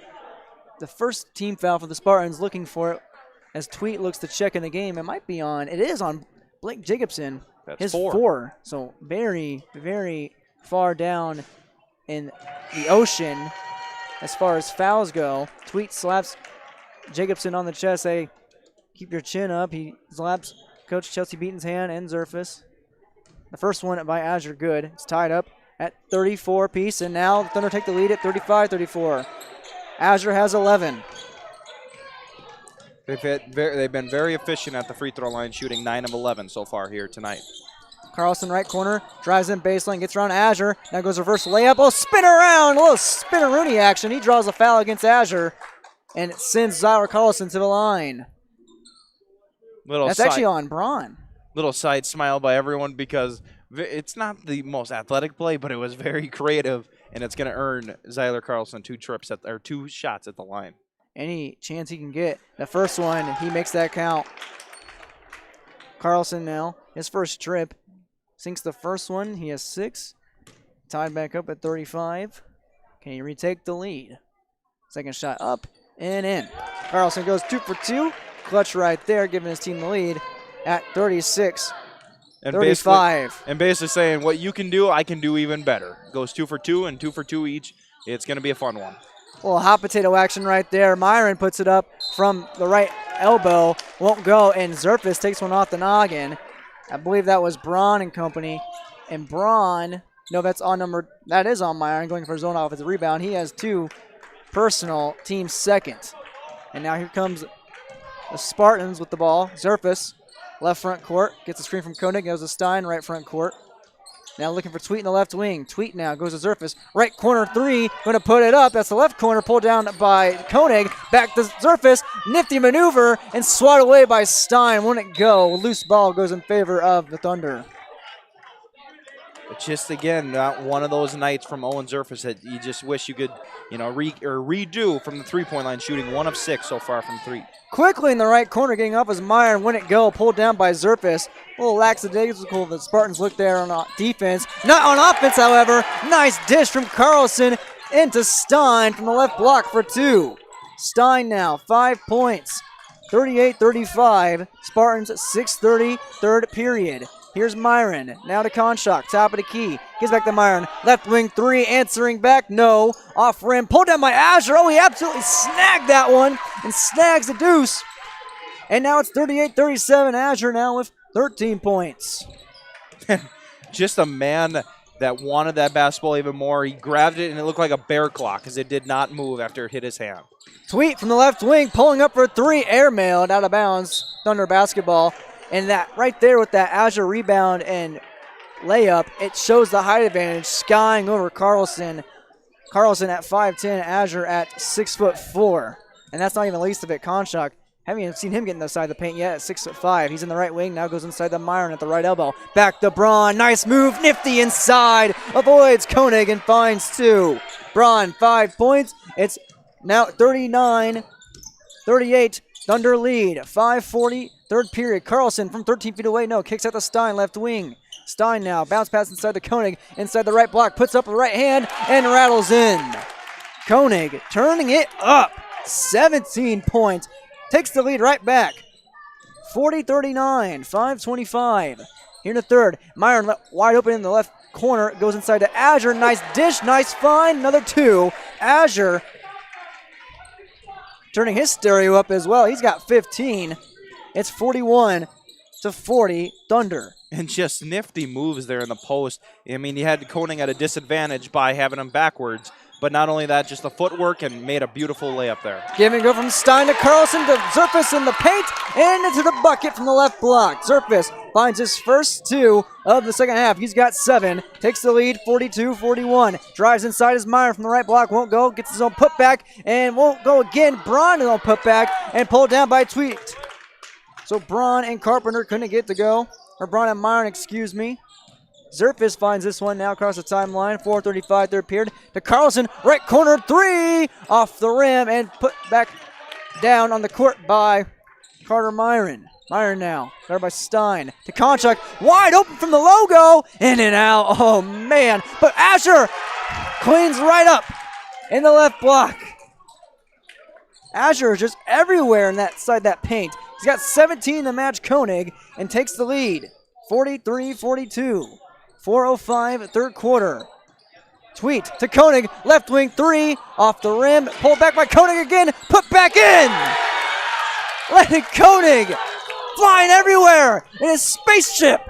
the first team foul for the Spartans, looking for it as Tweet looks to check in the game. It might be on. It is on Blake Jacobson. That's his 4. 4. So very, very far down in the ocean as far as fouls go. Tweet slaps Jacobson on the chest. Hey, keep your chin up. He slaps Coach Chelsea Beaton's hand and Zerfis. The first one by Azure, good. It's tied up at 34 apiece, and now the Thunder take the lead at 35-34. Azure has 11. They've been very efficient at the free throw line, shooting 9 of 11 so far here tonight. Carlson right corner, drives in baseline, gets around Azure. Now goes reverse layup. Oh, spin around. A little spin-a-rooney action. He draws a foul against Azure, and it sends Zyler Carlson to the line. That's actually on Braun. Little side smile by everyone because it's not the most athletic play, but it was very creative, and it's going to earn Zyler Carlson 2 shots at the line. Any chance he can get. The first one, he makes that count. Carlson now, his first trip. Sinks the first one. He has 6. Tied back up at 35. Can he retake the lead? Second shot up and in. Carlson goes 2 for 2. Clutch right there, giving his team the lead at 36. And 35. Basically saying, what you can do, I can do even better. Goes 2 for 2 and 2 for 2 each. It's going to be a fun one. A little hot potato action right there. Myron puts it up from the right elbow. Won't go, and Zerfis takes one off the noggin. I believe that was Braun and company. And Braun, no, that is on Myron, going for his own offensive rebound. He has 2 personal, team second. And now here comes the Spartans with the ball. Zerfis, left front court, gets a screen from Koenig, goes to Stein, right front court. Now looking for Tweet in the left wing. Tweet now goes to Zerfis. Right corner 3. Going to put it up. That's the left corner. Pulled down by Koenig. Back to Zerfis. Nifty maneuver and swat away by Stein. Wouldn't go. Loose ball goes in favor of the Thunder. Just again, not one of those nights from Owen Zerfis that you just wish you could, redo from the 3-point line, shooting 1 of 6 so far from 3. Quickly in the right corner, getting up as Myron. Wouldn't go. Pulled down by Zerfis. A little lackadaisical. The Spartans look there on defense. Not on offense, however. Nice dish from Carlson into Stein from the left block for 2. Stein now, 5 points. 38-35. Spartans 6:30, third period. Here's Myron, now to Konshak, top of the key. Gives back to Myron, left wing 3, answering back, no. Off rim, pulled down by Azure. Oh, he absolutely snagged that one and snags the deuce. And now it's 38-37, Azure now with 13 points. Just a man that wanted that basketball even more. He grabbed it, and it looked like a bear claw because it did not move after it hit his hand. Tweet from the left wing, pulling up for 3, airmailed out of bounds. Thunder basketball. And that right there with that Azure rebound and layup, it shows the height advantage, skying over Carlson. Carlson at 5'10", Azure at 6'4". And that's not even the least of it. Konshak, haven't even seen him get in the side of the paint yet at 6'5". He's in the right wing, now goes inside the Myron at the right elbow. Back to Braun, nice move, nifty inside, avoids Koenig and finds 2. Braun, 5 points. It's now 39-38, Thunder lead, 5:40. Third period, Carlson from 13 feet away, no, kicks out to Stein, left wing. Stein now, bounce pass inside to Koenig, inside the right block, puts up the right hand, and rattles in. Koenig turning it up, 17 points, takes the lead right back. 40-39, 5:25. Here in the third, Myron wide open in the left corner, goes inside to Azure, nice dish, nice find, another 2. Azure turning his stereo up as well, he's got 15. It's 41-40, Thunder. And just nifty moves there in the post. I mean, you had Koenig at a disadvantage by having him backwards. But not only that, just the footwork, and made a beautiful layup there. Give and go from Stein to Carlson to Zerfis in the paint and into the bucket from the left block. Zerfis finds his first 2 of the second half. He's got 7. Takes the lead, 42-41. Drives inside his Myron from the right block. Won't go. Gets his own putback and won't go again. Braun his own putback and pulled down by Tweet. So Braun and Carpenter couldn't get to go. Or Braun and Myron, excuse me. Zerfis finds this one now across the timeline. 4:35, third period. To Carlson, right corner 3. Off the rim and put back down on the court by Carter Myron. Myron now, there by Stein. To Konshak, wide open from the logo. In and out. Oh, man. But Azure cleans right up in the left block. Azure is just everywhere in that side that paint. He's got 17 to match Koenig and takes the lead. 43-42. 4:05, third quarter. Tweet to Koenig, left wing 3, off the rim, pulled back by Koenig again, put back in! Lennon Koenig flying everywhere in his spaceship.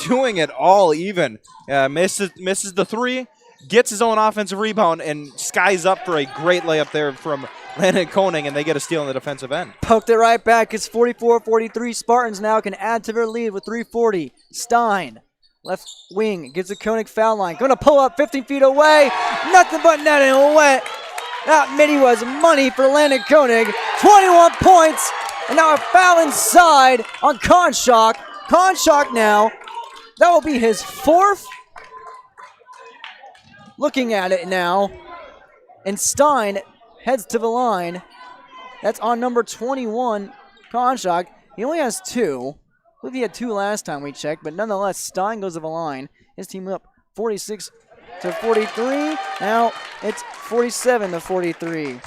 Doing it all even. Misses the 3, gets his own offensive rebound, and skies up for a great layup there from Landon Koenig, and they get a steal on the defensive end. Poked it right back. It's 44-43. Spartans now can add to their lead with 3:40. Stein, left wing, gives a Koenig foul line. Going to pull up 15 feet away. Nothing but netting wet. That midi was money for Landon Koenig. 21 points, and now a foul inside on Konshak. Konshak now, that will be his 4th. Looking at it now, and Stein heads to the line. That's on number 21, Konshak. He only has 2. I believe he had 2 last time we checked, but nonetheless, Stein goes to the line. His team up 46-43. Now it's 47-43.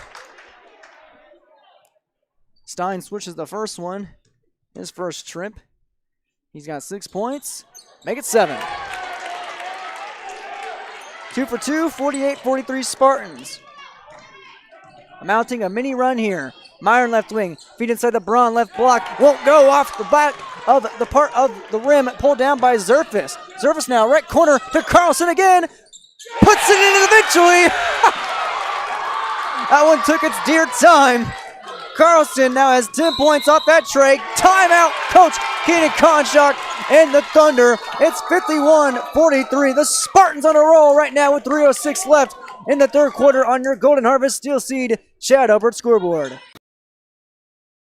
Stein switches the first one. His first trip. He's got 6 points. Make it 7. 2 for 2, 48-43 Spartans. Mounting a mini run here. Myron left wing. Feet inside the Braun left block. Won't go off the back of the part of the rim. Pulled down by Zerfis. Zerfis now right corner to Carlson again. Puts it in eventually. That one took its dear time. Carlson now has 10 points off that tray. Timeout, Coach Keenan Konshak and the Thunder. It's 51-43. The Spartans on a roll right now with 3:06 left in the third quarter on your Golden Harvest Steel Seed Chad Albert scoreboard.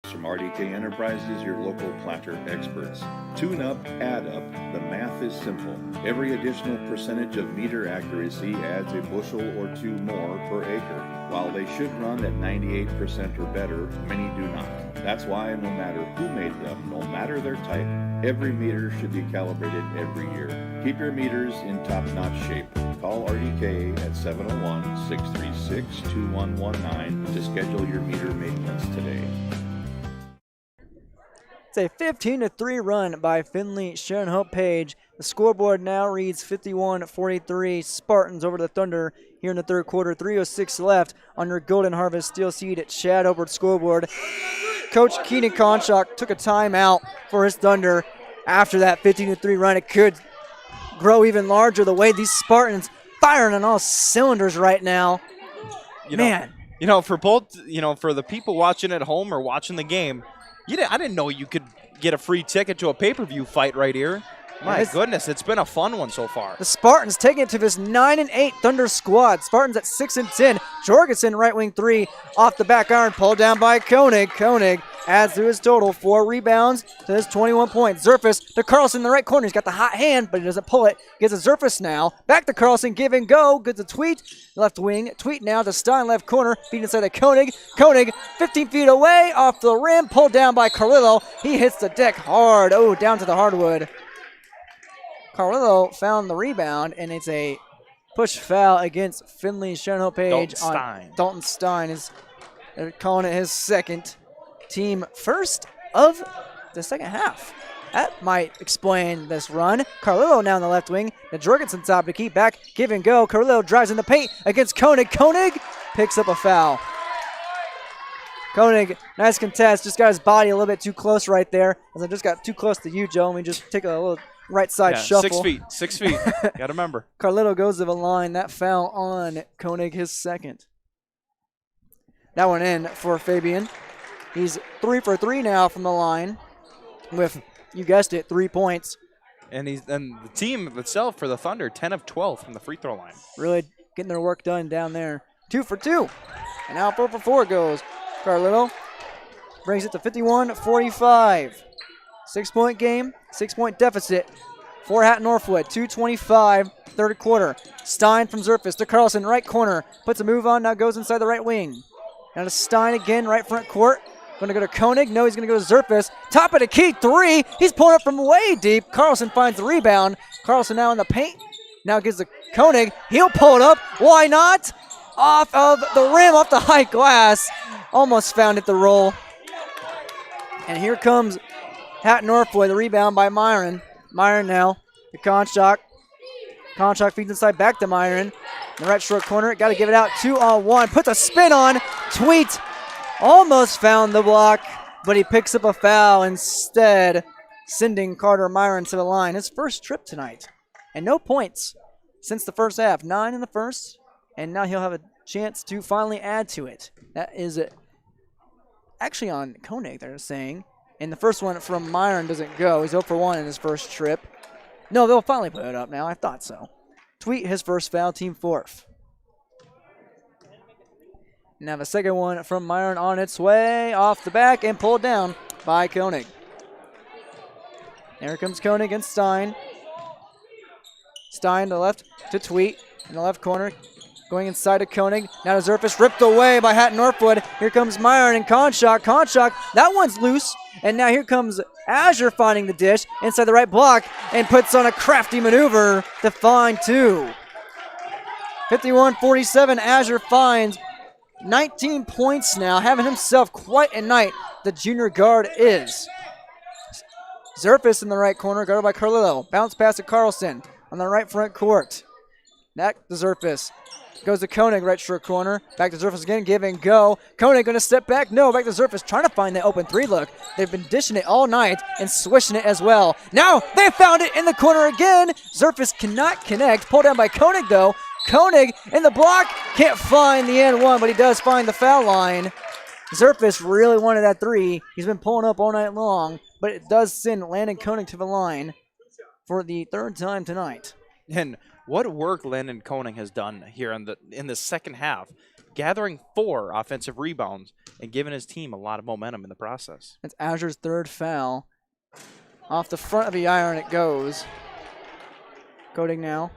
From RDK Enterprises, your local planter experts. Tune up, add up. The math is simple. Every additional percentage of meter accuracy adds a bushel or 2 more per acre. While they should run at 98% or better, many do not. That's why no matter who made them, no matter their type, every meter should be calibrated every year. Keep your meters in top-notch shape. Call RDK at 701-636-2119 to schedule your meter maintenance today. It's a 15-3 run by Finley-Sharon Hope Page. The scoreboard now reads 51-43 Spartans over the Thunder here in the third quarter. 3:06 left on your Golden Harvest Steel Seed at Chad Albert scoreboard. Coach Keenan Konshak took a timeout for his Thunder after that 15-3 run. It could grow even larger the way these Spartans firing on all cylinders right now. Man. For both, for the people watching at home or watching the game, I didn't know you could get a free ticket to a pay-per-view fight right here. My goodness, it's been a fun one so far. The Spartans taking it to this 9-8 Thunder squad. Spartans at 6-10. Jorgensen right wing 3 off the back iron, pulled down by Koenig. Koenig adds to his total 4 rebounds to his 21 points. Zerfis to Carlson in the right corner. He's got the hot hand, but he doesn't pull it. Gets a Zerfis now. Back to Carlson, give and go. Gets a Tweet, left wing. Tweet now to Stein, left corner. Feet inside of Koenig. Koenig 15 feet away off the rim, pulled down by Carlillo. He hits the deck hard. Oh, down to the hardwood. Carlillo found the rebound, and it's a push foul against Finley-Sharon Hope Page. Dalton Stein is calling it his second, team first of the second half. That might explain this run. Carlillo now on the left wing. The Jorgensen top to keep back. Give and go. Carlillo drives in the paint against Koenig. Koenig picks up a foul. Koenig, nice contest. Just got his body a little bit too close right there. As I just got too close to you, Joe. Let me just take a little right side shuffle. 6 feet. Got to remember. Carlillo goes to the line. That foul on Koenig, his second. That one in for Fabian. He's 3 for 3 now from the line with, you guessed it, 3 points. And the team itself for the Thunder, 10 of 12 from the free throw line. Really getting their work done down there. 2 for 2. And now 4 for 4 goes. Carlillo brings it to 51-45. 6-point game, 6-point deficit for Hatton Northwood. 2:25, third quarter. Stein from Zerfis to Carlson, right corner. Puts a move on, now goes inside the right wing. Now to Stein again, right front court. Going to go to Koenig. No, he's going to go to Zerfis. Top of the key, 3. He's pulling up from way deep. Carlson finds the rebound. Carlson now in the paint. Now gives to Koenig. He'll pull it up. Why not? Off of the rim, off the high glass. Almost found it to roll. And here comes Hatton Northwood, the rebound by Myron. Myron now to Konshak. Konshak feeds inside back to Myron. In the right short corner, got to give it out 2-on-1. Puts a spin on. Tweet almost found the block, but he picks up a foul instead, sending Carter Myron to the line. His first trip tonight. And no points. since the first half. 9 in the first, and now he'll have a chance to finally add to it. That is actually on Koenig, they're saying. And the first one from Myron doesn't go. He's 0 for 1 in his first trip. No, they'll finally put it up now. I thought so. Tweet his first foul, team 4th. Now the second one from Myron on its way off the back and pulled down by Koenig. Here comes Koenig and Stein. Stein to the left to Tweet in the left corner. Going inside to Koenig. Now to Zerfus, ripped away by Hatton Northwood. Here comes Myron and Konshak. Konshak, that one's loose. And now here comes Azure finding the dish inside the right block and puts on a crafty maneuver to find 2. 51-47, Azure finds 19 points now, having himself quite a night. The junior guard is. Zerfus in the right corner, guarded by Carlillo. Bounce pass to Carlson on the right front court. Back to Zerfus. Goes to Koenig, right short corner. Back to Zerfus again, give and go. Koenig going to step back. No, back to Zerfus, trying to find that open 3 look. They've been dishing it all night and swishing it as well. Now they found it in the corner again. Zerfus cannot connect. Pulled down by Koenig though. Koenig in the block. Can't find the end one, but he does find the foul line. Zerfus really wanted that 3. He's been pulling up all night long, but it does send Landon Koenig to the line for the 3rd time tonight. And what work Landon Koenig has done here in the second half, gathering 4 offensive rebounds and giving his team a lot of momentum in the process. That's Azure's 3rd foul. Off the front of the iron it goes. Koenig now.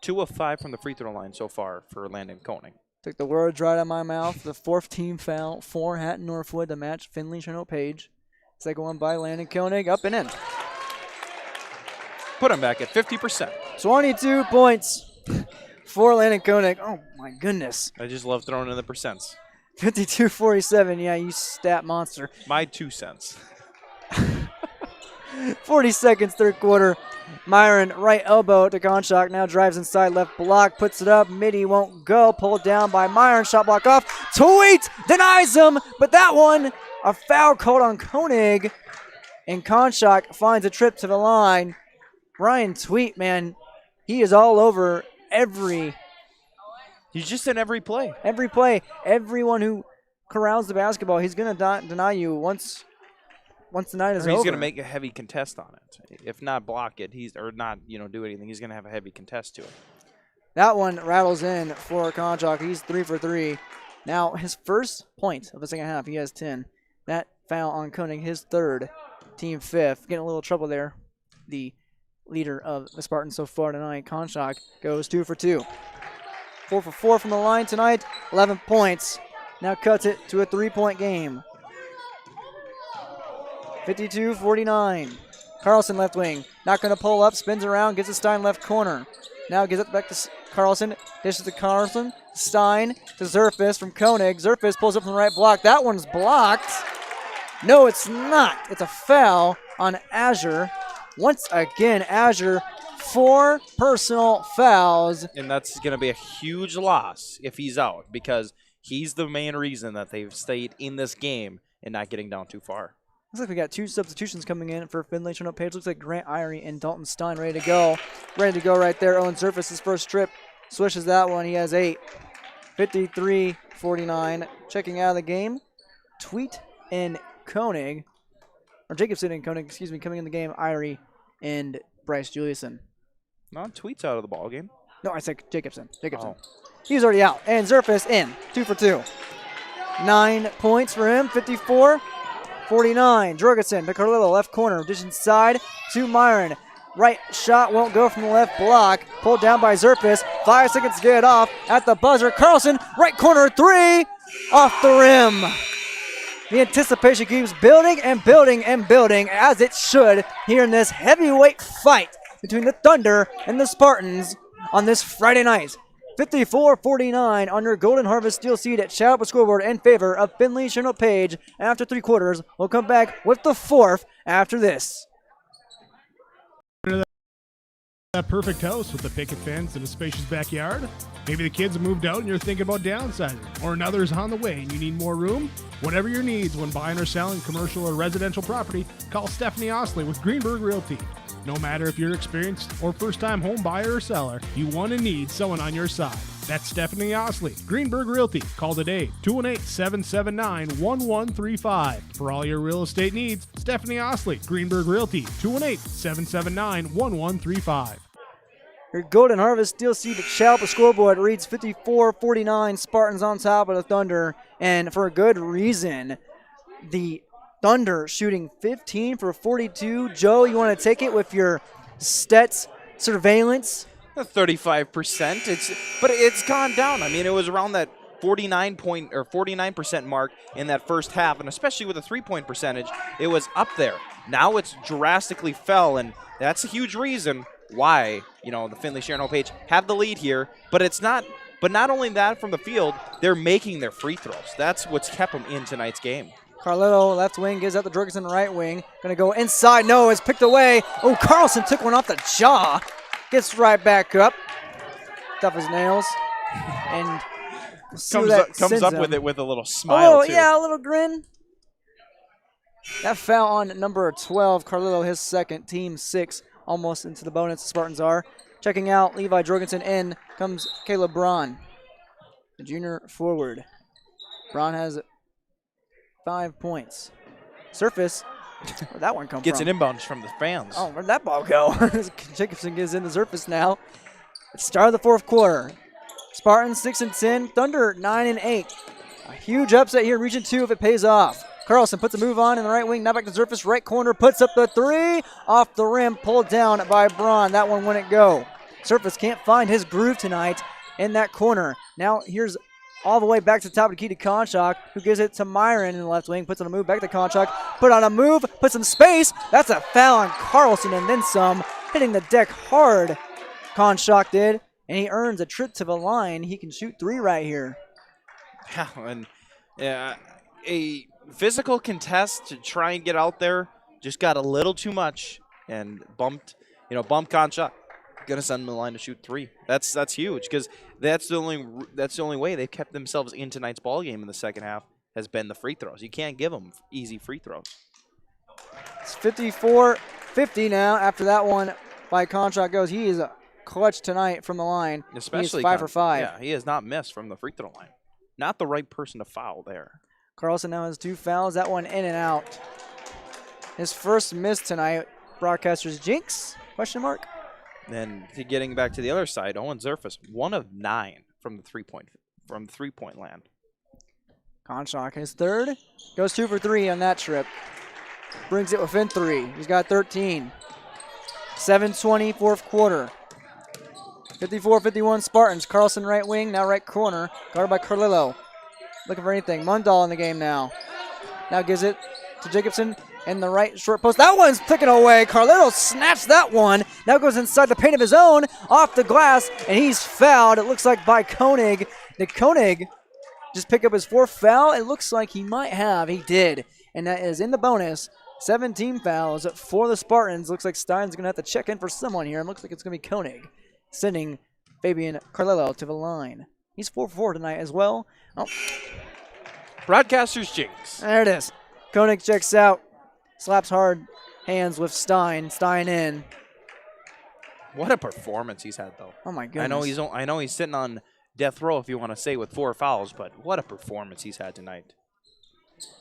2 of 5 from the free throw line so far for Landon Koenig. Took the words right out of my mouth. The 4th team foul for Hatton Northwood to match Finley-Sharon Page. Second one by Landon Koenig, up and in. Put him back at 50%. 22 points for Landon Koenig. Oh, my goodness. I just love throwing in the percents. 52-47. Yeah, you stat monster. My 2 cents. 40 seconds, 3rd quarter. Myron, right elbow to Konshak. Now drives inside, left block, puts it up. Midi won't go. Pulled down by Myron. Shot block off. Tweet denies him, but that one, a foul called on Koenig. And Konshak finds a trip to the line. Brian Tweet, man, he is all over He's just in every play. Every play. Everyone who corrals the basketball, he's going to deny you once the night is over. He's going to make a heavy contest on it. If not block it, or not, do anything, he's going to have a heavy contest to it. That one rattles in for Konchak. He's 3 for 3. Now, his first point of the second half, he has 10. That foul on Koenig, his 3rd, team 5th. Getting a little trouble there. The leader of the Spartans so far tonight, Konchak, goes 2 for 2. 4 for 4 from the line tonight, 11 points. Now cuts it to a 3-point game. 52-49. Carlson left wing, not going to pull up, spins around, gets to Stein left corner. Now gives it back to Carlson, dishes to Carlson, Stein to Zerfus from Koenig. Zerfus pulls up from the right block. That one's blocked. No, it's not. It's a foul on Azure. Once again, Azure, 4 personal fouls. And that's going to be a huge loss if he's out, because he's the main reason that they've stayed in this game and not getting down too far. Looks like we got 2 substitutions coming in for Finley-Sharon Page. Looks like Grant Irie and Dalton Stein ready to go. Ready to go right there. Owen Zerfus, his first trip. Swishes that one. He has 8. 53-49. Checking out of the game. Tweet and Koenig. Or Jacobson and Koenig, excuse me, coming in the game. Irie and Bryce Juliuson. Not Tweet's out of the ball game. No, I said Jacobson. Oh. He's already out. And Zerfus in. 2 for 2. 9 points for him. 54-49. Jorgensen to Carlillo, left corner. Dish inside to Myron. Right shot won't go from the left block. Pulled down by Zerfus. 5 seconds to get it off at the buzzer. Carlson, right corner 3. Off the rim. The anticipation keeps building and building and building, as it should, here in this heavyweight fight between the Thunder and the Spartans on this Friday night. 54-49 on your Golden Harvest Steel Seed at Shout Up Scoreboard in favor of Finley-Sharon Page. After 3 quarters, we'll come back with the 4th after this. That perfect house with a picket fence and a spacious backyard? Maybe the kids have moved out and you're thinking about downsizing, or another's on the way and you need more room? Whatever your needs when buying or selling commercial or residential property, call Stephanie Osley with Greenberg Realty. No matter if you're experienced or first-time home buyer or seller, you want and need someone on your side. That's Stephanie Osley, Greenberg Realty. Call today, 218-779-1135. For all your real estate needs, Stephanie Osley, Greenberg Realty, 218-779-1135. Your Golden Harvest Steel Seed Chalpa scoreboard reads 54-49, Spartans on top of the Thunder, and for a good reason. The Thunder shooting 15 for 42. Joe, you want to take it with your Stets surveillance? 35%. But it's gone down. I mean, it was around that 49% mark in that first half, and especially with the three-point percentage, it was up there. Now it's drastically fell, and that's a huge reason why, the Finley-Sharon Hope Page have the lead here. But it's not. But not only that from the field, they're making their free throws. That's what's kept them in tonight's game. Carlito, left wing, gives out to Jorgensen, right wing. Going to go inside. No, it's picked away. Oh, Carlson took one off the jaw. Gets right back up. Tough as nails. And comes up with it with a little smile, too. Yeah, a little grin. That foul on number 12. Carlito, his second. Team 6. Almost into the bonus, the Spartans are. Checking out Levi Jorgensen. In comes Caleb Braun, the junior forward. Braun has 5 points. Surface. Where'd that one come Gets from? an inbound from the fans. Oh, where'd that ball go? Jacobson gets in the surface now. Start of the fourth quarter. Spartans 6-10. Thunder 9-8. A huge upset here in Region 2 if it pays off. Carlson puts a move on in the right wing. Now back to the surface. Right corner. Puts up the three. Off the rim. Pulled down by Braun. That one wouldn't go. Surface can't find his groove tonight in that corner. Now here's all the way back to the top of the key to Konshak, who gives it to Myron in the left wing. Puts on a move back to Konshak. Put on a move. Put some space. That's a foul on Carlson and then some. Hitting the deck hard. Konshak did. And he earns a trip to the line. He can shoot 3 right here. And a physical contest to try and get out there just got a little too much and bumped Konshak. Gonna send them the line to shoot 3. That's huge because that's the only way they've kept themselves in tonight's ball game in the second half has been the free throws. You can't give them easy free throws. It's 54-50 now after that one by Konshak goes. He is clutch tonight from the line. Especially he is 5 for 5. Yeah, he has not missed from the free throw line. Not the right person to foul there. Carlson now has 2 fouls. That one in and out. His first miss tonight. Broadcasters jinx? Question mark. Then getting back to the other side, Owen Zerfus, 1 of 9 from the three-point land. Konshak, his third, goes 2 for 3 on that trip. Brings it within 3. He's got 13. 7:20, fourth quarter. 54-51 Spartans. Carlson right wing, now right corner, guarded by Carlillo. Looking for anything. Mundahl in the game now. Now gives it to Jacobson. In the right short post. That one's taken away. Carlito snatched that one. Now goes inside the paint of his own. Off the glass. And he's fouled. It looks like by Koenig. Did Koenig just pick up his 4th foul? It looks like he might have. He did. And that is in the bonus. 17 fouls for the Spartans. Looks like Stein's going to have to check in for someone here. And looks like it's going to be Koenig. Sending Fabian Carlillo to the line. He's 4 for 4 tonight as well. Oh. Broadcaster's jinx. There it is. Koenig checks out. Slaps hard hands with Stein. Stein in. What a performance he's had, though. Oh my goodness. I know he's sitting on death row, if you want to say, with 4 fouls, but what a performance he's had tonight.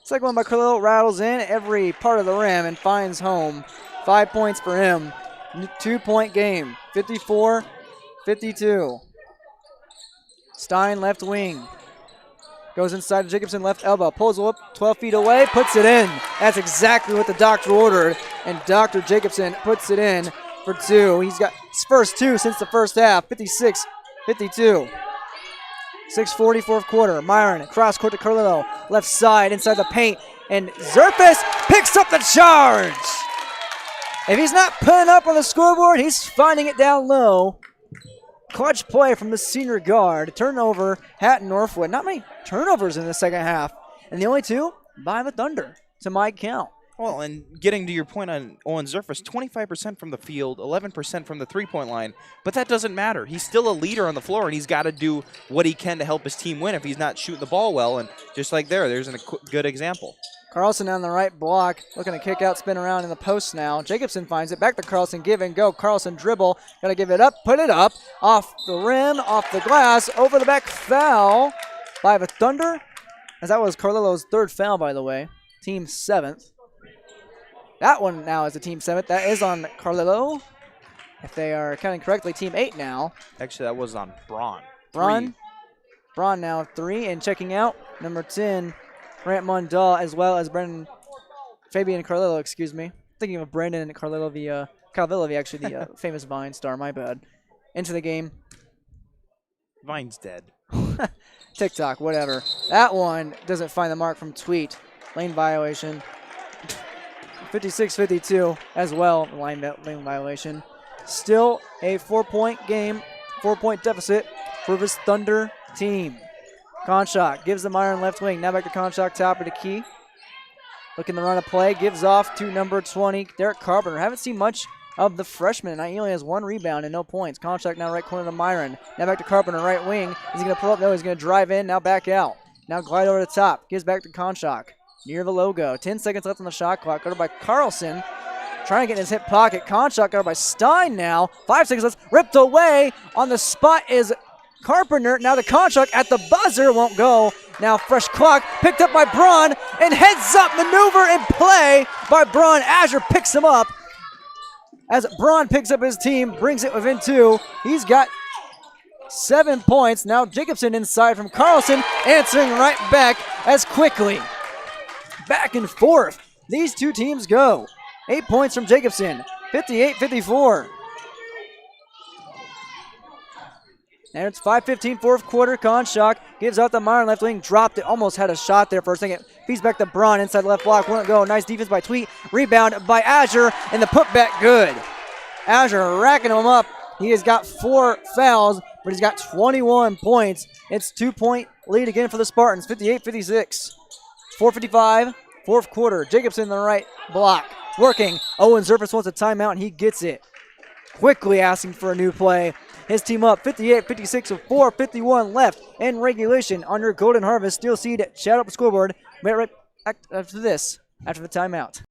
Second one by Carlillo rattles in every part of the rim and finds home. 5 points for him. 2-point game. 54-52. Stein left wing. Goes inside to Jacobson, left elbow. Pulls up 12 feet away, puts it in. That's exactly what the doctor ordered. And Dr. Jacobson puts it in for 2. He's got his first 2 since the first half. 56-52. 6:40 fourth quarter. Myron cross court to Carlillo. Left side inside the paint. And Zerfus picks up the charge. If he's not putting up on the scoreboard, he's finding it down low. Clutch play from the senior guard. Turnover, Hatton Northwood. Not many turnovers in the second half. And the only 2 by the Thunder, to my count. Well, and getting to your point on Owen Zerfus, 25% from the field, 11% from the three-point line, but that doesn't matter. He's still a leader on the floor, and he's got to do what he can to help his team win if he's not shooting the ball well. And just like there's a good example. Carlson on the right block, looking to kick out, spin around in the post now. Jacobson finds it, back to Carlson, give and go. Carlson dribble, got to give it up, put it up, off the rim, off the glass, over the back, foul by the Thunder. As that was Carlillo's third foul, by the way, team 7th. That one now is a team 7th. That is on Carlillo. If they are counting correctly, team 8 now. Actually, that was on Braun. Braun now 3, and checking out, number 10, Grant Mundell, as well as Fabian Carlillo, excuse me. Thinking of Brandon and Carlillo, Calvillo, actually the famous Vine star, my bad. Into the game. Vine's dead. TikTok, whatever. That one doesn't find the mark from Tweet. Lane violation. 56-52 as well, lane violation. Still a 4-point game, 4-point deficit for this Thunder team. Konshak gives the Myron left wing. Now back to Konshak, top of the key. Looking to run a play, gives off to number 20, Derek Carpenter. Haven't seen much of the freshman tonight. He only has 1 rebound and no points. Konshak now right corner to Myron. Now back to Carpenter, right wing. Is he going to pull up? No, he's going to drive in. Now back out. Now glide over the top. Gives back to Konshak. Near the logo. 10 seconds left on the shot clock. Guarded by Carlson. Trying to get in his hip pocket. Konshak guarded by Stein now. 5 seconds left. Ripped away. On the spot is Carpenter. Now the Konshak at the buzzer. Won't go. Now fresh clock. Picked up by Braun. And heads up maneuver and play by Braun. Azure picks him up. As Braun picks up his team. Brings it within 2. He's got 7 points. Now Jacobson inside from Carlson. Answering right back as quickly. Back and forth. These two teams go. 8 points from Jacobson. 58-54. And it's 5:15 fourth quarter. Konshak gives out the Myron left wing. Dropped it. Almost had a shot there for a second. Feeds back to Braun inside left block. Won't go. Nice defense by Tweet. Rebound by Azure. And the putback good. Azure racking him up. He has got 4 fouls, but he's got 21 points. It's 2-point lead again for the Spartans. 58-56. 4:55, fourth quarter. Jacobson in the right block. Working. Owen Zerfus wants a timeout, and he gets it. Quickly asking for a new play. His team up 58-56 with 4:51 left in regulation under Golden Harvest. Steel Seed chat up the scoreboard. Right after this, after the timeout.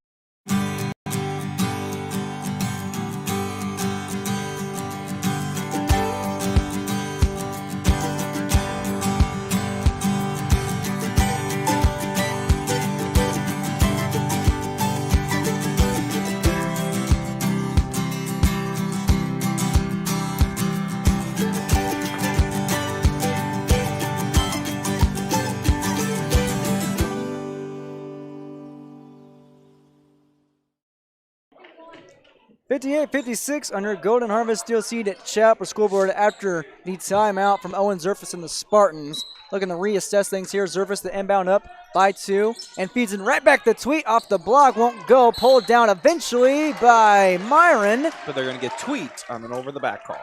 58-56 under Golden Harvest. Steel Seed at Chapel scoreboard after the timeout from Owen Zerfus and the Spartans. Looking to reassess things here. Zerfus the inbound up by 2 and feeds in right back to Tweet off the block. Won't go. Pulled down eventually by Myron. But they're going to get Tweet on an over the back call.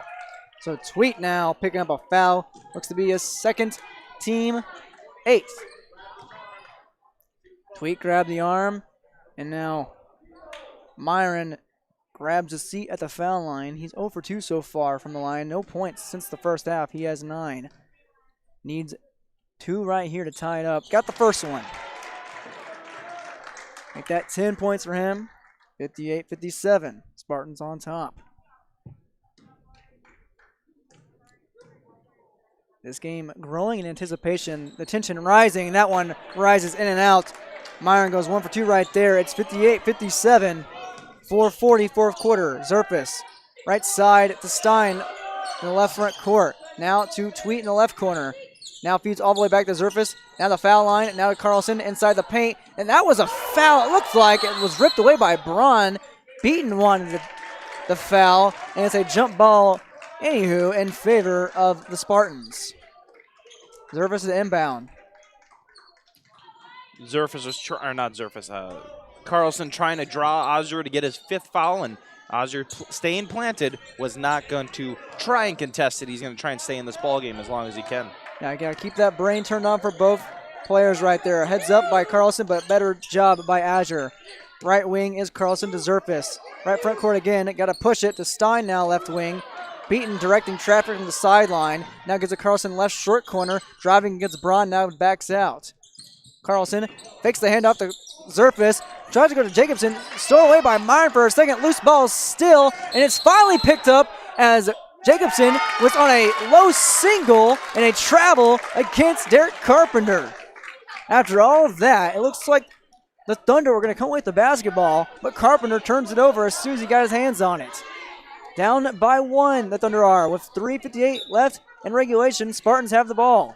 So Tweet now picking up a foul. Looks to be his second, team 8th. Tweet grabbed the arm, and now Myron grabs a seat at the foul line. He's 0 for 2 so far from the line. No points since the first half. He has 9. Needs 2 right here to tie it up. Got the first one. Make that 10 points for him. 58-57. Spartans on top. This game growing in anticipation. The tension rising. That one rises in and out. Myron goes 1 for 2 right there. It's 58-57. 4:40 fourth quarter. Zerfus right side to Stein in the left front court. Now to Tweet in the left corner. Now feeds all the way back to Zerfus. Now the foul line. Now to Carlson inside the paint. And that was a foul. It looked like it was ripped away by Braun. Beaton wanted the foul. And it's a jump ball, anywho, in favor of the Spartans. Zerfus is inbound. Zerfus was Carlson trying to draw Azure to get his 5th foul, and Azure staying planted was not going to try and contest it. He's going to try and stay in this ball game as long as he can. Yeah, I got to keep that brain turned on for both players right there. Heads up by Carlson, but better job by Azure. Right wing is Carlson to Zerfus. Right front court again. Got to push it to Stein now, left wing. Beaton directing traffic from the sideline. Now gives it Carlson left short corner. Driving against Braun, now backs out. Carlson fakes the handoff to Zerfus. Tries to go to Jacobson. Stolen away by Myron for a second. Loose ball still. And it's finally picked up as Jacobson was on a low single and a travel against Derek Carpenter. After all of that, it looks like the Thunder were going to come away with the basketball, but Carpenter turns it over as soon as he got his hands on it. Down by 1, the Thunder are, with 3:58 left in regulation. Spartans have the ball.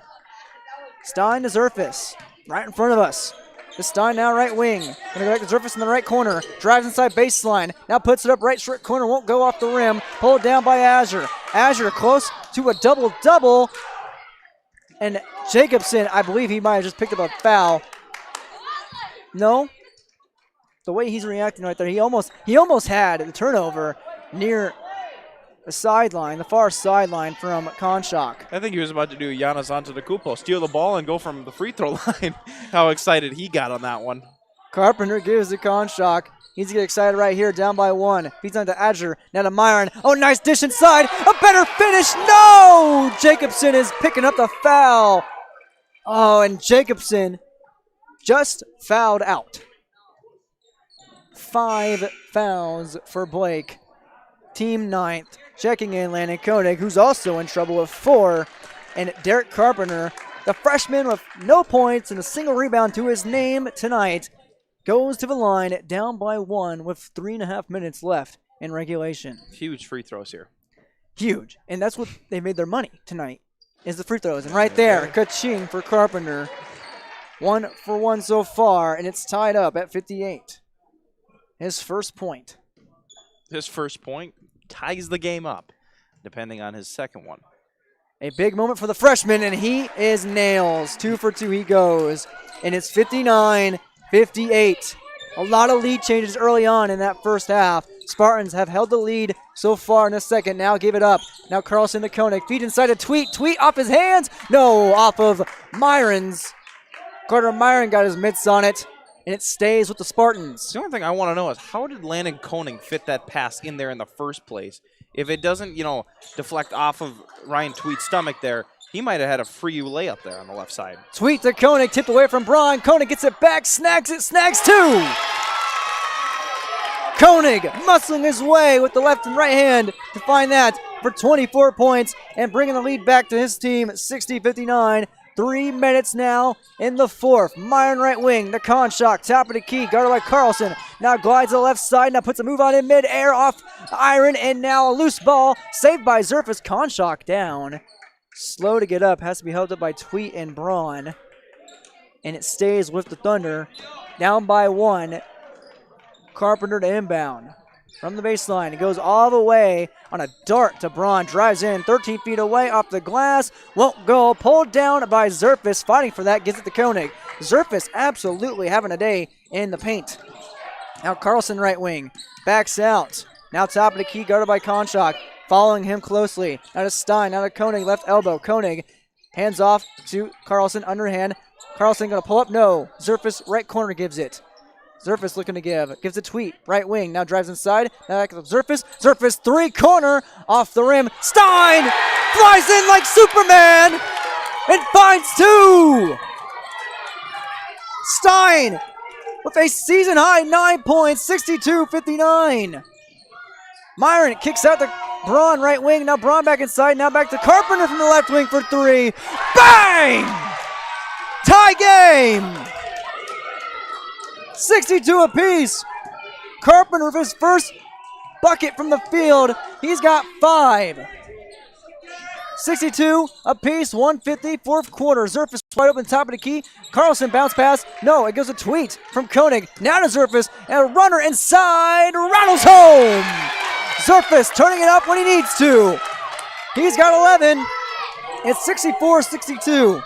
Stein to Zerfus, right in front of us. To Stein now, right wing. Going to go back to Zerfus in the right corner. Drives inside baseline. Now puts it up right short corner. Won't go off the rim. Pulled down by Azure. Azure close to a double-double. And Jacobson, I believe he might have just picked up a foul. No. The way he's reacting right there, he almost had the turnover near the sideline, the far sideline from Konshak. I think he was about to do Giannis Antetokounmpo, steal the ball and go from the free throw line. How excited he got on that one. Carpenter gives it Konshak. He's getting excited right here, down by 1. Feeds on to Azure, now to Myron. Oh, nice dish inside. A better finish. No! Jacobson is picking up the foul. Oh, and Jacobson just fouled out. 5 fouls for Blake. Team 9th. Checking in Landon Koenig, who's also in trouble with 4. And Derek Carpenter, the freshman with no points and a single rebound to his name tonight, goes to the line down by 1 with 3.5 minutes left in regulation. Huge free throws here. Huge. And that's what they made their money tonight, is the free throws. And right there, ka-ching for Carpenter. 1 for 1 so far, and it's tied up at 58. His first point. His first point ties the game up, depending on his second one. A big moment for the freshman, and he is nails. 2 for 2 he goes. And it's 59-58. A lot of lead changes early on in that first half. Spartans have held the lead so far in the second. Now give it up. Now Carlson to Koenig. Feed inside a Tweet. Tweet off his hands. No, off of Myron's. Carter Myron got his mitts on it, and it stays with the Spartans. The only thing I want to know is how did Landon Koenig fit that pass in there in the first place? If it doesn't, deflect off of Ryan Tweet's stomach there, he might have had a free layup there on the left side. Tweet to Koenig, tipped away from Braun. Koenig gets it back, snags 2. Koenig muscling his way with the left and right hand to find that for 24 points and bringing the lead back to his team, 60-59. 3 minutes now in the fourth. Myron right wing, the Konshak, top of the key, guarded by Carlson. Now glides to the left side, now puts a move on in mid-air off Iron, and now a loose ball saved by Zerfus. Konshak down. Slow to get up, has to be held up by Tweet and Braun. And it stays with the Thunder. Down by 1. Carpenter to inbound. From the baseline, it goes all the way on a dart to Braun. Drives in 13 feet away off the glass. Won't go. Pulled down by Zerfus. Fighting for that. Gives it to Koenig. Zerfus absolutely having a day in the paint. Now Carlson right wing. Backs out. Now top of the key, guarded by Konshak. Following him closely. Now to Stein. Now to Koenig. Left elbow. Koenig hands off to Carlson. Underhand. Carlson going to pull up. No. Zerfus right corner gives it. Zerfus looking to give. Gives a Tweet. Right wing. Now drives inside. Now back to Zerfus. Zerfus 3-corner. Off the rim. Stein flies in like Superman and finds 2. Stein with a season-high 9 points. 62-59. Myron kicks out to Braun right wing. Now Braun back inside. Now back to Carpenter from the left wing for 3. Bang! Tie game! 62 apiece. Carpenter with his first bucket from the field. He's got 5. 62 apiece, 150, fourth quarter. Zerfus wide open, top of the key. Carlson bounce pass. No, it goes a Tweet from Koenig. Now to Zerfus, and a runner inside. Rattles home. Zerfus turning it up when he needs to. He's got 11. It's 64-62.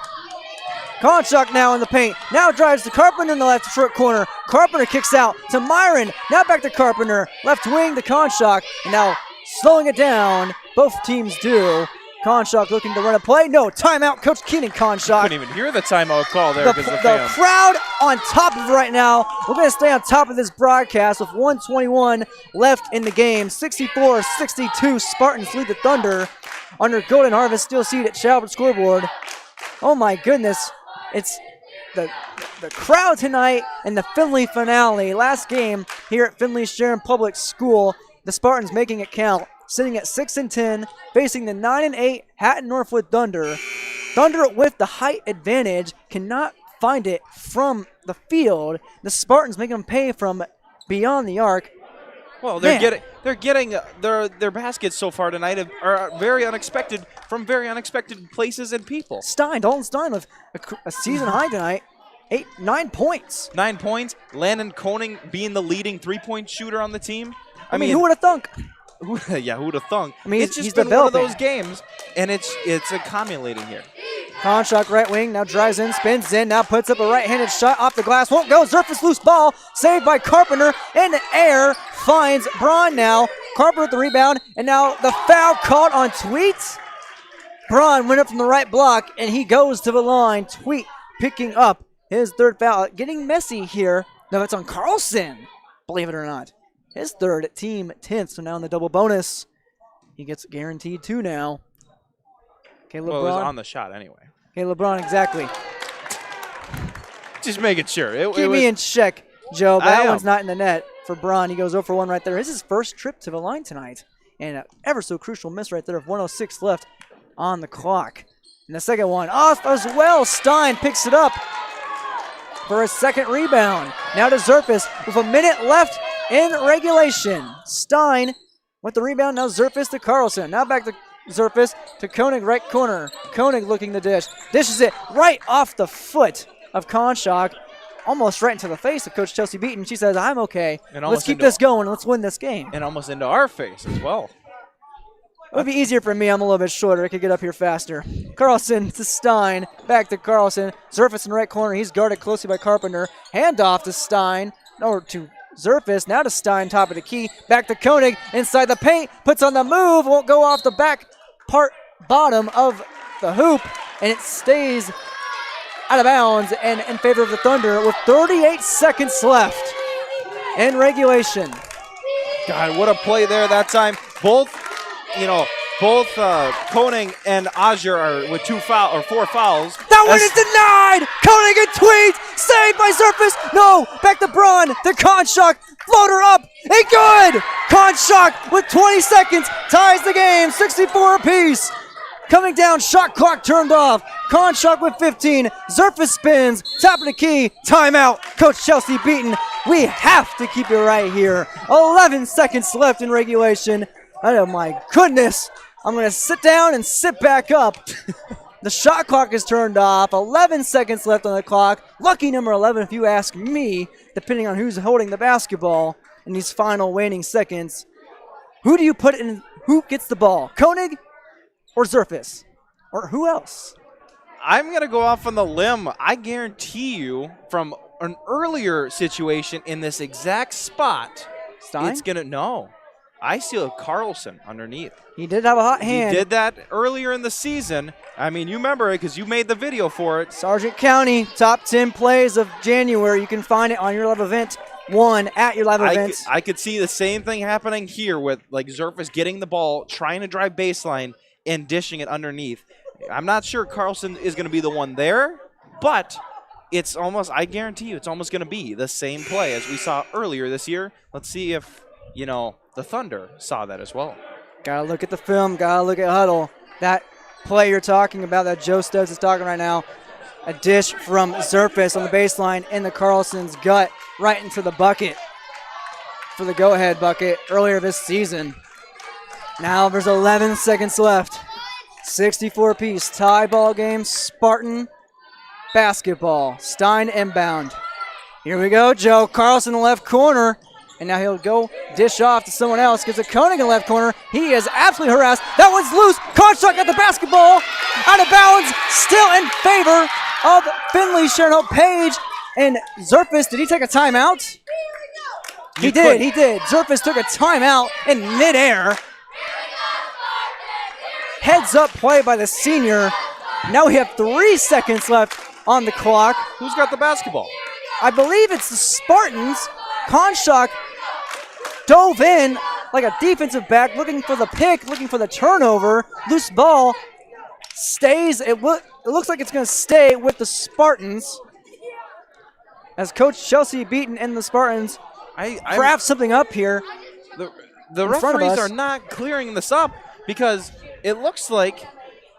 Konshak now in the paint. Now drives to Carpenter in the left short corner. Carpenter kicks out to Myron. Now back to Carpenter. Left wing to Konshak. And now slowing it down. Both teams do. Konshak looking to run a play. No, timeout, Coach Keenan Konshak. Couldn't even hear the timeout call there because The crowd on top of it right now. We're going to stay on top of this broadcast with 1:21 left in the game. 64-62, Spartans lead the Thunder under Golden Harvest Steel Seed at Shalbert scoreboard. Oh my goodness, it's the crowd tonight in the Finley finale. Last game here at Finley-Sharon Public School. The Spartans making it count, sitting at 6-10, facing the 9-8 Hatton Northwood Thunder. Thunder with the height advantage cannot find it from the field. The Spartans making them pay from beyond the arc. Well, they're getting their baskets so far tonight are very unexpected from very unexpected places and people. Dalton Stein with a season high tonight. 9 points. 9 points. Landon Koning being the leading 3-point shooter on the team. I mean, who would have thunk? Yeah, who would have thunk? I mean, it's just he's been developing. one of those games, and it's accumulating here. Konshak right wing, now drives in, spins in, now puts up a right-handed shot off the glass. Won't go, Zerfus loose ball, saved by Carpenter in the air, finds Braun now. Carpenter with the rebound, and now the foul called on Tweet. Braun went up from the right block, and he goes to the line. Tweet picking up his third foul. Getting messy here. No, it's on Carlson, believe it or not. His third, team 10th, so now in the double bonus. He gets guaranteed 2 now. Okay, LeBron. Well, it was on the shot anyway. Okay, LeBron, exactly. Just making sure. Keep me in check, Joe, but that one's not in the net for Braun. He goes 0 for 1 right there. This is his first trip to the line tonight. And an ever so crucial miss right there of 1:06 left on the clock. And the second one off as well. Stein picks it up for a second rebound. Now to Zerfus with a minute left in regulation. Stein with the rebound. Now Zerfus to Carlson. Now back to Zerfus to Koenig, right corner. Koenig looking to dish. Dishes it right off the foot of Konshak. Almost right into the face of Coach Chelsea Beaton. She says, I'm okay. Let's keep this going. Let's win this game. And almost into our face as well. It would be easier for me. I'm a little bit shorter. I could get up here faster. Carlson to Stein. Back to Carlson. Zerfus in the right corner. He's guarded closely by Carpenter. Handoff to Stein. Or to Zerfus. Now to Stein, top of the key. Back to Koenig. Inside the paint. Puts on the move. Won't go off the back part bottom of the hoop. And it stays out of bounds and in favor of the Thunder with 38 seconds left in regulation. God, what a play there that time. Both Koenig and Azure are with 4 fouls. That one is denied! Koenig and Tweed, saved by Zerfus. No, back to Braun, to Konshak, floater up, and good! Konshak with 20 seconds, ties the game, 64 apiece. Coming down, shot clock turned off. Konshak with 15, Zerfus spins, top of the key, timeout. Coach Chelsea Beaton, we have to keep it right here. 11 seconds left in regulation. Oh my goodness. I'm going to sit down and sit back up. The shot clock is turned off. 11 seconds left on the clock. Lucky number 11 if you ask me, depending on who's holding the basketball in these final waning seconds. Who do you put in? Who gets the ball? Koenig or Zerfus? Or who else? I'm going to go off on the limb. I guarantee you from an earlier situation in this exact spot, Stein? it's going to, no. I see a Carlson underneath. He did have a hot hand. He did that earlier in the season. I mean, you remember it because you made the video for it. Sargent County, top 10 plays of January. You can find it on Your Live Event 1 at Your Live Events. I could see the same thing happening here with like Zerfus getting the ball, trying to drive baseline, and dishing it underneath. I'm not sure Carlson is going to be the one there, but it's almost, I guarantee you, it's almost going to be the same play as we saw earlier this year. Let's see if, the Thunder saw that as well. Gotta look at the film, gotta look at huddle. That play you're talking about, that Joe Stubbs is talking right now, a dish from Zerfus on the baseline in the Carlson's gut, right into the bucket for the go-ahead bucket earlier this season. Now there's 11 seconds left. 64 piece tie ball game, Spartan basketball. Stein inbound. Here we go, Joe. Carlson in the left corner. And now he'll go dish off to someone else. Gets a Koenig in the left corner. He is absolutely harassed. That one's loose. Konshak got the basketball. Out of bounds. Still in favor of Finley-Sharon. Page and Zerfus. Did he take a timeout? He did. Zerfus took a timeout in midair. heads-up play by the senior. Now we have 3 seconds left on the clock. Who's got the basketball? I believe it's the Spartans. Konshak dove in like a defensive back, looking for the pick, looking for the turnover. Loose ball stays. It looks like it's going to stay with the Spartans as Coach Chelsea Beaton and the Spartans craft something up here. The referees are not clearing this up because it looks like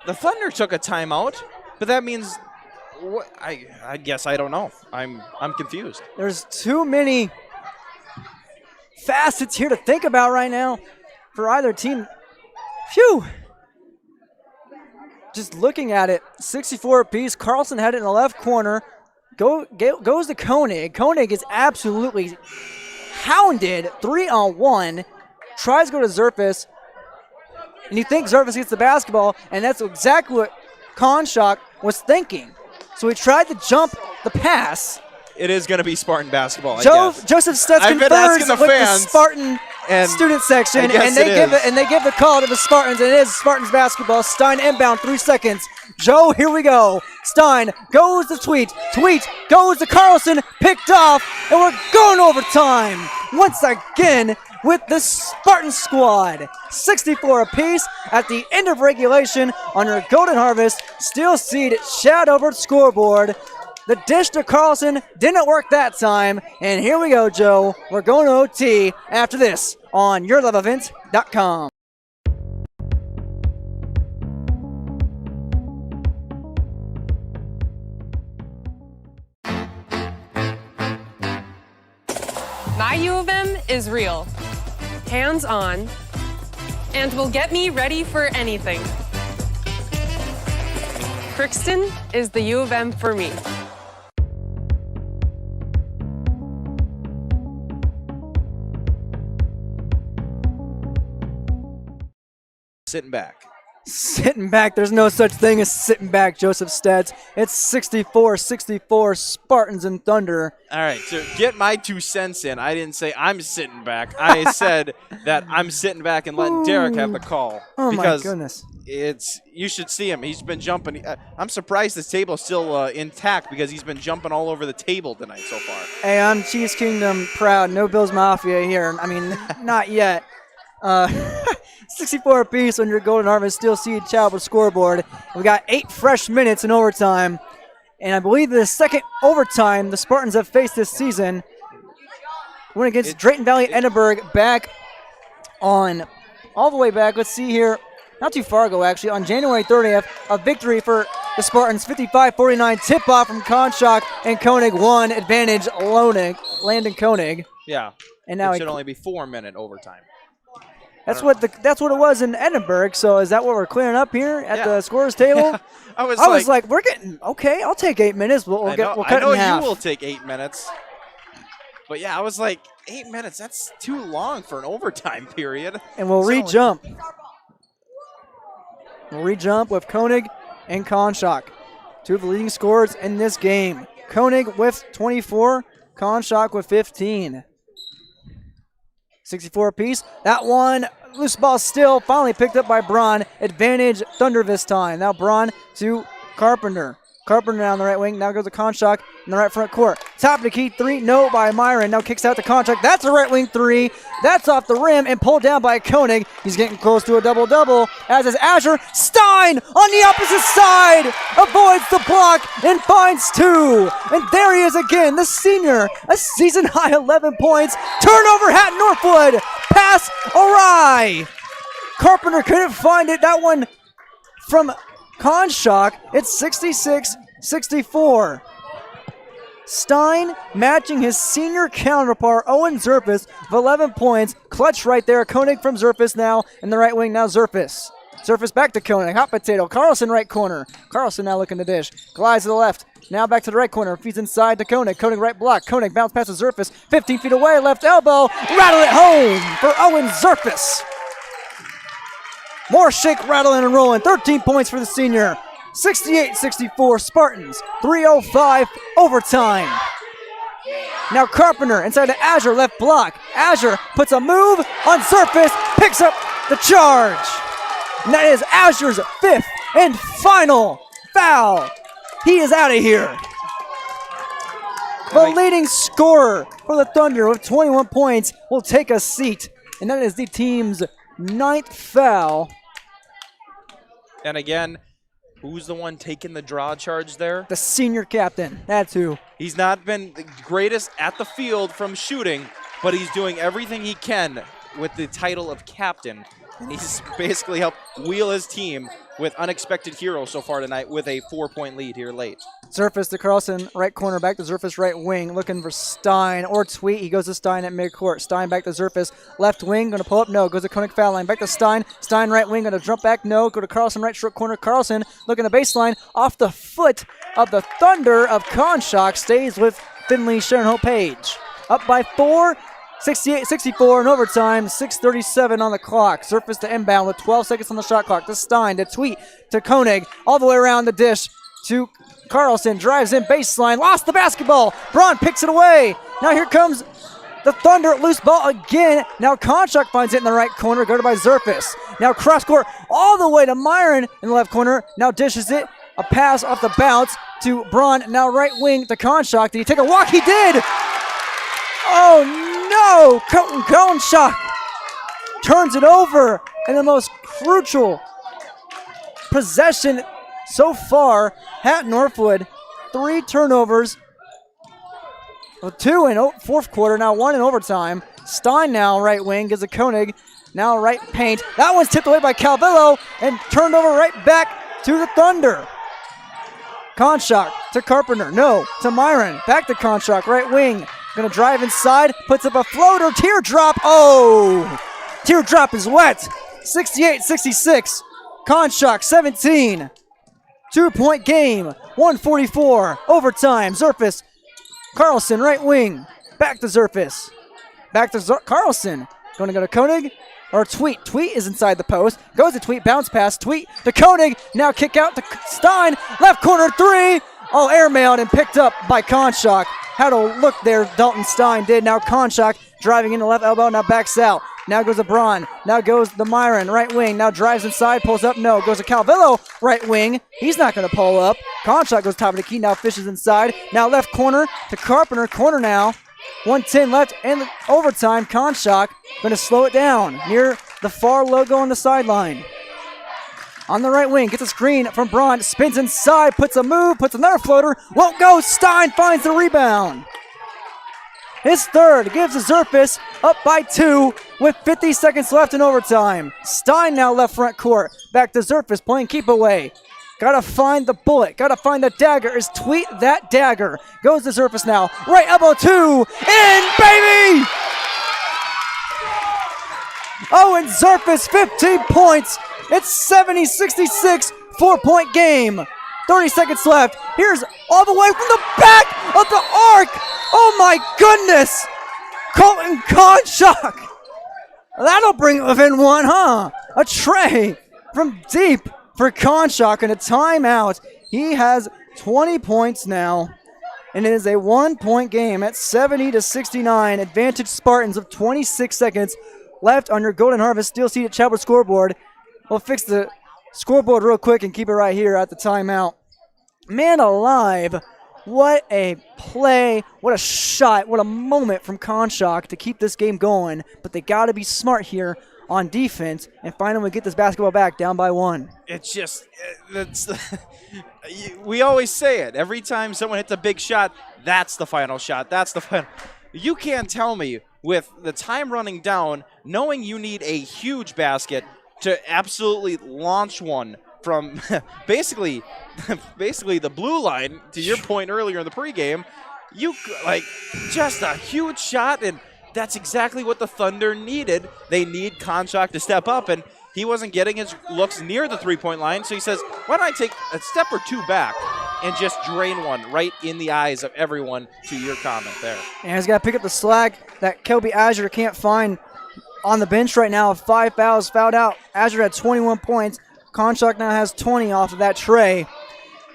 the Thunder took a timeout, but that means what? I guess I don't know. I'm confused. There's too many facets here to think about right now for either team. Phew. Just looking at it, 64 apiece. Carlson had it in the left corner. Goes to Koenig. Koenig is absolutely hounded 3-on-1. Tries to go to Zerfus. And you think Zerfus gets the basketball, and that's exactly what Konshak was thinking. So he tried to jump the pass. It is going to be Spartan basketball, I guess. Joseph Stutz confers with the Spartan student section, and they give the call to the Spartans, and it is Spartans basketball. Stein inbound, 3 seconds. Joe, here we go. Stein goes to Tweet. Tweet goes to Carlson, picked off, and we're going overtime once again with the Spartan squad. 64 apiece at the end of regulation on your Golden Harvest Steel Seed Shad over scoreboard. The dish to Carlson didn't work that time. And here we go, Joe. We're going to OT after this on YourLoveEvent.com. My U of M is real, hands-on, and will get me ready for anything. Crookston is the U of M for me. Sitting back. Sitting back. There's no such thing as sitting back, Joseph Stutz. It's 64-64 Spartans and Thunder. All right, so get my 2 cents in. I didn't say I'm sitting back. I said that I'm sitting back and letting Derek have the call. Oh, because my goodness. You should see him. He's been jumping. I'm surprised this table's still intact because he's been jumping all over the table tonight so far. Hey, I'm Chiefs Kingdom proud. No Bills Mafia here. I mean, not yet. 64 apiece on your Golden Harvest Steel Seed Chapel scoreboard. We got 8 fresh minutes in overtime. And I believe the second overtime the Spartans have faced this season went against Drayton Valley Edinburgh back on, all the way back, let's see here, not too far ago actually, on January 30th, a victory for the Spartans, 55-49 tip-off from Konshak, and Koenig won, advantage Landon Koenig. Yeah, and now it should only be 4-minute overtime. That's what it was in Edinburgh. So is that what we're clearing up here at the scorers table? Yeah. I was like, we're getting okay. I'll take 8 minutes. We'll cut it in half. You will take 8 minutes. But yeah, I was like, 8 minutes. That's too long for an overtime period. And we'll re-jump. We'll re-jump with Koenig and Konshak, 2 of the leading scorers in this game. Koenig with 24, Konshak with 15. 64 apiece. That one, loose ball still, finally picked up by Braun. Advantage Thunder this time. Now Braun to Carpenter. Carpenter down the right wing. Now goes to Konshak in the right front court. Top of the key 3, no by Myron. Now kicks out to Konshak. That's a right wing 3. That's off the rim and pulled down by Koenig. He's getting close to a double-double, as is Azure. Stein on the opposite side avoids the block and finds 2. And there he is again, the senior. A season-high 11 points. Turnover, Hatton Northwood. Pass awry. Carpenter couldn't find it. That one from Konshak. It's 66-64. Stein matching his senior counterpart, Owen Zerfus, with 11 points. Clutch right there. Koenig from Zerfus now in the right wing. Now Zerfus. Zerfus back to Koenig. Hot potato. Carlson right corner. Carlson now looking to dish. Glides to the left. Now back to the right corner. Feeds inside to Koenig. Koenig right block. Koenig bounce past to Zerfus. 15 feet away. Left elbow. Rattle it home for Owen Zerfus. More shake, rattling, and rolling. 13 points for the senior. 68-64 Spartans. 3:05 overtime. Now Carpenter inside to Azure, left block. Azure puts a move on Zerfus, picks up the charge. And that is Azure's 5th and final foul. He is out of here. The leading scorer for the Thunder with 21 points will take a seat. And that is the team's 9th foul. And again, who's the one taking the draw charge there? The senior captain. That's who. He's not been the greatest at the field from shooting, but he's doing everything he can with the title of captain. And he's basically helped wheel his team with unexpected heroes so far tonight with a 4-point lead here late. Surface to Carlson, right corner, back to Zerfus, right wing, looking for Stein or Tweet. He goes to Stein at midcourt. Stein back to Zerfus, left wing, going to pull up, no. Goes to Koenig foul line, back to Stein. Stein right wing, going to jump back, no. Go to Carlson, right short corner. Carlson looking the baseline, off the foot of the Thunder of Konshak, stays with Finley-Sharon Hope Page. Up by 4. 68-64 in overtime, 6:37 on the clock. Zerfus to inbound with 12 seconds on the shot clock. To Stein, to Tweet, to Koenig, all the way around the dish to Carlson. Drives in baseline, lost the basketball. Braun picks it away. Now here comes the Thunder, loose ball again. Now Konshak finds it in the right corner, guarded by Zerfus. Now cross court all the way to Myron in the left corner. Now dishes it, a pass off the bounce to Braun. Now right wing to Konshak. Did he take a walk? He did! Oh no! Konshak turns it over in the most crucial possession so far. Hatton Northwood, 3 turnovers. 2 in fourth quarter, now 1 in overtime. Stein now right wing, gives a Koenig, now right paint. That one's tipped away by Calvillo and turned over right back to the Thunder. Konshak to Carpenter, no, to Myron, back to Konshak, right wing. Gonna drive inside, puts up a floater, teardrop, oh! Teardrop is wet, 68-66. Konshak 17. 2-point game, 144, overtime. Zerfus, Carlson, right wing, back to Zerfus. Back to Carlson, gonna go to Koenig, or Tweet. Tweet is inside the post, goes to Tweet, bounce pass, Tweet to Koenig, now kick out to Stein, left corner 3. Oh, airmailed and picked up by Konshak. Had a look there, Dalton Stein did. Now Konshak driving into left elbow, now backs out. Now goes to Braun. Now goes to Myron, right wing. Now drives inside, pulls up, no. Goes to Calvillo, right wing. He's not going to pull up. Konshak goes top of the key, now fishes inside. Now left corner to Carpenter, corner now. 1:10 left in overtime. Konshak going to slow it down near the far logo on the sideline. On the right wing, gets a screen from Braun, spins inside, puts a move, puts another floater, won't go. Stein finds the rebound. His third gives to Zerfus, up by 2 with 50 seconds left in overtime. Stein now left front court, back to Zerfus playing keep away. Gotta find the bullet, gotta find the dagger. Is Tweet that dagger? Goes to Zerfus now, right elbow 2, in baby! Oh, and Zerfus 15 points. It's 70-66, 4-point game. 30 seconds left. Here's all the way from the back of the arc. Oh my goodness. Colton Konshak. That'll bring it within 1, huh? A tray from deep for Konshak and a timeout. He has 20 points now. And it is a 1-point game at 70-69. Advantage Spartans with 26 seconds left on your Golden Harvest Steel Seated Chapel scoreboard. We'll fix the scoreboard real quick and keep it right here at the timeout. Man alive, what a play, what a shot, what a moment from Konshak to keep this game going. But they got to be smart here on defense and finally get this basketball back down by 1. It's just, we always say it. Every time someone hits a big shot, that's the final shot. That's the final. You can't tell me with the time running down, knowing you need a huge basket to absolutely launch one from basically the blue line, to your point earlier in the pregame, just a huge shot, and that's exactly what the Thunder needed. They need Konshak to step up, and he wasn't getting his looks near the three-point line, so he says, why don't I take a step or 2 back and just drain one right in the eyes of everyone, to your comment there. And he's got to pick up the slack that Kelby Azure can't find on the bench right now. 5 fouls fouled out. Azure had 21 points. Konshak now has 20 off of that tray.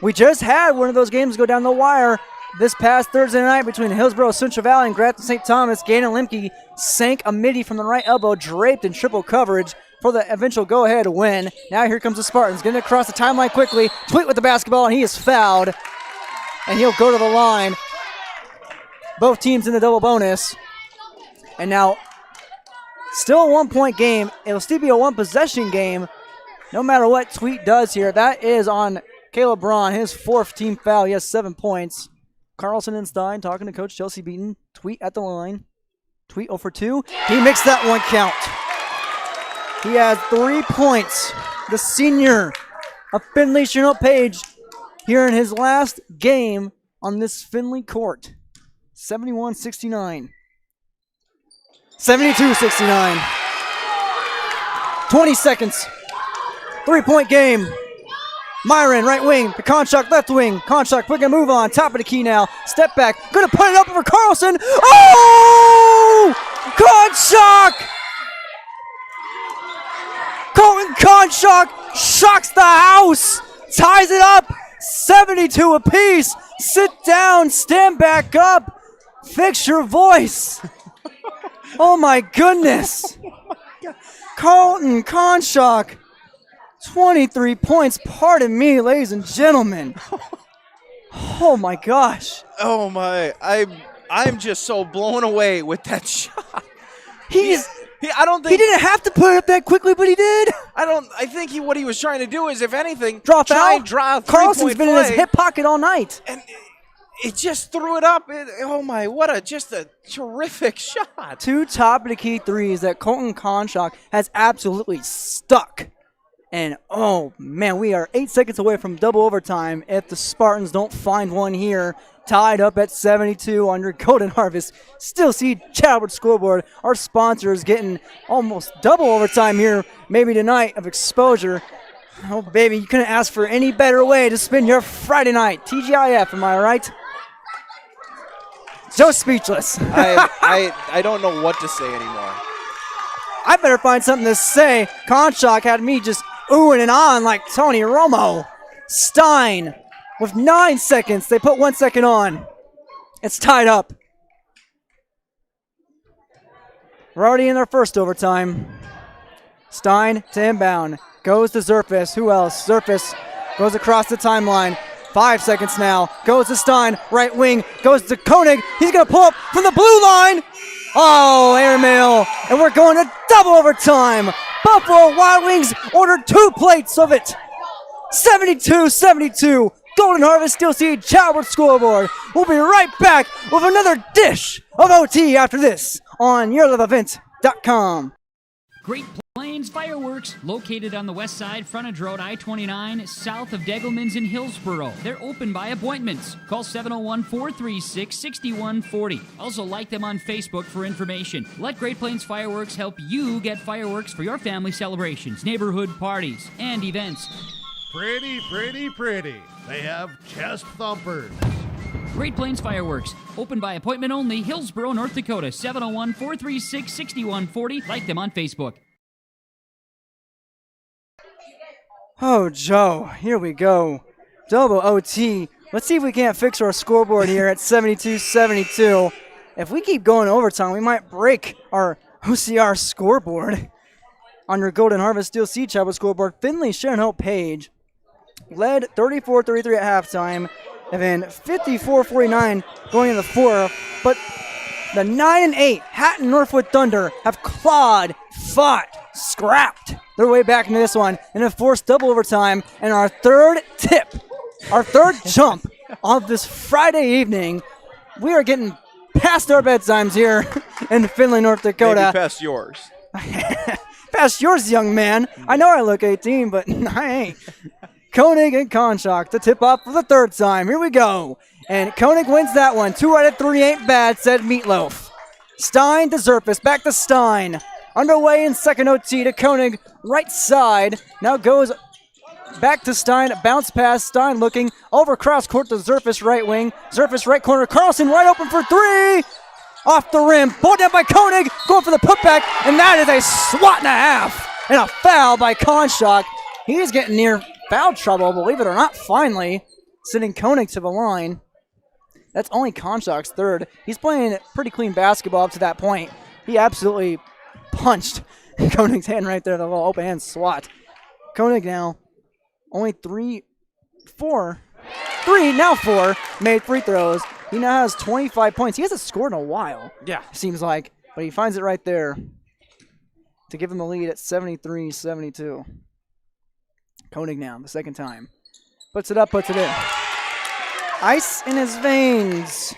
We just had one of those games go down the wire this past Thursday night between Hillsborough Central Valley and Grafton St. Thomas. Gannon Lemke sank a midi from the right elbow, draped in triple coverage. for the eventual go-ahead win. Now here comes the Spartans, getting across the timeline quickly. Tweet with the basketball, and he is fouled. And he'll go to the line. Both teams in the double bonus. And now, still a 1-point game. It'll still be a one-possession game. No matter what Tweet does here, that is on Caleb Braun, his 4th team foul. He has 7 points. Carlson and Stein talking to Coach Chelsea Beaton. Tweet at the line. Tweet 0 for 2. He makes that one count. He has 3 points. The senior of Finley-Sharon Page here in his last game on this Finley court. 71-69. 72-69. 20 seconds. 3-point game. Myron, right wing. Konshak, left wing. Konshak, quick and move on. Top of the key now. Step back. Gonna put it up for Carlson. Oh! Konshak! Colton Konshak shocks the house. Ties it up. 72 apiece. Sit down. Stand back up. Fix your voice. Oh my goodness. Colton Konshak. 23 points. Pardon me, ladies and gentlemen. Oh my gosh. Oh my. I'm just so blown away with that shot. I don't think he didn't have to put it up that quickly, but he did. I think what he was trying to do is, if anything, try out. And draw Carlson's been in his hip pocket all night. And it just threw it up. Oh my, just a terrific shot. 2 top of the key threes that Colton Konshak has absolutely stuck. And oh man, we are 8 seconds away from double overtime if the Spartans don't find one here. Tied up at 72 on your Golden Harvest. Still see Chadwood scoreboard. Our sponsor is getting almost double overtime here, maybe tonight, of exposure. Oh baby, you couldn't ask for any better way to spend your Friday night. TGIF, am I right? So speechless. I don't know what to say anymore. I better find something to say. Konshak had me just oohing and on like Tony Romo. Stein with 9 seconds. They put 1 second on. It's tied up. We're already in our first overtime. Stein to inbound. Goes to Zerfis. Who else? Zerfis goes across the timeline. 5 seconds now. Goes to Stein. Right wing. Goes to Koenig. He's going to pull up from the blue line. Oh, airmail. And we're going to double overtime. Buffalo Wild Wings ordered 2 plates of it. 72-72. Golden Harvest Steel Seed Chadwood scoreboard. We'll be right back with another dish of OT after this on YourLiveEvent.com. Great Plains Fireworks, located on the west side, frontage road I-29, south of Degelman's in Hillsboro. They're open by appointments. Call 701-436-6140. Also like them on Facebook for information. Let Great Plains Fireworks help you get fireworks for your family celebrations, neighborhood parties, and events. Pretty, pretty, pretty. They have chest thumpers. Great Plains Fireworks, open by appointment only, Hillsboro, North Dakota, 701-436-6140. Like them on Facebook. Oh, Joe, here we go. Double OT. Let's see if we can't fix our scoreboard here at 72-72. If we keep going overtime, we might break our OCR scoreboard. On your Golden Harvest Steel Sea Chapel scoreboard, Finley-Sharon Page led 34-33 at halftime, and then 54-49 going into the fourth. But the 9-8 Hatton Northwood Thunder have clawed, fought, scrapped their way back into this one, and have forced double overtime. And our third tip, our third jump of this Friday evening, we are getting past our bedtimes here in Finley, North Dakota. Maybe past yours. Past yours, young man. I know I look 18, but I ain't. Koenig and Konshak to tip off for the third time. Here we go. And Koenig wins that one. 2 out of 3 ain't bad, said Meatloaf. Stein to Zerfis. Back to Stein. Underway in second OT to Koenig. Right side. Now goes back to Stein. Bounce pass. Stein looking over cross court to Zerfis right wing. Zerfis right corner. Carlson right open for 3. Off the rim. Pulled down by Koenig. Going for the putback. And that is a swat and a half. And a foul by Konshak. He's getting near foul trouble, believe it or not, finally. Sending Koenig to the line. That's only Konshak's third. He's playing pretty clean basketball up to that point. He absolutely punched Koenig's hand right there, the little open hand swat. Koenig now only 4 made free throws. He now has 25 points. He hasn't scored in a while. Yeah. Seems like. But he finds it right there to give him the lead at 73-72. Koenig now, the second time. Puts it up, puts it in. Ice in his veins.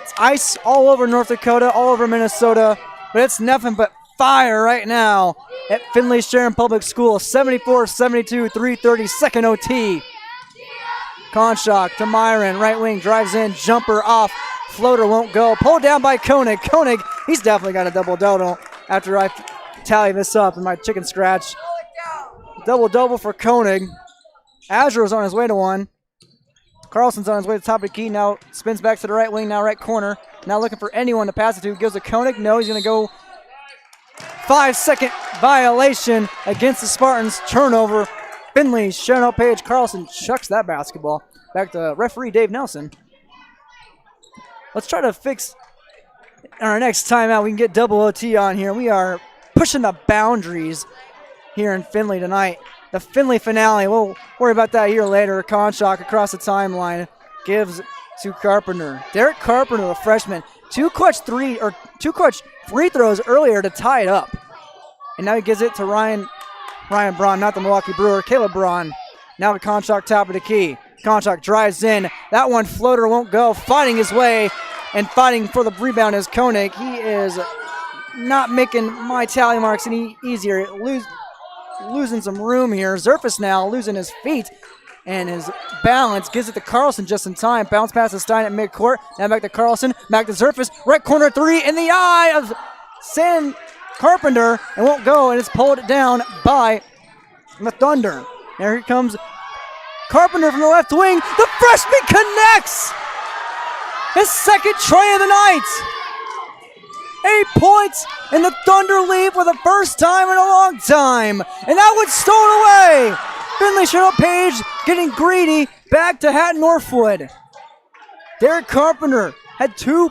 It's ice all over North Dakota, all over Minnesota. But it's nothing but fire right now at Finley-Sharon Public School. 74-72, 3:30, second OT. Konshak to Myron, right wing, drives in, jumper off, floater won't go. Pulled down by Koenig. Koenig, he's definitely got a double-double after I tally this up in my chicken scratch. Double-double for Koenig. Azure's on his way to one. Carlson's on his way to the top of the key. Now spins back to the right wing, now right corner. Now looking for anyone to pass it to. Gives to Koenig. No, he's going to go 5-second violation against the Spartans. Turnover. Finley, Sharon Page, Carlson chucks that basketball. Back to referee Dave Nelson. Let's try to fix our next timeout. We can get double OT on here. We are pushing the boundaries here in Finley tonight. The Finley finale. We'll worry about that here later. Konshak across the timeline. Gives to Carpenter. Derek Carpenter, the freshman. Two clutch free throws earlier to tie it up. And now he gives it to Ryan Braun, not the Milwaukee Brewer. Caleb Braun. Now to Konshak, top of the key. Konshak drives in. That one floater won't go. Fighting his way and fighting for the rebound is Koenig. He is not making my tally marks any easier. Losing some room here. Zerfus now losing his feet and his balance. Gives it to Carlson just in time. Bounce pass to Stein at midcourt. Now back to Carlson. Back to Zerfus. Right corner three in the eye of Sam Carpenter. And won't go, and it's pulled down by the Thunder. There he comes Carpenter from the left wing. The freshman connects! His second tray of the night. 8 points, and the Thunder lead for the first time in a long time. And that one's stolen away. Finley-Sharon Page getting greedy. Back to Hatton Northwood. Derek Carpenter had 0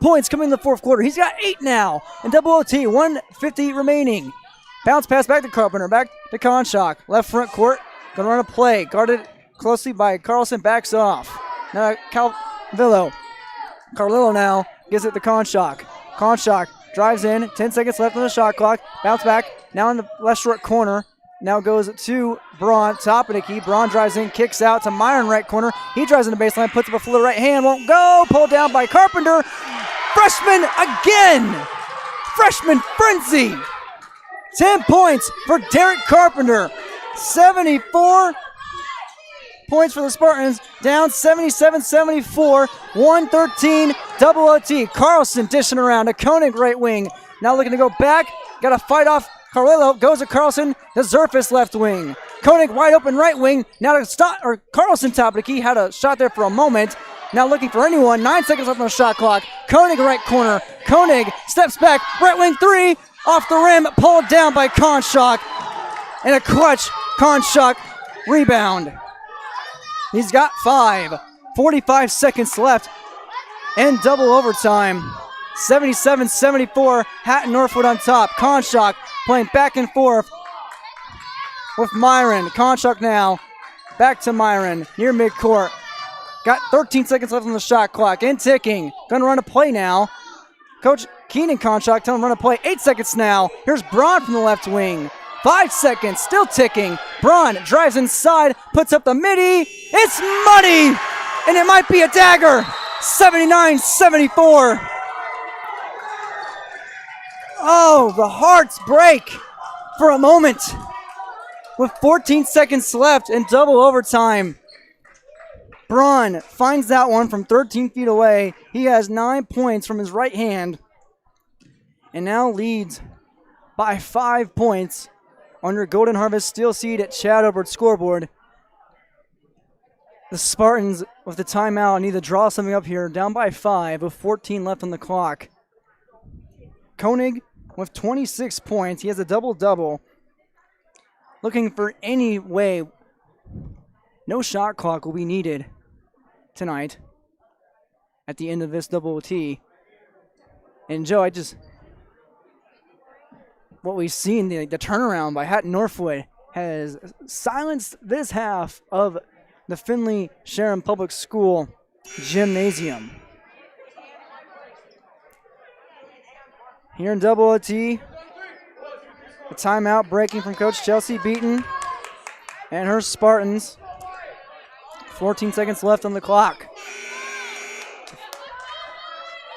points coming in the fourth quarter. He's got 8 now. And double OT, 1:50 remaining. Bounce pass back to Carpenter, back to Konshak. Left front court, gonna run a play. Guarded closely by Carlson, backs off. Now Carlillo now gives it to Konshak. Konshak drives in, 10 seconds left on the shot clock. Bounce back, now in the left short corner. Now goes to Braun, top of the key. Braun drives in, kicks out to Myron, right corner. He drives in the baseline, puts up a floater right hand, won't go. Pulled down by Carpenter. Freshman again. Freshman frenzy. 10 points for Derek Carpenter. 74 points for the Spartans. Down 77-74. 1:13. Double OT. Carlson dishing around. A Koenig right wing. Now looking to go back. Got to fight off Carlillo. Goes to Carlson. The Zerfus left wing. Koenig wide open right wing. Now to Carlson top of the key. Had a shot there for a moment. Now looking for anyone. 9 seconds left on the shot clock. Koenig right corner. Koenig steps back. Right wing three. Off the rim. Pulled down by Konshak. And a clutch Konshak rebound. He's got 5. 45 seconds left. And double overtime. 77-74. Hatton Northwood on top. Konshak playing back and forth with Myron. Konshak now. Back to Myron. Near midcourt. Got 13 seconds left on the shot clock. And ticking. Gonna run a play now. Coach Keenan Konshak telling him run a play. 8 seconds now. Here's Braun from the left wing. 5 seconds. Still ticking. Braun drives inside. Puts up the midi. It's money! And it might be a dagger. 79-74. Oh, the hearts break for a moment. With 14 seconds left in double overtime. Braun finds that one from 13 feet away. He has 9 points from his right hand. And now leads by 5 points on your Golden Harvest Steel Seed at Chad Obert's scoreboard. The Spartans with the timeout need to draw something up here. Down by 5 with 14 left on the clock. Koenig with 26 points. He has a double-double. Looking for any way. No shot clock will be needed tonight at the end of this double T. And Joe, what we've seen, the turnaround by Hatton Northwood has silenced this half of the Finley-Sharon Public School gymnasium. Here in double OT, a timeout breaking from Coach Chelsea Beaton and her Spartans. 14 seconds left on the clock.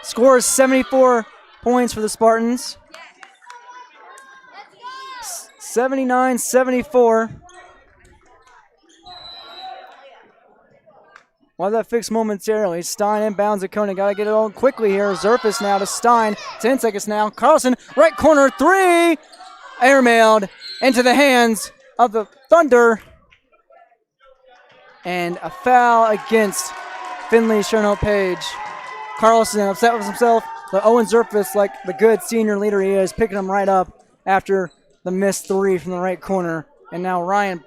Score is 74 points for the Spartans. 79-74. We'll have that fixed momentarily. Stein inbounds at Koenig. Got to get it on quickly here. Zerfus now to Stein. 10 seconds now. Carlson, right corner, three. Airmailed into the hands of the Thunder. And a foul against Finley-Sharon Page. Carlson upset with himself, but Owen Zerfus, like the good senior leader he is, picking him right up after the missed three from the right corner. And now Caleb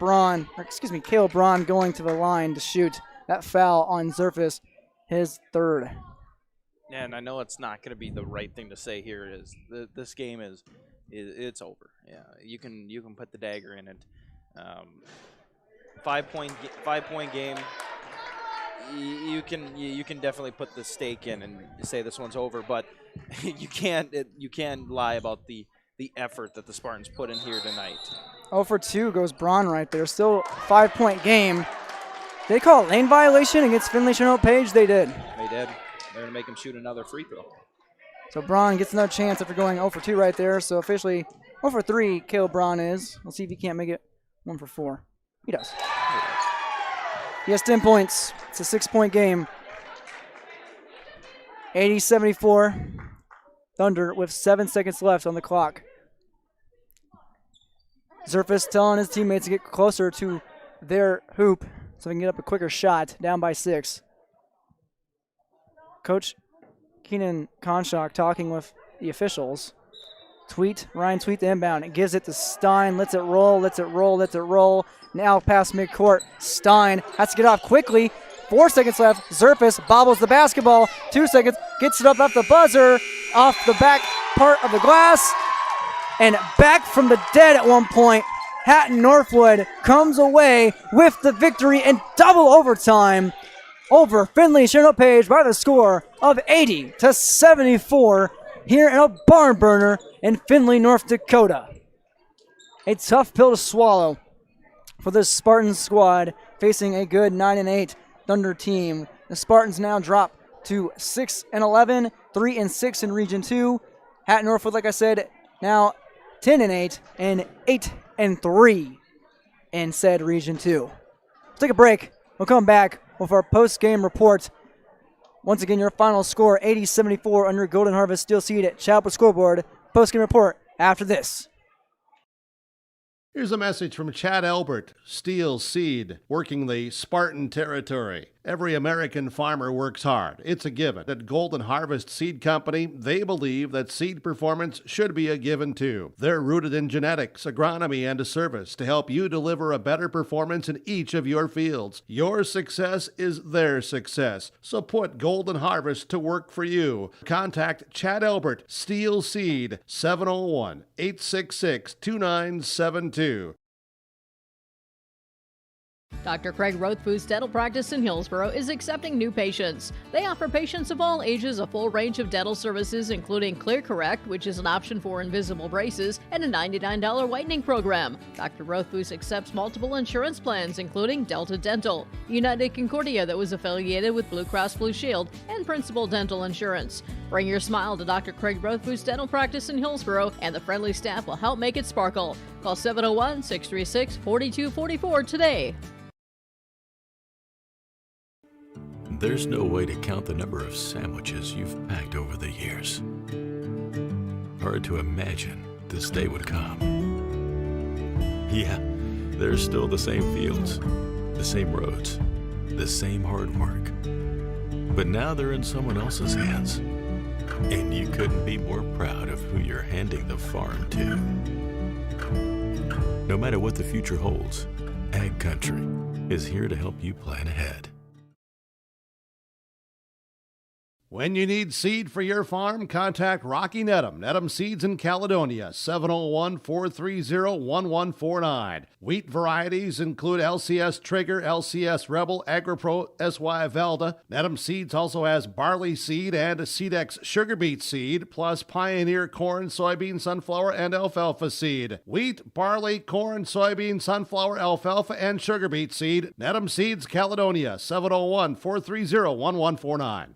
Braun going to the line to shoot. That foul on Zerfus, his third. And I know it's not going to be the right thing to say here. Is this game it's over. Yeah, you can put the dagger in it. 5-point game. You can definitely put the stake in and say this one's over, but you can't lie about the effort that the Spartans put in here tonight. 0 for 2 goes Braun right there. Still 5-point game. Did they call it lane violation against Finley-Sharon Page? They did. They did. They're going to make him shoot another free throw. So Braun gets another chance after going 0 for 2 right there. So officially 0 for 3, Caleb Braun is. We'll see if he can't make it 1 for 4. He does. He has 10 points. It's a 6-point game. 80-74. Thunder with 7 seconds left on the clock. Zerfus telling his teammates to get closer to their hoop so they can get up a quicker shot, down by 6. Coach Keenan Konshak talking with the officials. Ryan Tweet the inbound. It gives it to Stein. Lets it roll. Now past midcourt. Stein has to get off quickly. 4 seconds left. Zerfus bobbles the basketball. 2 seconds. Gets it up off the buzzer. Off the back part of the glass. And back from the dead at one point. Hatton Northwood comes away with the victory in double overtime over Finley-Sharon Page by the score of 80-74 here in a barn burner in Finley, North Dakota. A tough pill to swallow for this Spartans squad facing a good 9-8 Thunder team. The Spartans now drop to 6-11, 3-6 in Region 2. Hatton Northwood, like I said, now 10-8 and 8-3 in said Region 2. Let's take a break. We'll come back with our post-game report. Once again, your final score, 80-74 under Golden Harvest Steel Seed at Chapel Scoreboard. Post-game report after this. Here's a message from Chad Albert, Steel Seed, working the Spartan territory. Every American farmer works hard. It's a given. At Golden Harvest Seed Company, they believe that seed performance should be a given too. They're rooted in genetics, agronomy, and a service to help you deliver a better performance in each of your fields. Your success is their success. So put Golden Harvest to work for you. Contact Chad Albert, Steel Seed, 701-866-2972. Dr. Craig Rothfuss Dental Practice in Hillsboro is accepting new patients. They offer patients of all ages a full range of dental services, including Clear Correct, which is an option for invisible braces, and a $99 whitening program. Dr. Rothfuss accepts multiple insurance plans, including Delta Dental, United Concordia that was affiliated with Blue Cross Blue Shield, and Principal Dental Insurance. Bring your smile to Dr. Craig Rothfuss Dental Practice in Hillsboro, and the friendly staff will help make it sparkle. Call 701-636-4244 today. There's no way to count the number of sandwiches you've packed over the years. Hard to imagine this day would come. Yeah, there's still the same fields, the same roads, the same hard work. But now they're in someone else's hands. And you couldn't be more proud of who you're handing the farm to. No matter what the future holds, Ag Country is here to help you plan ahead. When you need seed for your farm, contact Rocky Nedham. Nedham Seeds in Caledonia, 701-430-1149. Wheat varieties include LCS Trigger, LCS Rebel, AgriPro, SY Velda. Nedham Seeds also has barley seed and Seedex sugar beet seed, plus Pioneer corn, soybean, sunflower, and alfalfa seed. Wheat, barley, corn, soybean, sunflower, alfalfa, and sugar beet seed. Nedham Seeds, Caledonia, 701-430-1149.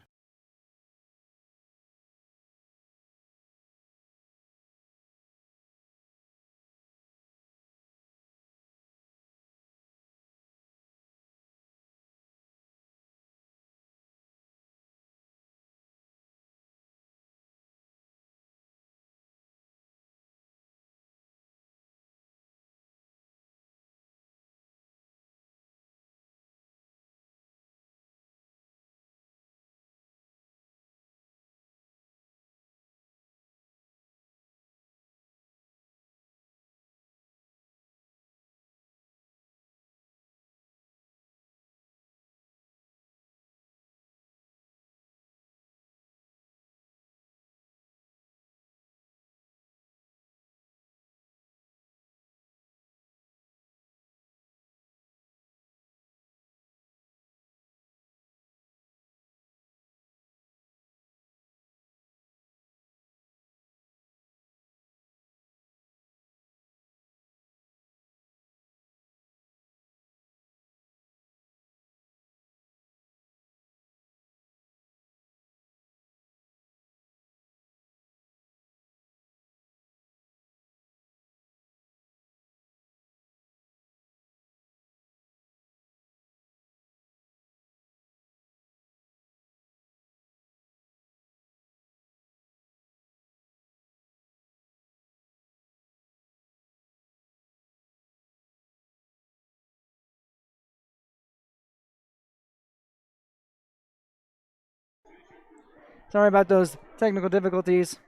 Sorry about those technical difficulties.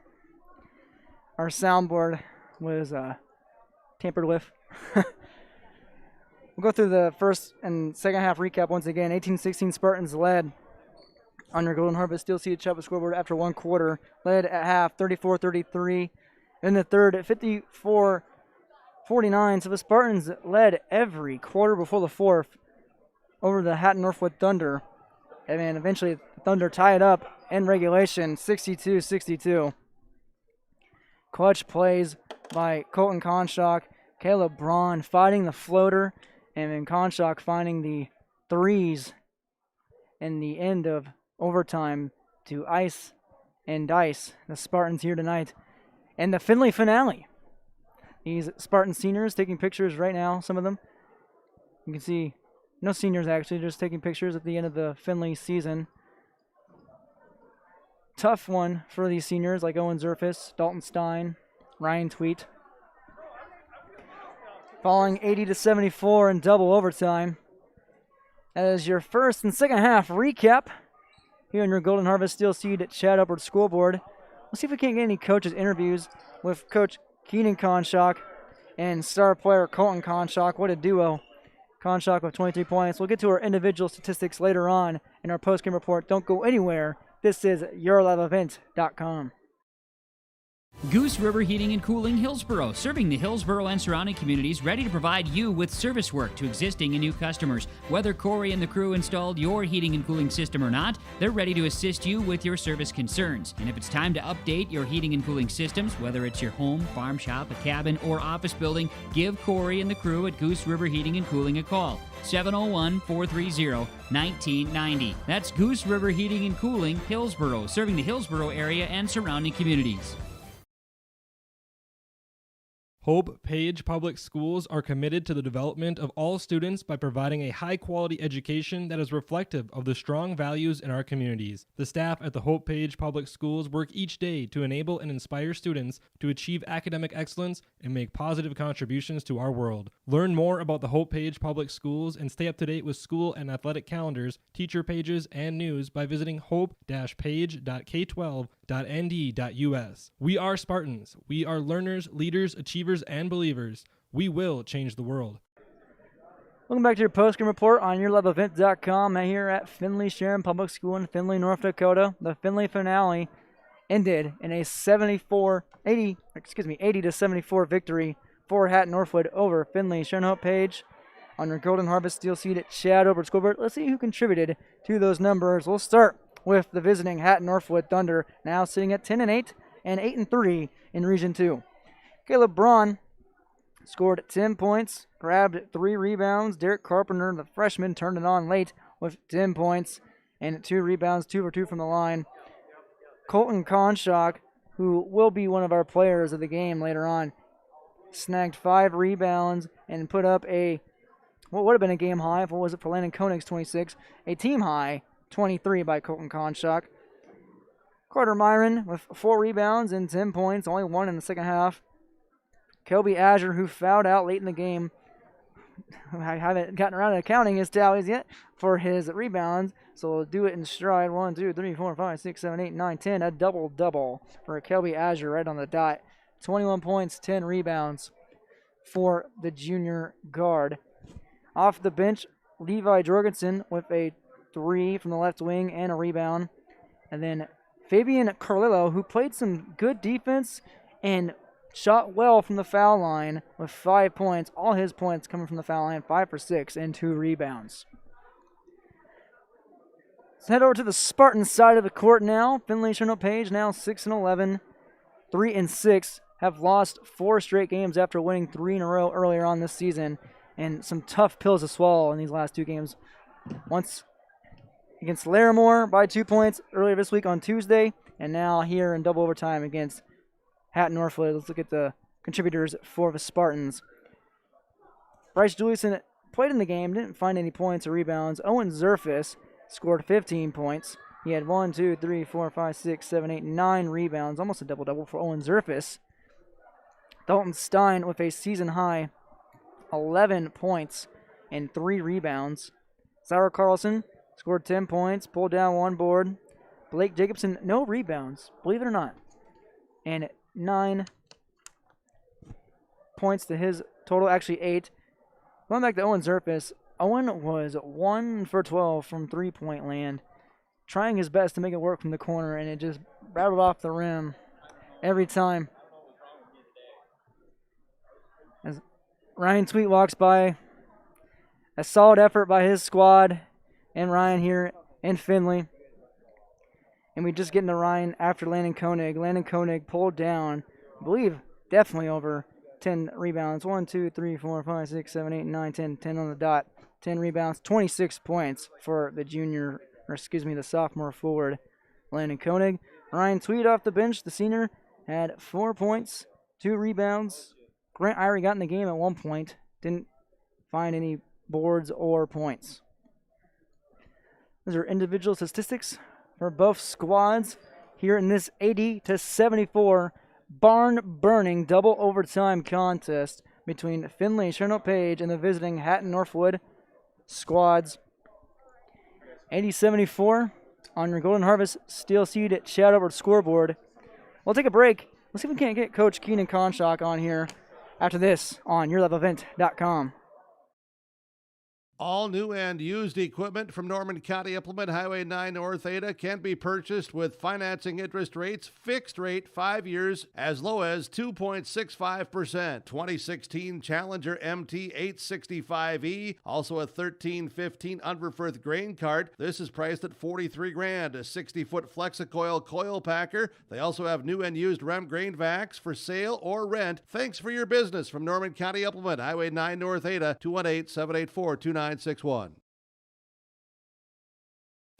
Our soundboard was tampered with. We'll go through the first and second half recap once again. 18-16 Spartans led on your Golden Harvest Steel Seed Chapel scoreboard after one quarter. Led at half 34-33. In the third at 54-49. So the Spartans led every quarter before the fourth over the Hatton Northwood Thunder. And then eventually the Thunder tied up in regulation, 62-62. Clutch plays by Colton Konshak. Caleb Braun fighting the floater, and then Konshak finding the threes in the end of overtime to ice and dice the Spartans here tonight. And the Finley finale. These Spartan seniors taking pictures right now, some of them. You can see no seniors actually, just taking pictures at the end of the Finley season. Tough one for these seniors like Owen Zerfus, Dalton Stein, Ryan Tweet. Falling 80-74 in double overtime. As your first and second half recap here on your Golden Harvest Steel Seed Chad Upward scoreboard. We'll see if we can get any coaches' interviews with Coach Keenan Konshak and star player Colton Konshak. What a duo. Konshak with 23 points. We'll get to our individual statistics later on in our postgame report. Don't go anywhere. This is YourLiveEvent.com. Goose River Heating and Cooling Hillsboro, serving the Hillsboro and surrounding communities, ready to provide you with service work to existing and new customers. Whether Corey and the crew installed your heating and cooling system or not, they're ready to assist you with your service concerns. And if it's time to update your heating and cooling systems, whether it's your home, farm shop, a cabin, or office building, give Corey and the crew at Goose River Heating and Cooling a call. 701-430-1990. That's Goose River Heating and Cooling, Hillsboro, serving the Hillsboro area and surrounding communities. Hope Page Public Schools are committed to the development of all students by providing a high-quality education that is reflective of the strong values in our communities. The staff at the Hope Page Public Schools work each day to enable and inspire students to achieve academic excellence and make positive contributions to our world. Learn more about the Hope Page Public Schools and stay up to date with school and athletic calendars, teacher pages, and news by visiting hope-page.k12.nd.us. We are Spartans. We are learners, leaders, achievers, and believers. We will change the world. Welcome back to your postgame report on YourLoveEvent.com here at Finley-Sharon Public School in Findlay, North Dakota. The Finley finale ended in a 80-74 victory for Hatton Northwood over Finley-Sharon. Hope Page on your Golden Harvest Steel Seed at Chad over at Scoreboard. Let's see who contributed to those numbers. We'll start with the visiting Hatton Northwood Thunder, now sitting at 10-8 and 8-3 in Region 2. Caleb Braun scored 10 points, grabbed 3 rebounds. Derek Carpenter, the freshman, turned it on late with 10 points and 2 rebounds, 2 for 2 from the line. Colton Konshak, who will be one of our players of the game later on, snagged 5 rebounds and put up what would have been a game high, if what was it for Landon Koenig's 26, a team high 23 by Colton Konshak. Carter Myron with 4 rebounds and 10 points, only 1 in the second half. Kelby Azure, who fouled out late in the game. I haven't gotten around to counting his tallies yet for his rebounds, so we'll do it in stride. 1, 2, 3, 4, 5, 6, 7, 8, 9, 10. A double-double for Kelby Azure right on the dot. 21 points, 10 rebounds for the junior guard. Off the bench, Levi Jorgensen with a 3 from the left wing and a rebound. And then Fabian Carlillo, who played some good defense and shot well from the foul line with 5 points. All his points coming from the foul line, 5 for 6 and 2 rebounds. Let's head over to the Spartan side of the court now. Finley-Sharon Page now 6-11, 3-6. Have lost 4 straight games after winning 3 in a row earlier on this season. And some tough pills to swallow in these last 2 games. Once against Larimore by 2 points earlier this week on Tuesday, and now here in double overtime against Hatton Northwood. Let's look at the contributors for the Spartans. Bryce Juliuson played in the game, didn't find any points or rebounds. Owen Zerfus scored 15 points. He had 1, 2, 3, 4, 5, 6, 7, 8, 9 rebounds, almost a double-double for Owen Zerfus. Dalton Stein with a season-high 11 points and 3 rebounds. Sauer Carlson scored 10 points, pulled down 1 board. Blake Jacobson, no rebounds, believe it or not. And 9 points to his total, actually 8. Going back to Owen Zerfus, Owen was 1 for 12 from 3-point land, trying his best to make it work from the corner, and it just rattled off the rim every time. As Ryan Sweet walks by, a solid effort by his squad and Ryan here in Finley. And we just get into Ryan after Landon Koenig. Landon Koenig pulled down, I believe, definitely over 10 rebounds. 1, 2, 3, 4, 5, 6, 7, 8, 9, 10. 10 on the dot. 10 rebounds, 26 points for the sophomore forward, Landon Koenig. Ryan Tweed off the bench, the senior, had 4 points, 2 rebounds. Grant Irie got in the game at 1 point. Didn't find any boards or points. Those are individual statistics for both squads here in this 80-74 barn-burning double overtime contest between Finley-Sharon Page and the visiting Hatton Northwood squads. 80-74 on your Golden Harvest Steel Seed at Chad over Scoreboard. We'll take a break. Let's see if we can't get Coach Keenan Konshak on here after this on YourLoveEvent.com. All new and used equipment from Norman County Implement Highway 9 North Ada can be purchased with financing interest rates fixed rate 5 years as low as 2.65%. 2016 Challenger MT 865E, also a 1315 Unverfirth grain cart. This is priced at $43,000. A 60-foot Flexicoil coil packer. They also have new and used Rem grain vacs for sale or rent. Thanks for your business from Norman County Implement Highway 9 North Ada, 218-784-2961.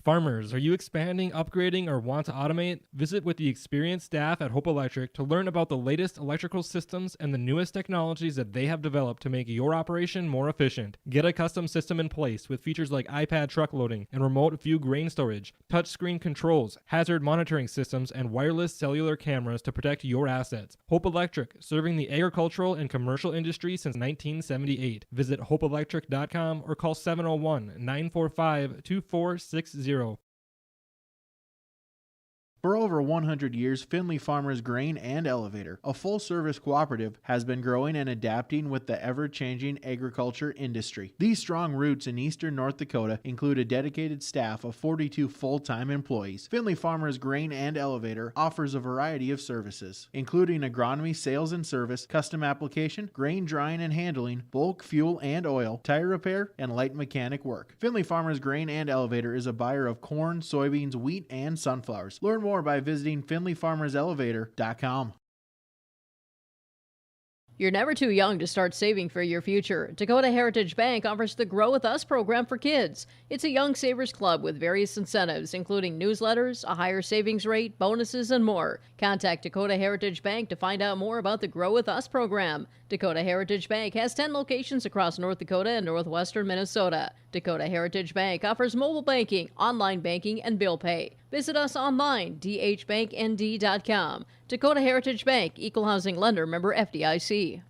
Farmers, are you expanding, upgrading, or want to automate? Visit with the experienced staff at Hope Electric to learn about the latest electrical systems and the newest technologies that they have developed to make your operation more efficient. Get a custom system in place with features like iPad truck loading and remote view grain storage, touchscreen controls, hazard monitoring systems, and wireless cellular cameras to protect your assets. Hope Electric, serving the agricultural and commercial industry since 1978. Visit hopeelectric.com or call 701-945-2460. For over 100 years, Finley Farmers Grain and Elevator, a full-service cooperative, has been growing and adapting with the ever-changing agriculture industry. These strong roots in eastern North Dakota include a dedicated staff of 42 full-time employees. Finley Farmers Grain and Elevator offers a variety of services, including agronomy, sales and service, custom application, grain drying and handling, bulk fuel and oil, tire repair, and light mechanic work. Finley Farmers Grain and Elevator is a buyer of corn, soybeans, wheat, and sunflowers. Learn more by visiting FinleyFarmersElevator.com. You're never too young to start saving for your future. Dakota Heritage Bank offers the Grow With Us program for kids. It's a young savers club with various incentives, including newsletters, a higher savings rate, bonuses, and more. Contact Dakota Heritage Bank to find out more about the Grow With Us program. Dakota Heritage Bank has 10 locations across North Dakota and northwestern Minnesota. Dakota Heritage Bank offers mobile banking, online banking, and bill pay. Visit us online, dhbanknd.com. Dakota Heritage Bank, Equal Housing Lender, member FDIC.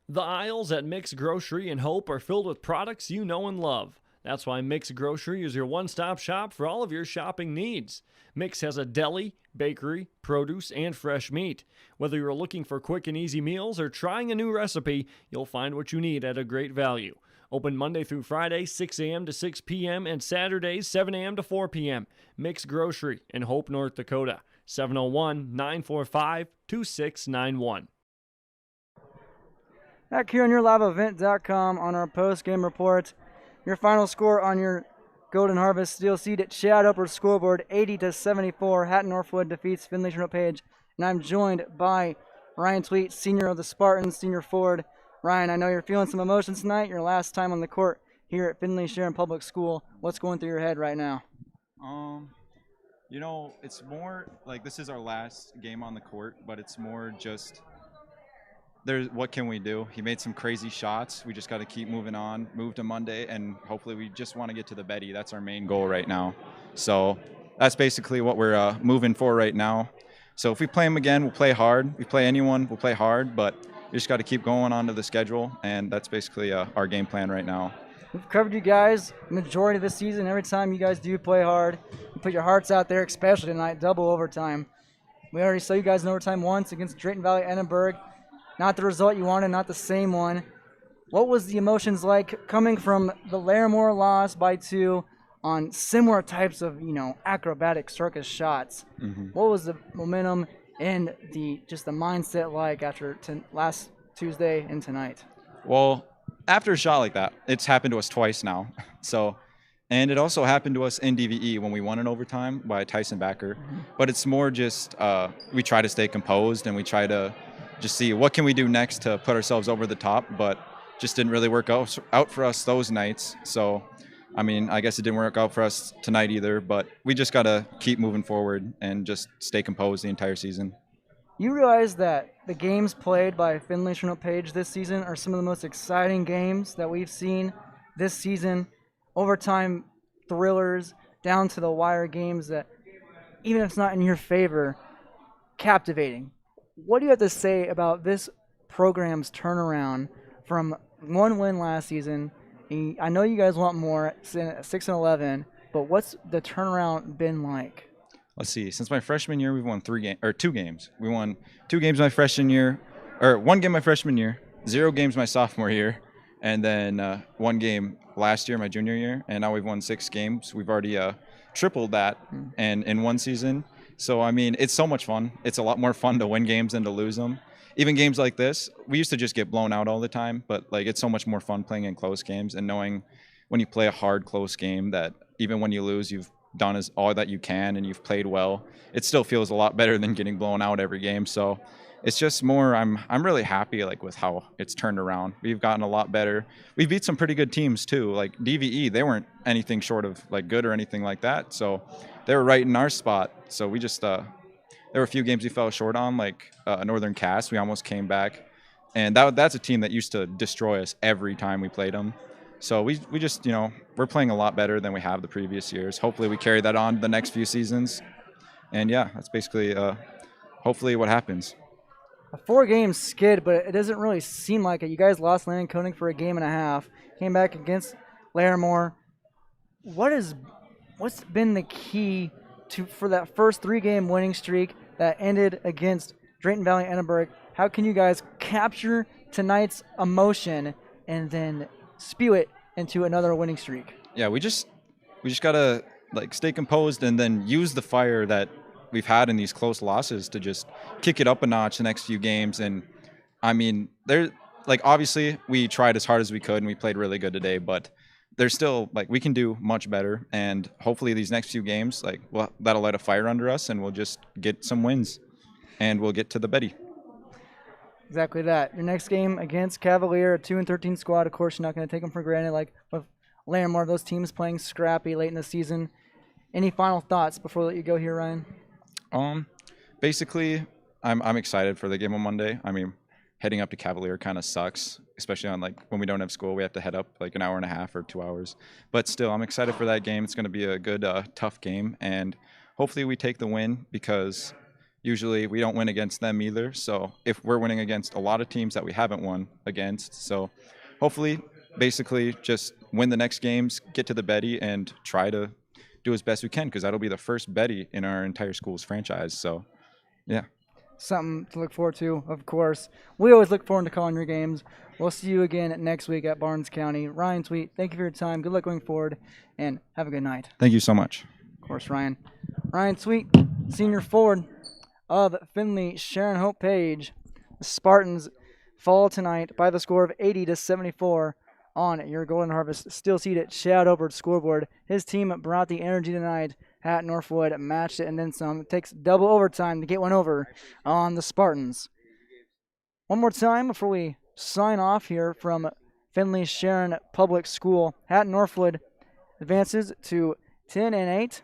The aisles at Mix Grocery and Hope are filled with products you know and love. That's why Mix Grocery is your one-stop shop for all of your shopping needs. Mix has a deli, bakery, produce, and fresh meat. Whether you're looking for quick and easy meals or trying a new recipe, you'll find what you need at a great value. Open Monday through Friday, 6 a.m. to 6 p.m. and Saturdays, 7 a.m. to 4 p.m. Mix Grocery in Hope, North Dakota. 701-945-2691. Back here on your liveevent.com on our post-game report. Your final score on your Golden Harvest Steel Seed at Chad Upper scoreboard, 80-74. Hatton Northwood defeats Finley-Sharon Page. And I'm joined by Ryan Tweet, senior of the Spartans, senior forward. Ryan, I know you're feeling some emotions tonight. Your last time on the court here at Finley-Sharon Public School. What's going through your head right now? You know, it's more like this is our last game on the court, but it's more just what can we do? He made some crazy shots. We just got to keep moving on, move to Monday, and hopefully we just want to get to the Betty. That's our main goal right now. So that's basically what we're moving for right now. So if we play him again, we'll play hard. If we play anyone, we'll play hard, but we just got to keep going on to the schedule, and that's basically our game plan right now. We've covered you guys majority of the season. Every time you guys do play hard, you put your hearts out there, especially tonight, double overtime. We already saw you guys in overtime once against Drayton Valley Edinburgh. Not the result you wanted, not the same one. What was the emotions like coming from the Larimore loss by 2 on similar types of, acrobatic circus shots? Mm-hmm. What was the momentum and the mindset like after last Tuesday and tonight? Well, after a shot like that, it's happened to us twice now. And it also happened to us in DVE when we won in overtime by Tyson Backer. Mm-hmm. But it's more just we try to stay composed and we try to just see what can we do next to put ourselves over the top. But just didn't really work out for us those nights. So, I mean, I guess it didn't work out for us tonight either. But we just got to keep moving forward and just stay composed the entire season. You realize that the games played by Finley-Sharon Page this season are some of the most exciting games that we've seen this season. Overtime thrillers, down to the wire games that, even if it's not in your favor, captivating. What do you have to say about this program's turnaround from one win last season? I know you guys want more, 6-11, but what's the turnaround been like? Let's see. Since my freshman year, we've won 2 games. We won 2 games my freshman year, or 1 game my freshman year, 0 games my sophomore year, and then 1 game last year, my junior year. And now we've won 6 games. We've already tripled that and in one season. So, I mean, it's so much fun. It's a lot more fun to win games than to lose them. Even games like this, we used to just get blown out all the time, but it's so much more fun playing in close games and knowing when you play a hard, close game that even when you lose, you've done all that you can and you've played well. It still feels a lot better than getting blown out every game. So it's just more, I'm really happy with how it's turned around. We've gotten a lot better. We've beat some pretty good teams too. Like DVE, they weren't anything short of good or anything like that. So they were right in our spot. So we just there were a few games we fell short on, Northern Cass. We almost came back, and that's a team that used to destroy us every time we played them. So we just, we're playing a lot better than we have the previous years. Hopefully we carry that on the next few seasons. And yeah, that's basically hopefully what happens. A 4-game skid, but it doesn't really seem like it. You guys lost Landon Koenig for a game and a half. Came back against Larimore. What is what's been the key for that first 3-game winning streak that ended against Drayton Valley Edinburgh? How can you guys capture tonight's emotion and then spew it into another winning streak? Yeah, we just gotta stay composed and then use the fire that we've had in these close losses to just kick it up a notch the next few games. And I mean, obviously we tried as hard as we could and we played really good today, but there's still we can do much better. And hopefully these next few games, that'll light a fire under us and we'll just get some wins and we'll get to the Betty. Exactly that. Your next game against Cavalier, a 2-13 squad. Of course, you're not going to take them for granted. With Landmore, those teams playing scrappy late in the season. Any final thoughts before we let you go here, Ryan? Basically, I'm excited for the game on Monday. I mean, heading up to Cavalier kind of sucks, especially on when we don't have school. We have to head up an hour and a half or 2 hours. But still, I'm excited for that game. It's going to be a good, tough game, and hopefully we take the win because usually we don't win against them either. So if we're winning against a lot of teams that we haven't won against, so hopefully, basically, just win the next games, get to the Betty, and try to do as best we can because that'll be the first Betty in our entire school's franchise. So, yeah. Something to look forward to, of course. We always look forward to calling your games. We'll see you again next week at Barnes County. Ryan Sweet, thank you for your time. Good luck going forward, and have a good night. Thank you so much. Of course, Ryan. Ryan Sweet, senior forward of Finley-Sharon Hope Page. The Spartans fall tonight by the score of 80-74 on your Golden Harvest Steel Seated Chad Obert's scoreboard. His team brought the energy tonight. Hatton Northwood matched it and then some. It takes double overtime to get one over on the Spartans. One more time before we sign off here from Finley-Sharon Public School. Hatton Northwood advances to 10-8.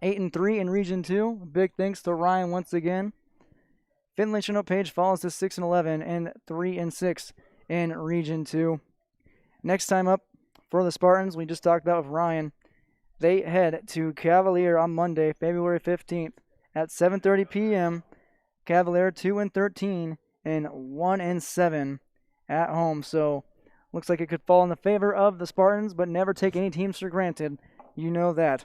8-3 in Region 2. Big thanks to Ryan once again. Finley-Sharon Page falls to 6-11 and 3-6 in Region 2. Next time up for the Spartans, we just talked about with Ryan. They head to Cavalier on Monday, February 15th at 7:30 p.m. Cavalier 2-13 and 1-7 at home. So looks like it could fall in the favor of the Spartans, but never take any teams for granted. You know that.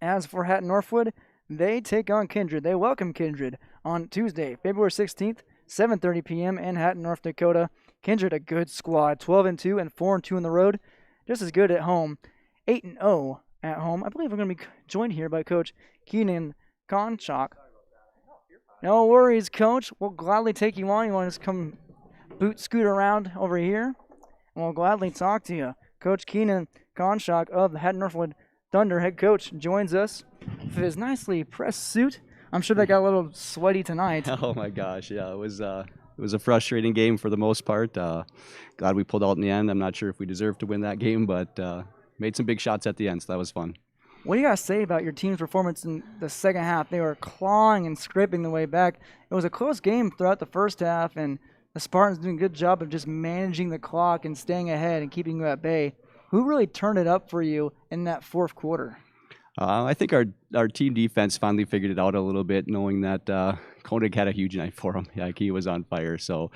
As for Hatton Northwood, they take on Kindred. They welcome Kindred on Tuesday, February 16th, 7:30 p.m. in Hatton, North Dakota. Kindred, a good squad, 12-2 and 4-2 on the road, just as good at home, 8-0 at home. I believe we're going to be joined here by Coach Keenan Konshak. No worries, Coach. We'll gladly take you on. You want to just come scoot around over here? And we'll gladly talk to you. Coach Keenan Konshak of the Hatton Northwood Thunder head coach joins us with his nicely pressed suit. I'm sure that got a little sweaty tonight. Oh my gosh, yeah, it was a frustrating game for the most part. Glad we pulled out in the end. I'm not sure if we deserved to win that game, but made some big shots at the end, so that was fun. What do you guys say about your team's performance in the second half? They were clawing and scraping the way back. It was a close game throughout the first half, and the Spartans doing a good job of just managing the clock and staying ahead and keeping you at bay. Who really turned it up for you in that fourth quarter? I think our team defense finally figured it out a little bit, knowing that Koenig had a huge night for him. Like, he was on fire. So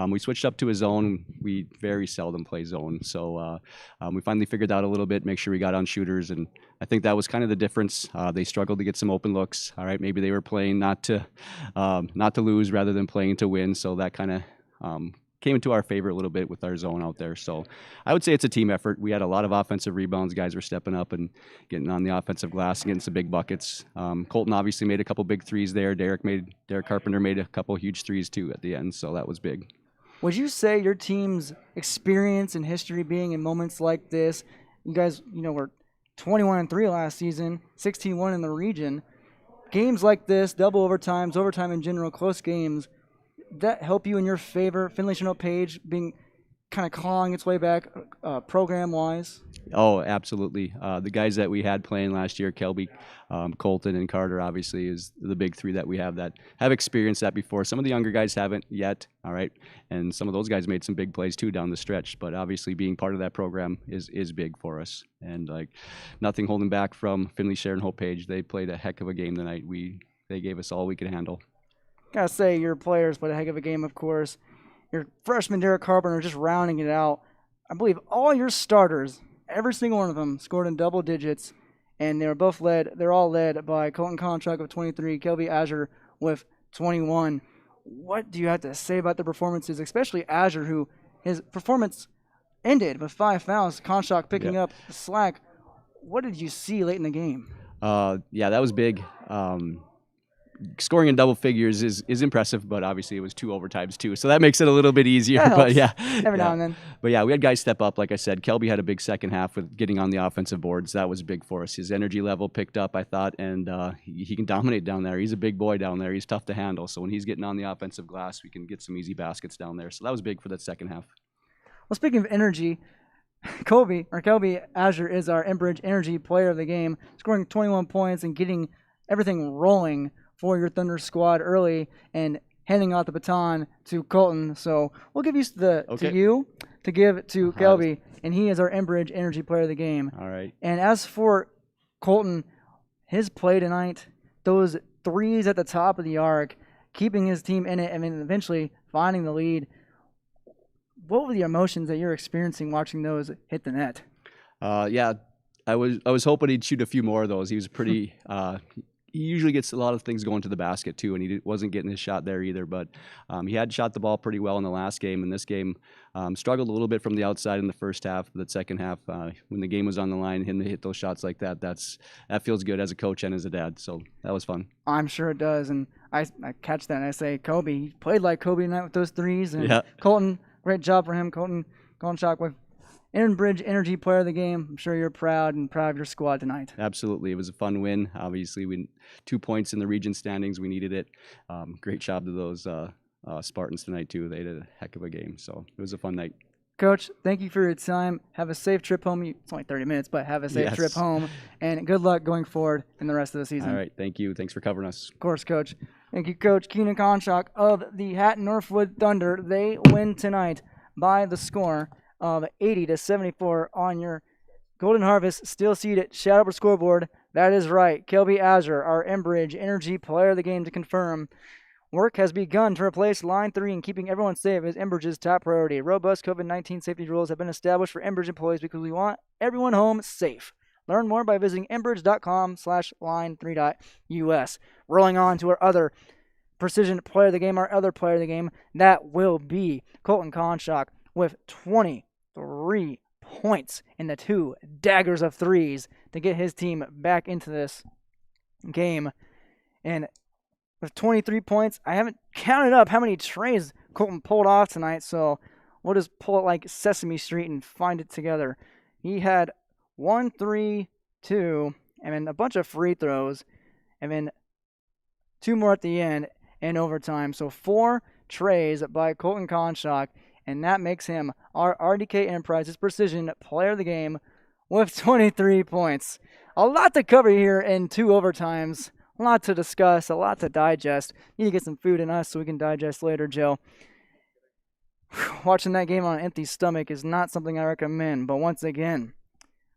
we switched up to his zone. We very seldom play zone. So we finally figured out a little bit, make sure we got on shooters. And I think that was kind of the difference. They struggled to get some open looks. All right, maybe they were playing not to lose rather than playing to win. So that kind of came into our favor a little bit with our zone out there. So I would say it's a team effort. We had a lot of offensive rebounds. Guys were stepping up and getting on the offensive glass and getting some big buckets. Colton obviously made a couple big threes there. Derek Carpenter made a couple huge threes too at the end, so that was big. Would you say your team's experience and history being in moments like this, you guys, were 21-3 last season, 16-1 in the region, games like this, double overtimes, overtime in general, close games, that help you in your favor? Finley-Sharon Page being kind of clawing its way back program-wise? Oh, absolutely. The guys that we had playing last year, Kelby, Colton, and Carter, obviously, is the big three that we have that have experienced that before. Some of the younger guys haven't yet, all right? And some of those guys made some big plays, too, down the stretch. But obviously, being part of that program is big for us. And, nothing holding back from Finley-Sharon Hope Page. They played a heck of a game tonight. They gave us all we could handle. Gotta say, your players played a heck of a game, of course. Your freshman, Derek Carpenter, just rounding it out. I believe all your starters, every single one of them, scored in double digits. and they're all led by Colton Konshak with 23, Kelby Azure with 21. What do you have to say about the performances, especially Azure, who his performance ended with 5 fouls, Konshak picking up the slack? What did you see late in the game? Yeah, that was big. Scoring in double figures is impressive, but obviously it was 2 overtimes too, so that makes it a little bit easier. That But helps yeah, every now and then. But yeah, we had guys step up. Like I said, Kelby had a big second half with getting on the offensive boards. That was big for us. His energy level picked up, I thought, and he can dominate down there. He's a big boy down there. He's tough to handle. So when he's getting on the offensive glass, we can get some easy baskets down there. So that was big for that second half. Well, speaking of energy, Kelby Azure is our Enbridge Energy Player of the game, scoring 21 points and getting everything rolling for your Thunder squad early and handing out the baton to Colton. So we'll give you to give to Kelby, and he is our Enbridge Energy Player of the game. All right. And as for Colton, his play tonight, those threes at the top of the arc, keeping his team in it, and then eventually finding the lead. What were the emotions that you're experiencing watching those hit the net? Yeah, I was hoping he'd shoot a few more of those. He was pretty. He usually gets a lot of things going to the basket too, and he wasn't getting his shot there either. But he had shot the ball pretty well in the last game. In this game, struggled a little bit from the outside in the first half. But the second half, when the game was on the line, him to hit those shots like that, that feels good as a coach and as a dad. So that was fun. I'm sure it does, and I catch that and I say, Kobe, he played like Kobe tonight with those threes, and Colton, great job for him. Colton Konshak with Enbridge Energy Player of the game. I'm sure you're proud of your squad tonight. Absolutely. It was a fun win. Obviously, 2 points in the region standings. We needed it. Great job to those Spartans tonight, too. They did a heck of a game, so it was a fun night. Coach, thank you for your time. Have a safe trip home. It's only 30 minutes, but have a safe trip home, and good luck going forward in the rest of the season. All right. Thank you. Thanks for covering us. Of course, Coach. Thank you, Coach Keenan Konshak of the Hatton Northwood Thunder. They win tonight by the score of 80-74 on your Golden Harvest Steel Seated Shadow Upper Scoreboard. That is right. Kelby Azure, our Enbridge Energy Player of the game, to confirm. Work has begun to replace Line 3, and keeping everyone safe is Enbridge's top priority. Robust COVID-19 safety rules have been established for Enbridge employees because we want everyone home safe. Learn more by visiting enbridge.com/line3.us. Rolling on to our other Precision Player of the game, our other Player of the game, that will be Colton Konshak with 23 points in the 2 daggers of threes to get his team back into this game. And with 23 points, I haven't counted up how many trays Colton pulled off tonight, so we'll just pull it like Sesame Street and find it together. He had 1, 3, 2, and then a bunch of free throws, and then 2 more at the end in overtime. So 4 trays by Colton Konshak, and that makes him our RDK Enterprises Precision Player of the game with 23 points. A lot to cover here in 2 overtimes. A lot to discuss, a lot to digest. Need to get some food in us so we can digest later, Joe. Watching that game on an empty stomach is not something I recommend, but once again,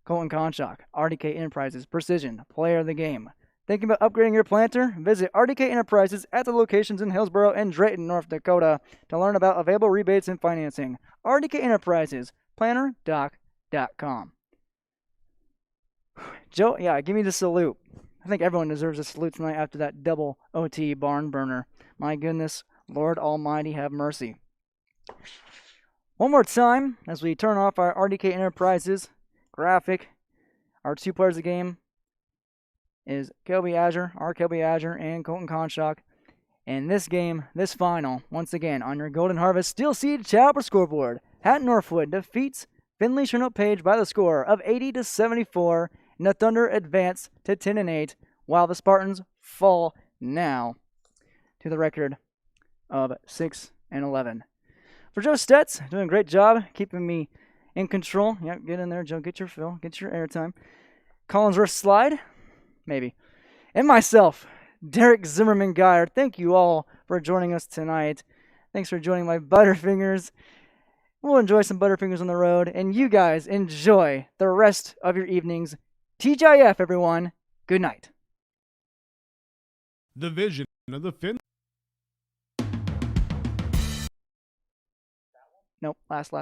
Colton Konshak, RDK Enterprises Precision Player of the game. Thinking about upgrading your planter? Visit RDK Enterprises at the locations in Hillsboro and Drayton, North Dakota to learn about available rebates and financing. RDK Enterprises, plannerdoc.com. Joe, give me the salute. I think everyone deserves a salute tonight after that double OT barn burner. My goodness, Lord Almighty have mercy. One more time as we turn off our RDK Enterprises graphic. Our 2 players of the game is Kelby Azure, our Kelby Azure, and Colton Konshak. And this game, this final, once again, on your Golden Harvest Steel Seed Chopper Scoreboard, Hatton Northwood defeats Finley-Sharon Page by the score of 80-74, and the Thunder advance to 10-8, while the Spartans fall now to the record of 6-11. For Joe Stetz, doing a great job keeping me in control. Yep, get in there, Joe. Get your fill. Get your airtime. Collinsworth slide. Maybe. And myself, Derek Zimmerman Geyer. Thank you all for joining us tonight. Thanks for joining my Butterfingers. We'll enjoy some Butterfingers on the road, and you guys enjoy the rest of your evenings. TGIF, everyone. Good night. The vision of the Nope, last.